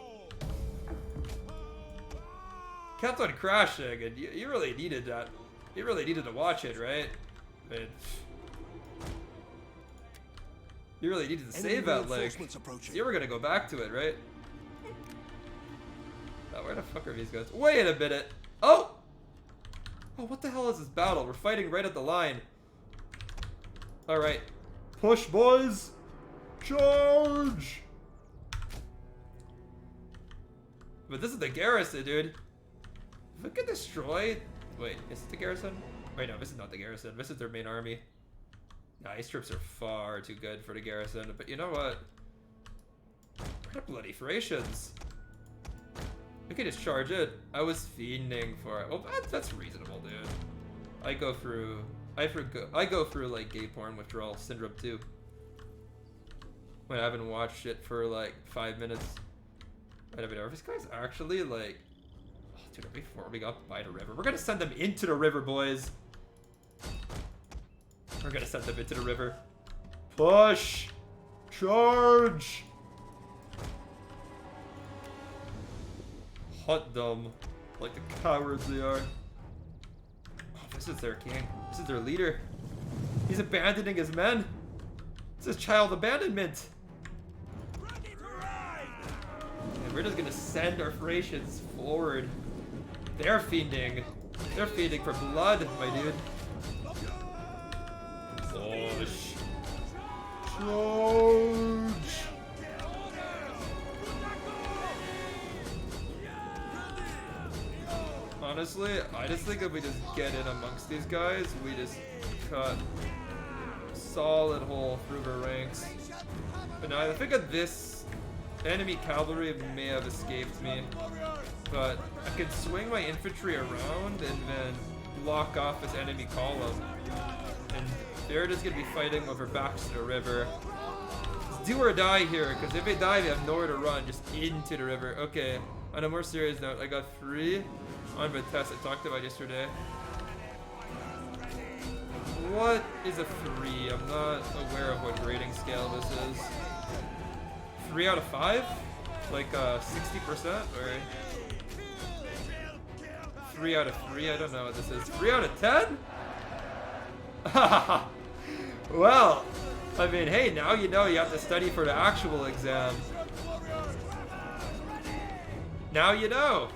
Kept on crashing, and you really needed that. You really needed to watch it, right? I mean, You really needed to Enemy save that leg. reinforcements approaching. You were gonna go back to it, right? Oh, where the fuck are these guys? Wait a minute. Oh! Oh, what the hell is this battle? We're fighting right at the line. Alright. Push, boys! Charge! But this is the garrison, dude. If we could destroy... Wait, is it the garrison? Wait, no, this is not the garrison. This is their main army. Nah, these troops are far too good for the garrison. But you know what? We're the bloody Thracians. We could just charge it. I was fiending for it. Well, that's reasonable, dude. I go through like gay porn withdrawal syndrome too. When I haven't watched it for like 5 minutes. Wait a minute, are these guys actually like... Oh, dude, are we forming up by the river? We're gonna send them into the river, boys. We're gonna send them into the river. Push! Charge! Hunt them like the cowards they are. Oh, this is their king. This is their leader. He's abandoning his men. This is child abandonment. And we're just gonna send our Thracians forward. They're fiending. They're fiending for blood, my dude. Push. Charge. Honestly, I just think if we just get in amongst these guys, we just cut a solid hole through their ranks. But now I think of this enemy cavalry may have escaped me, but I can swing my infantry around and then block off this enemy column. And they're just gonna be fighting over backs to the river. It's do or die here, because if they die, they have nowhere to run, just into the river. Okay, on a more serious note, I got 3 on the test I talked about yesterday. What is a 3? I'm not aware of what grading scale this is. 3 out of 5? Like 60%? Or 3 out of 3? I don't know what this is. 3 out of 10? Well, I mean, hey, now you know you have to study for the actual exam. Now you know.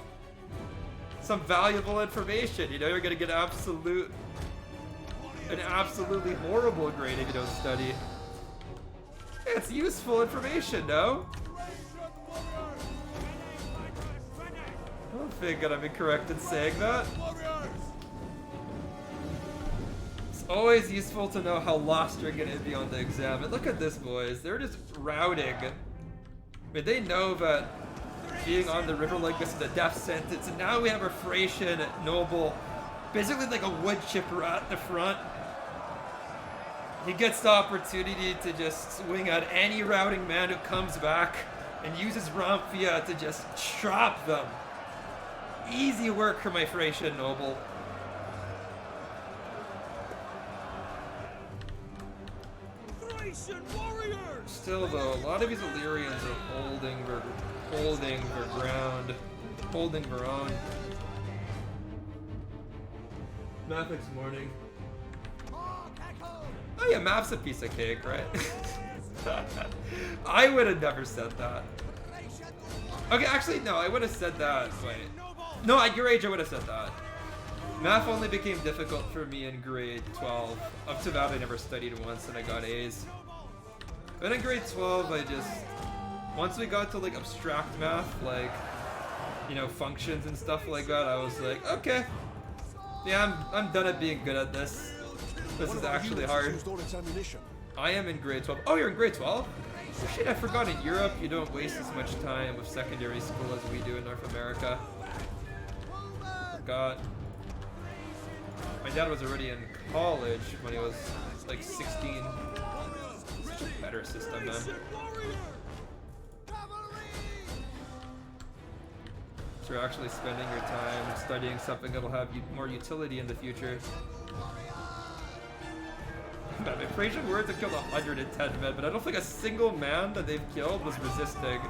Some valuable information. You know you're gonna get an absolutely horrible grade if you don't study. It's useful information, no? I don't think I'm incorrect in saying that. It's always useful to know how lost you're gonna be on the exam. And look at this, boys. They're just routing. I mean, they know that being on the river like this is a death sentence, and now we have a Thracian noble, basically like a wood chipper at the front. He gets the opportunity to just swing at any routing man who comes back and uses Ramphia to just chop them. Easy work for my Thracian noble. Thracian warriors! Still though, a lot of these Illyrians are holding their ground, holding their own. Mathematics morning. Oh yeah, math's a piece of cake, right? I would have never said that. Okay, actually, no, I would have said that. Wait. No, at your age, I would have said that. Math only became difficult for me in grade 12. Up to that, I never studied once and I got A's. But in grade 12, I just... Once we got to like abstract math, like, you know, functions and stuff like that, I was like, okay. Yeah, I'm done at being good at this. This is actually hard. I am in grade 12. Oh, you're in grade 12? Oh, shit, I forgot in Europe you don't waste as much time with secondary school as we do in North America. Forgot. My dad was already in college when he was like 16. Such a better system, man. So you're actually spending your time studying something that'll have more utility in the future. The Thracian warriors have killed 110 men, but I don't think a single man that they've killed was resisting.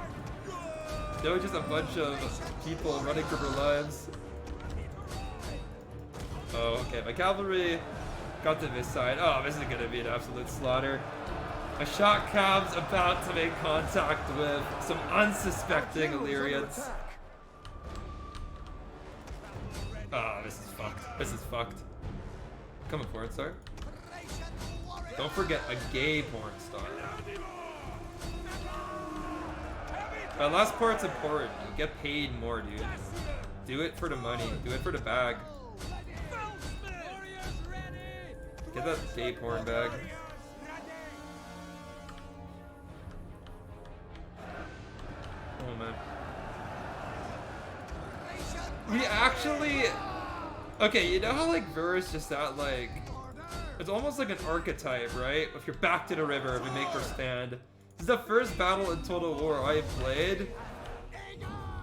They were just a bunch of people running for their lives. Oh, okay, my cavalry got to this side. Oh, this is gonna be an absolute slaughter. A shock cab's about to make contact with some unsuspecting Illyrians. Ah, this is fucked. This is fucked. Coming for it, sir. Don't forget a gay porn star. That last part's important. You get paid more, dude. Do it for the money. Do it for the bag. Get that gay porn bag. Oh man. We actually... Okay, you know how like Ver's just that like... It's almost like an archetype, right? If you're back to the river, we make our stand. This is the first battle in Total War I played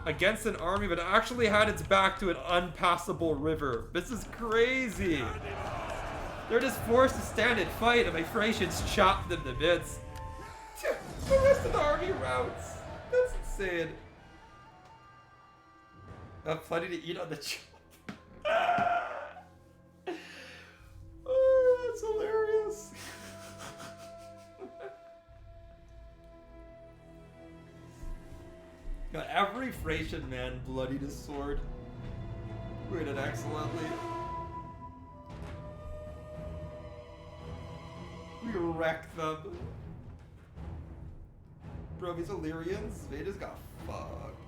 against an army that actually had its back to an unpassable river. This is crazy. They're just forced to stand and fight, and my Thracians chop them to bits. The rest of the army routes. That's insane. I have plenty to eat on the chop. Oh, that's hilarious. Got every Thracian man bloodied his sword. We did excellently. We wrecked them. Bro, these Illyrians, they just got fucked.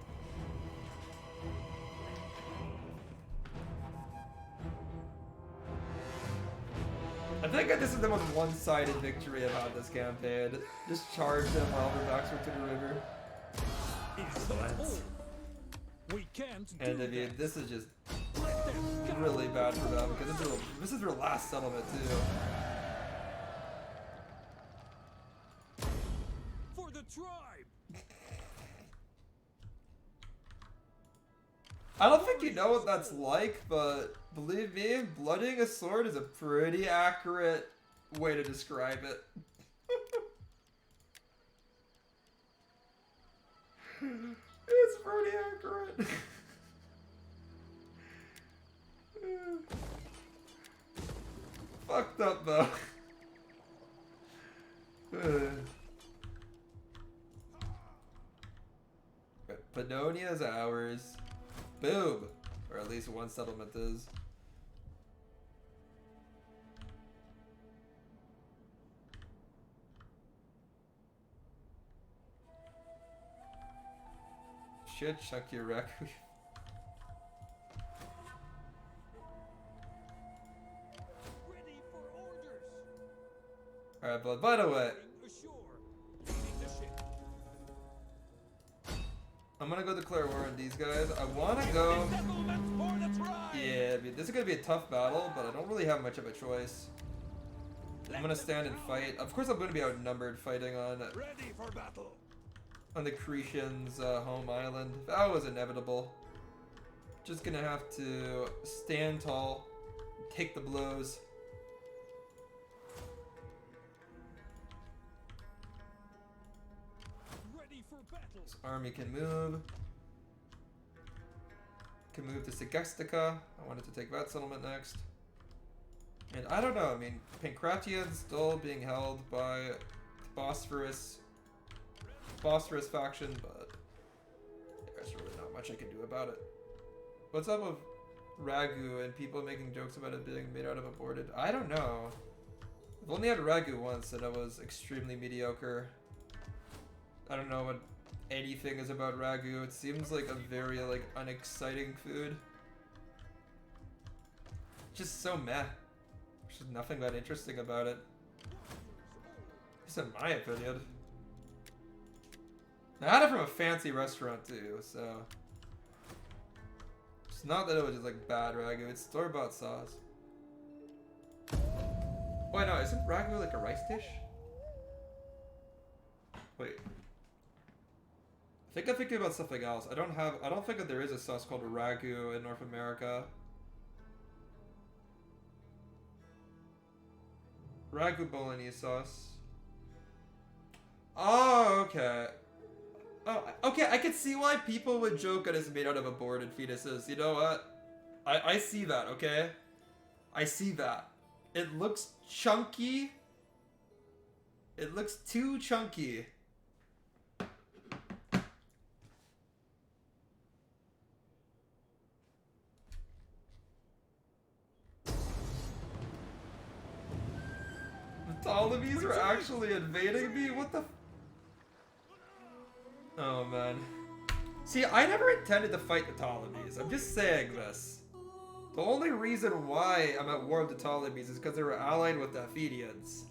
I think this is the most one-sided victory I've had this campaign. Just charge them while their backs were to the river. Excellent. We can't And I mean, this is just really bad for them because this is their last settlement too. For the tribe. I don't think you know what that's like, but believe me, blooding a sword is a pretty accurate way to describe it. It's pretty accurate. Fucked up though. Pannonia's ours. Boom! Or at least one settlement is. Should chuck your wreck. Ready for orders. Alright, but by the way, Ashore. Leading the ship. I'm gonna go declare war on these guys. I wanna go. Settlement for the tribe. Yeah, I mean, this is gonna be a tough battle, but I don't really have much of a choice. I'm gonna stand and fight. Of course, I'm gonna be outnumbered fighting on Ready for battle. the Cretians' home island. That was inevitable. Just gonna have to stand tall, take the blows. Ready for battle. This army can move. Can move to Segestica. I wanted to take that settlement next. And I don't know, I mean, Pancratian's still being held by the Bosphorus faction, but there's really not much I can do about it. What's up with Ragu and people making jokes about it being made out of aborted? I don't know. I've only had Ragu once and it was extremely mediocre. I don't know what anything is about Ragu. It seems like a very unexciting food. Just so meh. There's just nothing that interesting about it. At least in my opinion. I had it from a fancy restaurant too, so it's not that it was just like bad ragu, it's store-bought sauce. Wait, no, isn't ragu like a rice dish? Wait. I think I'm thinking about something else. I don't think that there is a sauce called ragu in North America. Ragu bolognese sauce. Oh, okay. Oh, okay, I can see why people would joke that it's made out of aborted fetuses. You know what? I see that, okay? I see that. It looks chunky. It looks too chunky. The Ptolemies are actually invading me? What the Oh man. See, I never intended to fight the Ptolemies. I'm just saying this. The only reason why I'm at war with the Ptolemies is because they were allied with the Athenians.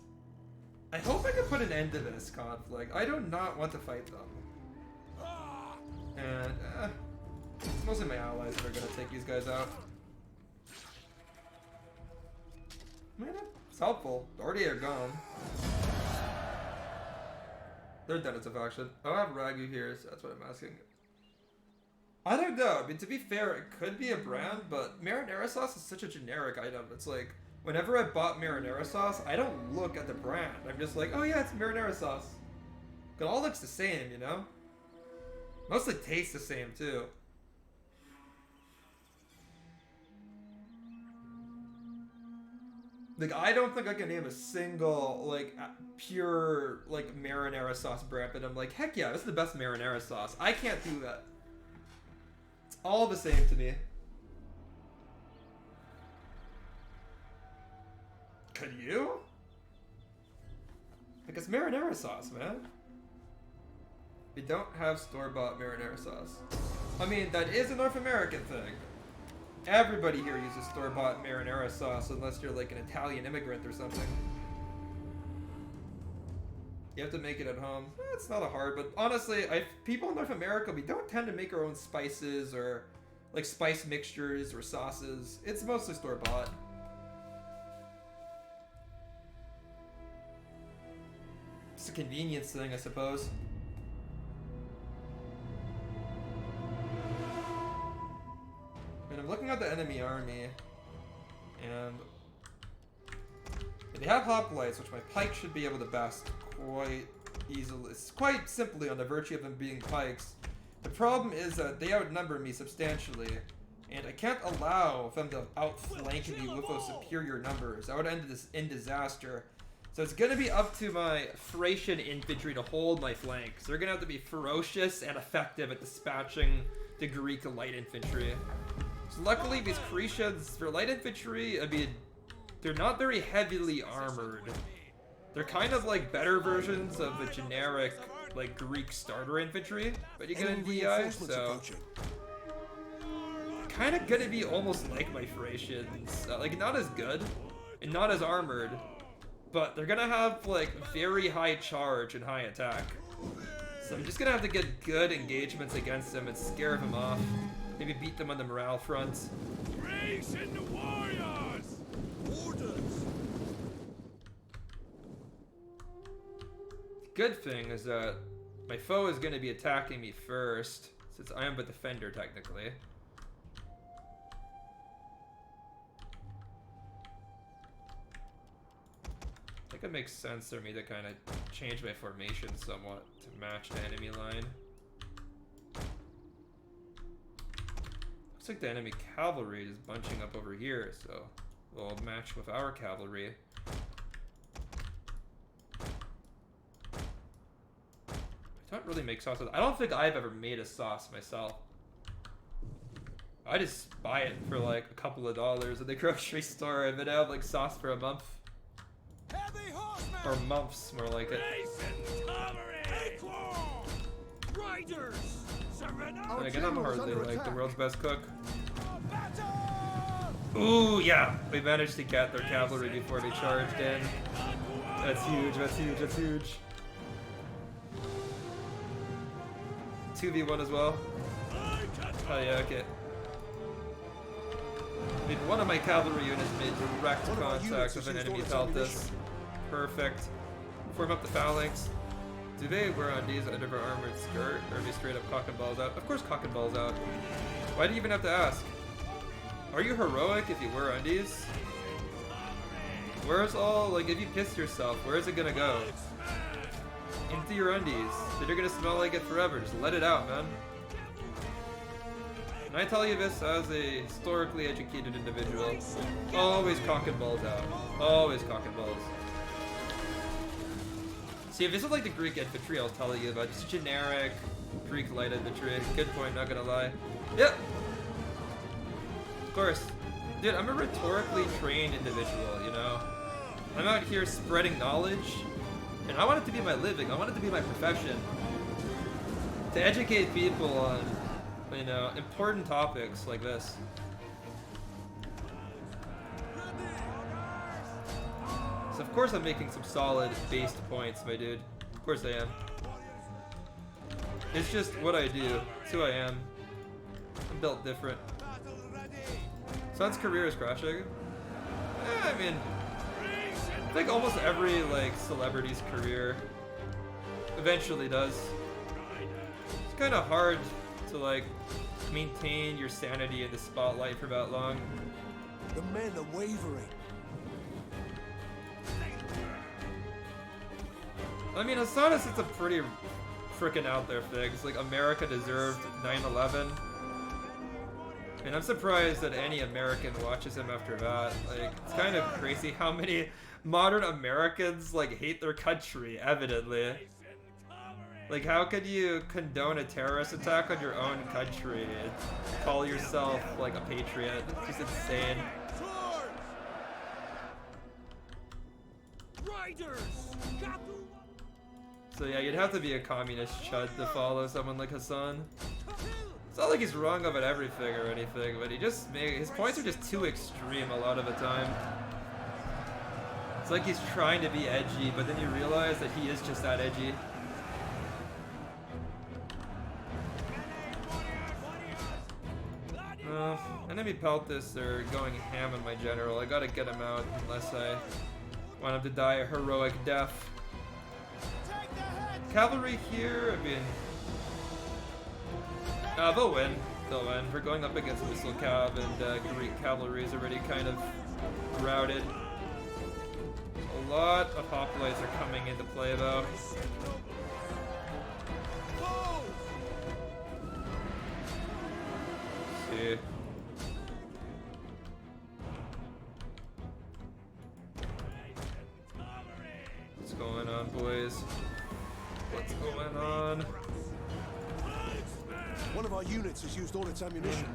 I hope I can put an end to this conflict. I do not want to fight them. And, it's mostly my allies that are gonna take these guys out. Man, it's helpful. They already are gone. They're done its faction. I don't have Ragu here, so that's what I'm asking. I don't know. I mean, to be fair, it could be a brand, but marinara sauce is such a generic item. It's like, whenever I bought marinara sauce, I don't look at the brand. I'm just like, oh yeah, it's marinara sauce. It all looks the same, you know? Mostly tastes the same, too. Like, I don't think I can name a single, like, pure, like, marinara sauce brand, but I'm like, heck yeah, this is the best marinara sauce. I can't do that. It's all the same to me. Could you? Like, it's marinara sauce, man. We don't have store-bought marinara sauce. I mean, that is a North American thing. Everybody here uses store-bought marinara sauce unless you're like an Italian immigrant or something. You have to make it at home. It's not a hard, but honestly, people in North America, we don't tend to make our own spices or like spice mixtures or sauces. It's mostly store-bought. It's a convenience thing, I suppose. And I'm looking at the enemy army, and they have hoplites, which my pike should be able to best quite easily. It's quite simply on the virtue of them being pikes. The problem is that they outnumber me substantially, and I can't allow them to outflank me with those superior numbers. That would end this in disaster. So it's going to be up to my Thracian infantry to hold my flanks. They're going to have to be ferocious and effective at dispatching the Greek light infantry. So luckily, these Cretians, for light infantry, I mean, they're not very heavily armored. They're kind of like better versions of the generic, like, Greek starter infantry, but you get in DI, so... Kind of gonna be almost like my Thracians. Like, not as good, and not as armored, but they're gonna have, like, very high charge and high attack. So I'm just gonna have to get good engagements against them and scare them off. Maybe beat them on the morale front. Race in the warriors! Orders! Good thing is that my foe is going to be attacking me first, since I am the defender technically. I think it makes sense for me to kind of change my formation somewhat to match the enemy line. Looks like the enemy cavalry is bunching up over here, so we'll match with our cavalry. I don't really make sauce. I don't think I've ever made a sauce myself. I just buy it for like a couple of dollars at the grocery store. I've been out like sauce for a month. Heavy horsemen! Or months, more like it. Race and cavalry! Riders! Surrender! And again, I'm hardly like the world's best cook. Battle! Ooh, yeah! We managed to get their cavalry before they charged in. That's huge, that's huge, that's huge. 2v1 as well. Oh yeah, okay. I mean, one of my cavalry units made direct contact with an enemy Peltas. Perfect. Form up the phalanx. Do they wear undies under their armored skirt, or are they straight up cock and balls out? Of course cock and balls out. Why do you even have to ask? Are you heroic if you wear undies? Where's all, like, if you piss yourself, where is it gonna go? Into your undies. They're gonna smell like it forever. Just let it out, man. And I tell you this as a historically educated individual. Always cock and balls out. Always cock and balls. See, if this is like the Greek infantry, I'll tell you about just generic Greek light infantry. Good point, not gonna lie. Yep. Of course. Dude, I'm a rhetorically trained individual, you know? I'm out here spreading knowledge, and I want it to be my living. I want it to be my profession. To educate people on, you know, important topics like this. So of course I'm making some solid based points, my dude. Of course I am. It's just what I do. It's who I am. I'm built different. Son's career is crashing. I mean, I think almost every like celebrity's career eventually does. It's kind of hard to like maintain your sanity in the spotlight for that long. The men are wavering. I mean, Hasanis, it's a pretty freaking out there thing. It's like America deserved 9/11. And I'm surprised that any American watches him after that. Like, it's kind of crazy how many modern Americans like hate their country, evidently. Like, how could you condone a terrorist attack on your own country and call yourself like a patriot? It's just insane. So yeah, you'd have to be a communist chud to follow someone like Hassan. It's not like he's wrong about everything or anything, but his points are just too extreme a lot of the time. It's like he's trying to be edgy, but then you realize that he is just that edgy. Enemy Peltis, they're going ham on my general. I gotta get him out unless I want him to die a heroic death. Cavalry here, I mean, they'll win. They'll win. We're going up against Missile Cav, and Greek cavalry is already kind of routed. A lot of hoplites are coming into play, though. Let's see. What's going on, boys? What's going on? One of our units has used all its ammunition.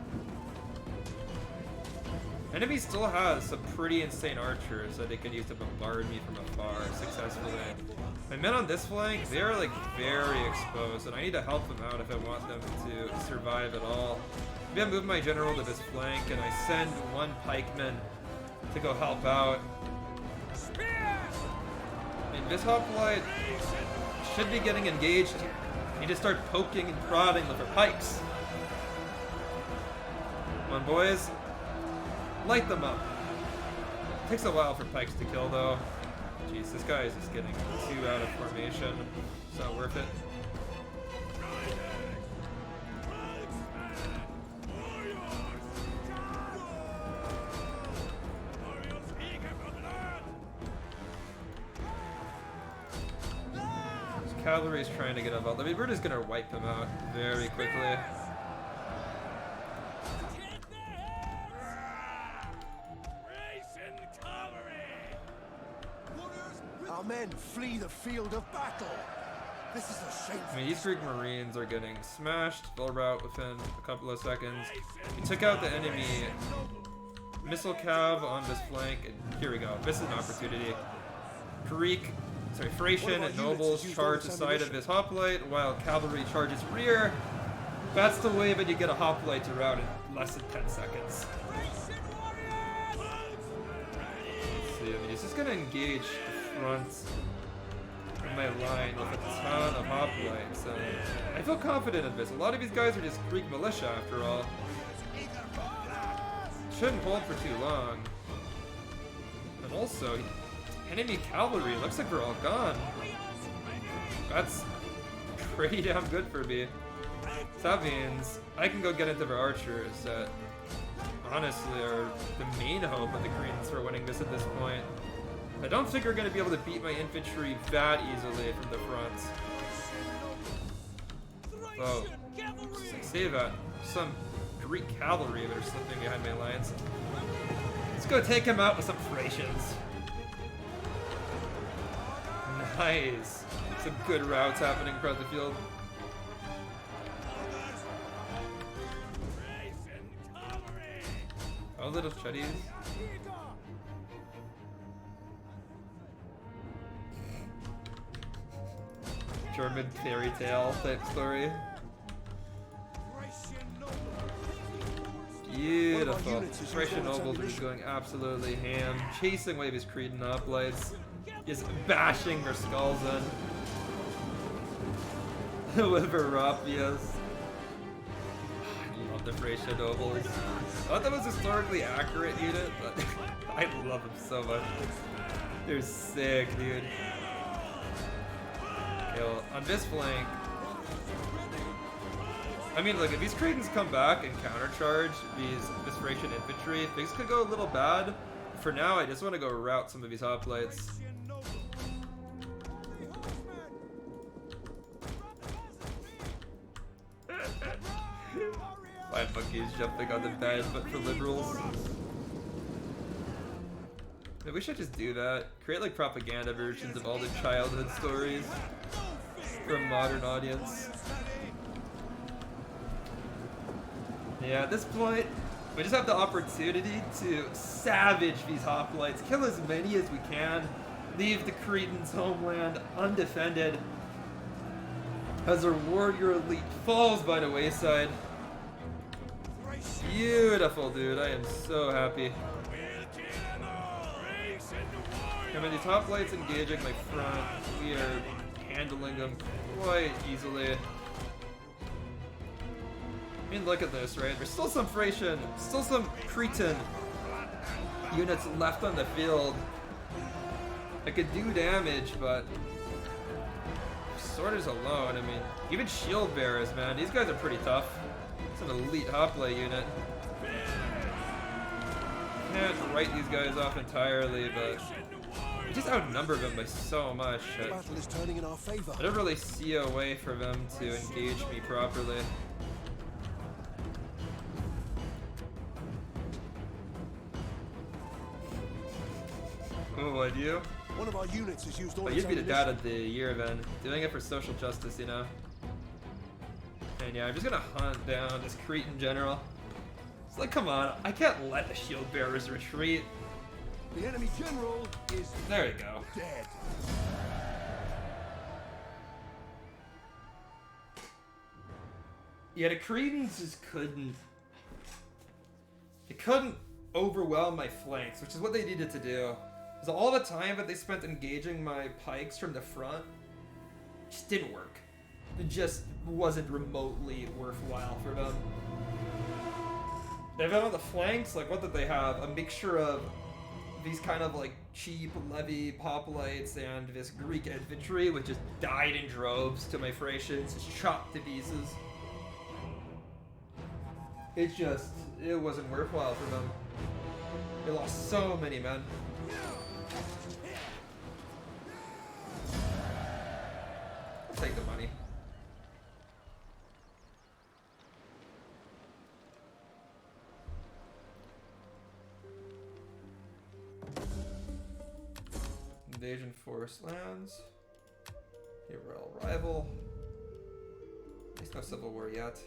Enemy still has some pretty insane archers that they can use to bombard me from afar successfully. My men on this flank, they're like very exposed, and I need to help them out if I want them to survive at all. Maybe I move my general to this flank and I send one pikeman to go help out. I mean, this hoplite should be getting engaged. Need to start poking and prodding with our pikes. Come on, boys. Light them up. Takes a while for pikes to kill, though. Jeez, this guy is just getting too out of formation. It's not worth it. Cavalry is trying to get up. I mean, we're just gonna wipe them out very quickly. Our men flee the field of battle. This is a shame. I mean, these Greek Marines are getting smashed. They'll rout within a couple of seconds. We took out the enemy missile cav on this flank, and here we go. This is an opportunity. Thracian and nobles charge the side of his hoplite while cavalry charges rear. That's the way that you get a hoplite to rout in less than 10 seconds. Let's see, I mean, he's just gonna engage the front of my line with a ton of hoplites, and I feel confident in this. A lot of these guys are just Greek militia after all. Shouldn't hold for too long. And also, enemy cavalry, looks like we're all gone. That's pretty damn good for me. So that means I can go get into the archers that honestly are the main hope of the Greens for winning this at this point. I don't think we're going to be able to beat my infantry that easily from the front. So, say that. Some Greek cavalry that are slipping behind my lines. Let's go take him out with some Thracians. Nice. Some good routes happening across the field. Oh, little chuddies. German fairy tale type story. Beautiful. Thracian nobles are just going absolutely ham, chasing away these Cretan hoplites, just bashing their skulls in with Verapias. I love the Thracian nobles. I thought that was a historically accurate unit, but I love them so much. They're sick, dude. Okay, well, on this flank, I mean, look, if these Cretans come back and countercharge this Thracian infantry, things could go a little bad. For now, I just want to go rout some of these hoplites. Five monkeys jumping on the bed, but for liberals. Maybe we should just do that. Create like propaganda versions of all the childhood stories for a modern audience. Yeah, at this point, we just have the opportunity to savage these hoplites, kill as many as we can, leave the Cretans' homeland undefended as our warrior elite falls by the wayside. Beautiful, dude. I am so happy. I mean, these hoplites engaging my front, we are handling them quite easily. I mean, look at this, right? There's still some Thracian, still some Cretan units left on the field that could do damage, but Sorters alone, I mean, even shield bearers, man, these guys are pretty tough. It's an elite hoplite unit. Can't write these guys off entirely, but we just outnumber them by so much. The battle is turning in our favor. I don't really see a way for them to engage me properly. Oh, I do? One of our units has used all But its you'd be the ammunition. dad of the year then. Doing it for social justice, you know? And yeah, I'm just gonna hunt down this Cretan general. It's like, come on, I can't let the shield bearers retreat. The enemy general is There you go. dead. Yeah, the Cretans just couldn't. They couldn't overwhelm my flanks, which is what they needed to do. Because all the time that they spent engaging my pikes from the front just didn't work. It just wasn't remotely worthwhile for them. They've on the flanks, like, what did they have? A mixture of these kind of like cheap levy hoplites and this Greek infantry, which just died in droves to my Thracians, just chopped to pieces. It wasn't worthwhile for them. They lost so many men. I'll take the money. Invasion force lands. Hero rival. There's no civil war yet.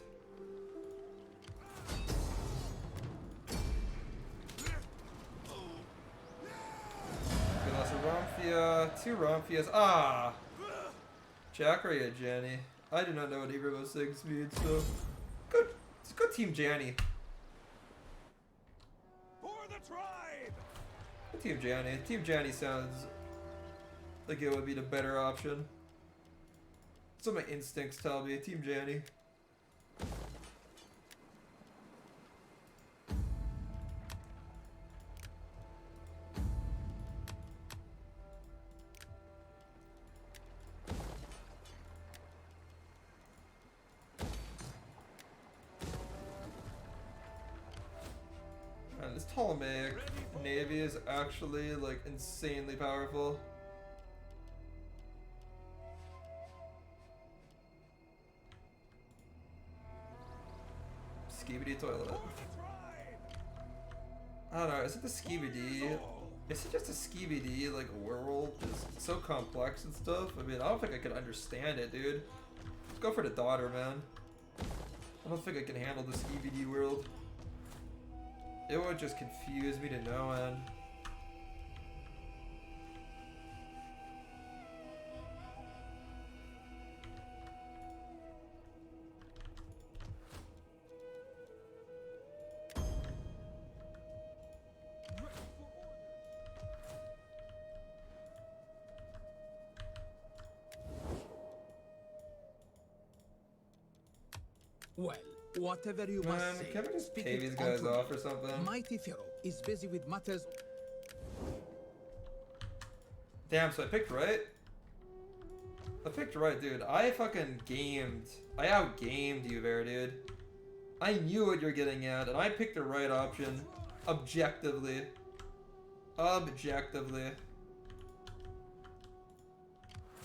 We lost a Romphia, two Romphias. Ah! Jack or yeah, Janny? I do not know what either of those things mean, so good. It's a good team, Janny. For the tribe! Good team, Janny. Team Janny sounds like it would be the better option. That's what my instincts tell me. Team Janny. Man, this Ptolemaic navy is actually like insanely powerful. Skibidi toilet. I don't know, is it the Skibidi Is it just a skibidi like world? Just so complex and stuff? I mean, I don't think I could understand it, dude. Let's go for the daughter, man. I don't think I can handle the skibidi world. It would just confuse me to no end. Well, whatever you must Man, say. can we just speak pay it these guys unto off me. or something? Mighty Pharaoh is busy with matters. Damn, so I picked right? I picked right, dude. I fucking gamed. I outgamed you there, dude. I knew what you're getting at, and I picked the right option. Objectively. Objectively.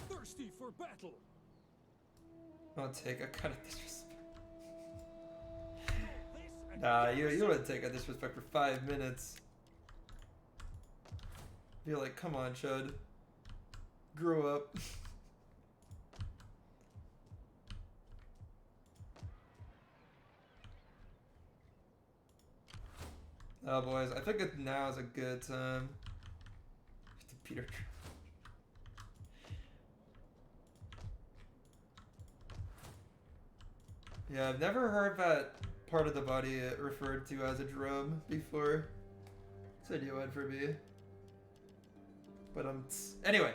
Thirsty for battle. I'll take a kind of disrespect. This and Nah, you would take a disrespect for 5 minutes. Be like, come on, Chud. Grow up. Oh, boys, I think now is a good time. To Peter. Yeah, I've never heard that part of the body referred to as a drum before. It's a new one for me. But anyway,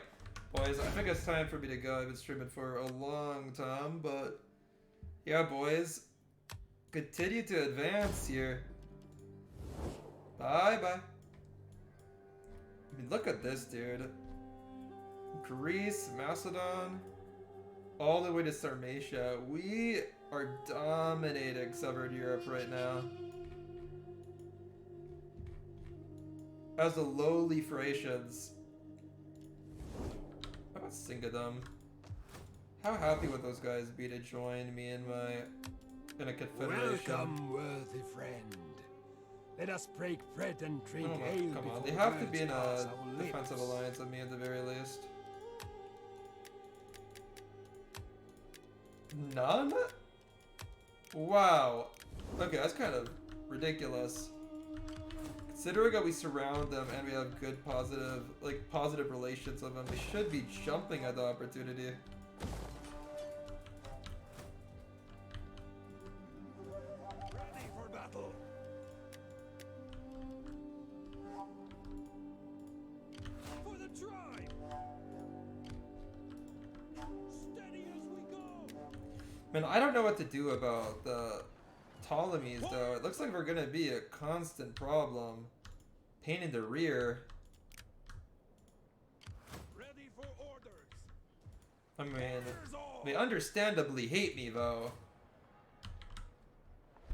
boys, I think it's time for me to go. I've been streaming for a long time, but yeah, boys, continue to advance here. Bye bye. I mean, look at this, dude. Greece, Macedon, all the way to Sarmatia. We are dominating Southern Europe right now. As the lowly Thracians. How about Singadum? How happy would those guys be to join me in a confederation? Welcome, worthy friend. Let us break bread and drink Oh, ale come on, before they have to words be in pass a our defensive lips. alliance with me at the very least. None? Wow. Okay, that's kind of ridiculous. Considering that we surround them and we have good positive relations with them, we should be jumping at the opportunity. Ready for battle. for the tribe. Steady as we go. Man, I don't know what to do about the Ptolemies, though. It looks like we're gonna be a constant problem. Pain in the rear. Ready for orders. I mean, Here's all. they understandably hate me, though.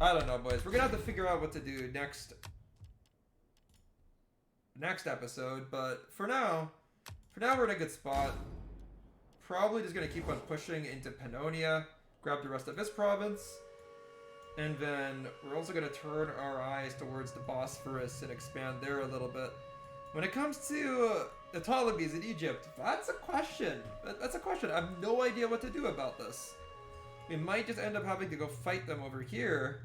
I don't know, boys. We're gonna have to figure out what to do next episode. But for now we're in a good spot. Probably just gonna keep on pushing into Pannonia, grab the rest of this province, and then we're also gonna turn our eyes towards the Bosphorus and expand there a little bit. When it comes to the Ptolemies in Egypt, that's a question. That's a question. I have no idea what to do about this. We might just end up having to go fight them over here.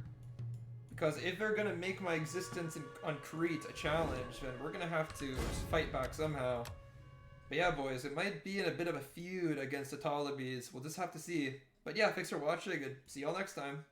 Because if they're going to make my existence on Crete a challenge, then we're going to have to just fight back somehow. But yeah, boys, it might be in a bit of a feud against the Ptolemies. We'll just have to see. But yeah, thanks for watching, and see y'all next time.